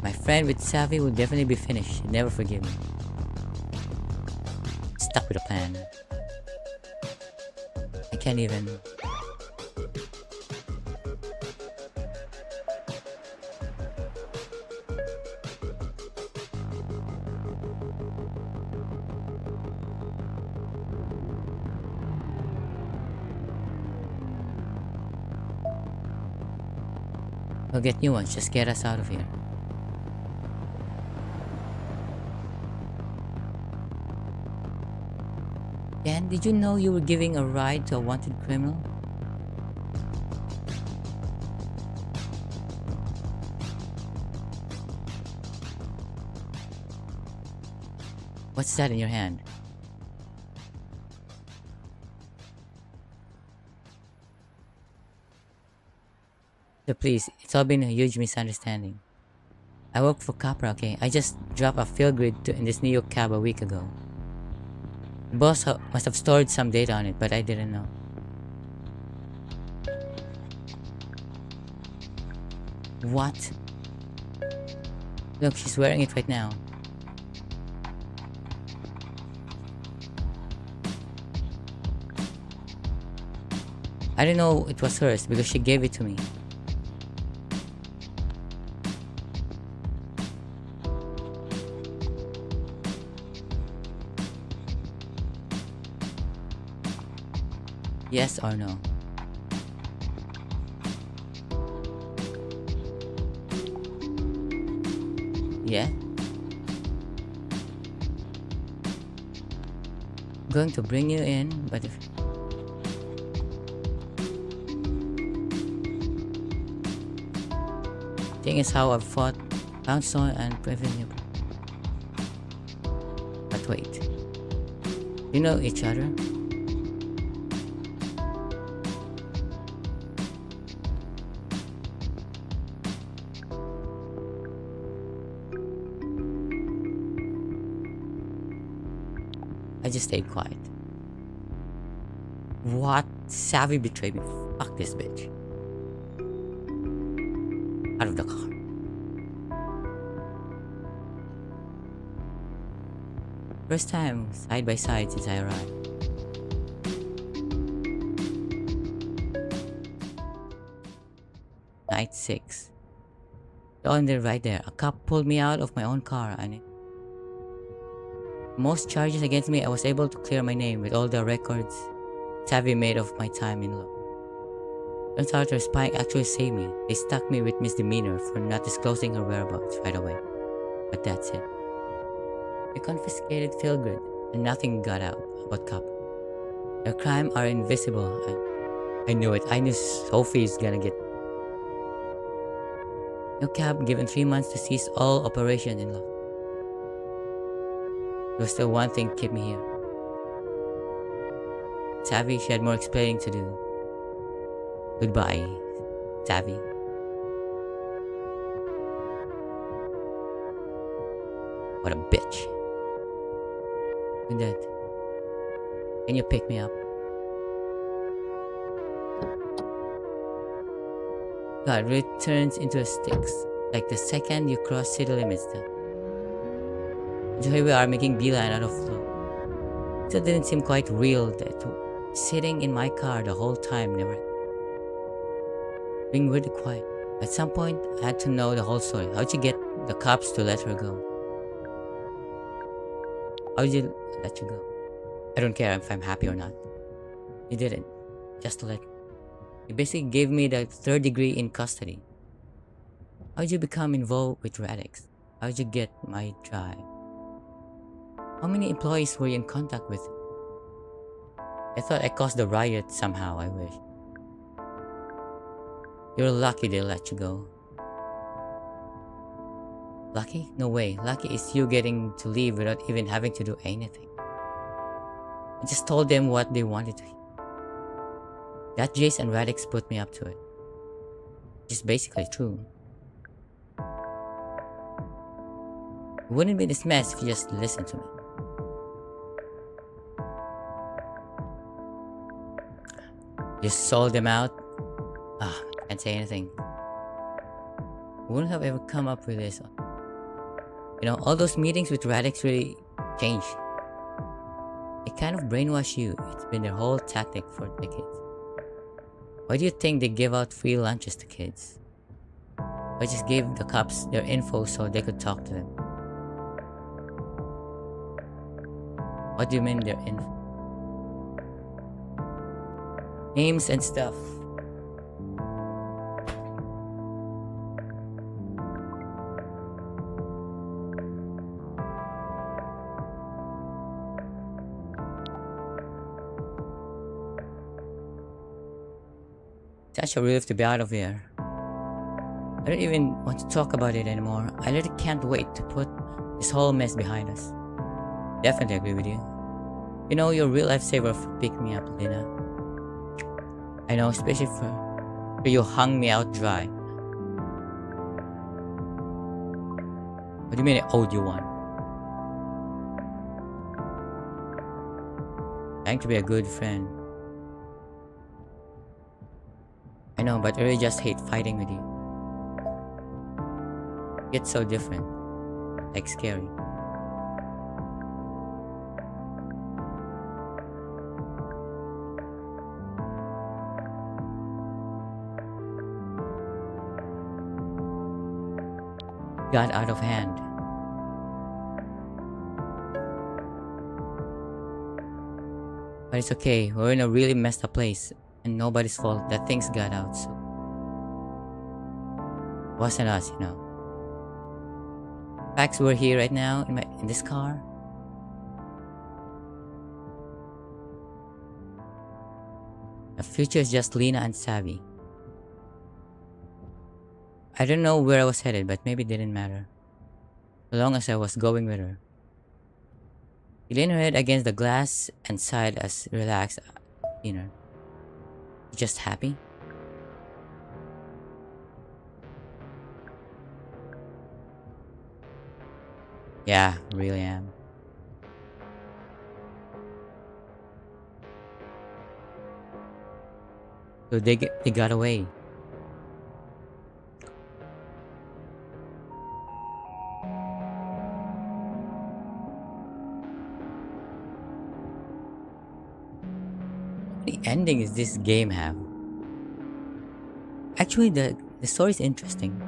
My friend with Savvy would definitely be finished. She'd never forgive me. Stuck with a plan. I can't even. We'll get new ones, just get us out of here. Dan, did you know you were giving a ride to a wanted criminal? What's that in your hand? So please, it's all been a huge misunderstanding. I work for Capra, okay? I just dropped a field grid in this New York cab a week ago. The boss must have stored some data on it, but I didn't know. What? Look, she's wearing it right now. I didn't know it was hers because she gave it to me. Yes or no? Yeah? I'm going to bring you in, but if... Thing is how I've fought, pounced on, and prevented you. But wait. You know each other? I just stayed quiet. What? Savvy betrayed me. Fuck this bitch. Out of the car. First time side by side since I arrived. Night 6. On there, right there. A cop pulled me out of my own car and most charges against me, I was able to clear my name with all the records Savvy made of my time in law. Turns out her spying actually saved me. They stuck me with misdemeanor for not disclosing her whereabouts right away. But that's it. They confiscated Philgood and nothing got out about cop. Their crime are invisible. I knew it. I knew Sophie's gonna get no cab given 3 months to cease all operation in law. There was still one thing kept me here. Savvy, she had more explaining to do. Goodbye, Savvy. What a bitch. And that. Can you pick me up? God really turns into a Styx, like the second you cross city limits. And here we are making beeline out of flow. It didn't seem quite real that sitting in my car the whole time never being really quiet. At some point, I had to know the whole story. How'd you get the cops to let her go? How'd you let you go? I don't care if I'm happy or not. You didn't. Just to let. You basically gave me the 3rd degree in custody. How'd you become involved with Radix? How'd you get my drive? How many employees were you in contact with? I thought I caused the riot somehow, I wish. You're lucky they let you go. Lucky? No way. Lucky is you getting to leave without even having to do anything. I just told them what they wanted to hear. That Jace and Radix put me up to it. Which is basically true. It wouldn't be this mess if you just listened to me. You sold them out? Can't say anything. Wouldn't have ever come up with this. You know, all those meetings with Radix really changed. They kind of brainwash you. It's been their whole tactic for decades. Why do you think they give out free lunches to kids? I just gave the cops their info so they could talk to them. What do you mean their info? Names and stuff. Such a relief to be out of here. I don't even want to talk about it anymore. I literally can't wait to put this whole mess behind us. Definitely agree with you. You know, you're a real lifesaver for picking me up, Lena. I know, especially for you hung me out dry. What do you mean I owed you one? Trying to be a good friend. I know, but I really just hate fighting with you. It's so different. Like scary. Got out of hand. But it's okay, we're in a really messed up place. And nobody's fault that things got out, so wasn't us, you know. Facts, we're here right now in this car. The future is just Lena and Savvy. I don't know where I was headed, but maybe it didn't matter. So long as I was going with her. She leaned her head against the glass and sighed as relaxed dinner. Just happy? Yeah, really am. So they got away. The ending is this game have? Actually, the story is interesting.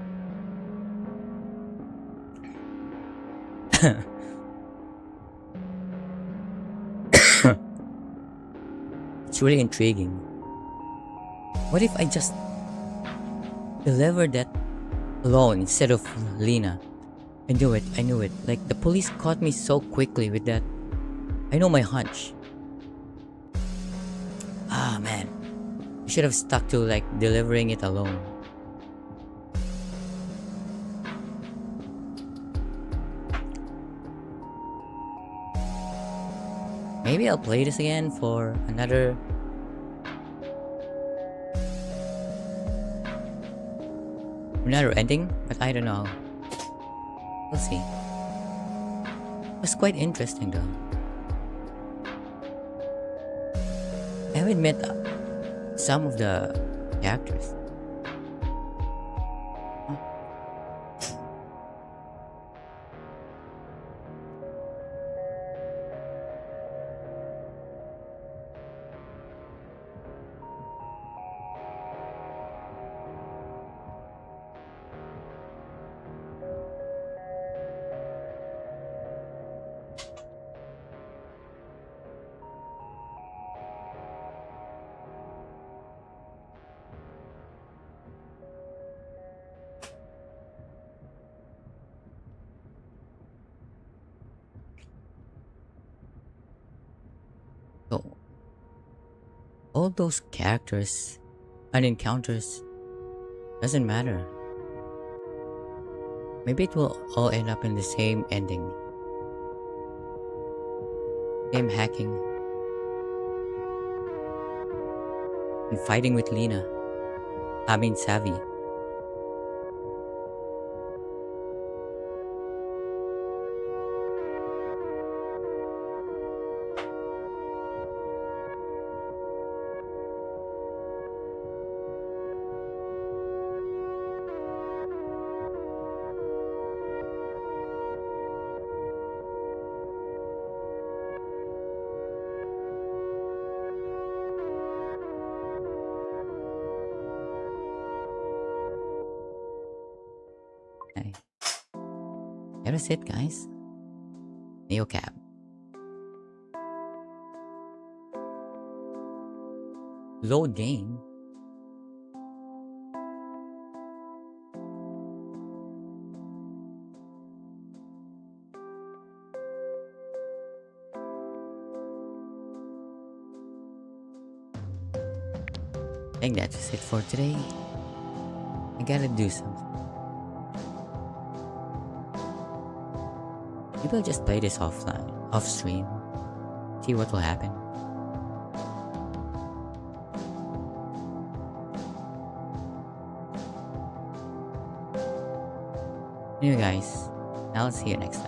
It's really intriguing. What if I just delivered that alone instead of Lena? I knew it. I knew it. Like the police caught me so quickly with that. I know my hunch. Ah man, I should have stuck to like delivering it alone. Maybe I'll play this again for another ending, but I don't know. We'll see. It was quite interesting though. I haven't met some of the characters. So all those characters and encounters doesn't matter. Maybe it will all end up in the same ending. Same hacking and fighting with Lena. I mean Savvy. Okay. That is it guys. Neocab. Load game. I think that's it for today. I gotta do something. Maybe I'll just play this offline, off stream. See what will happen. Anyway guys, I'll see you next time.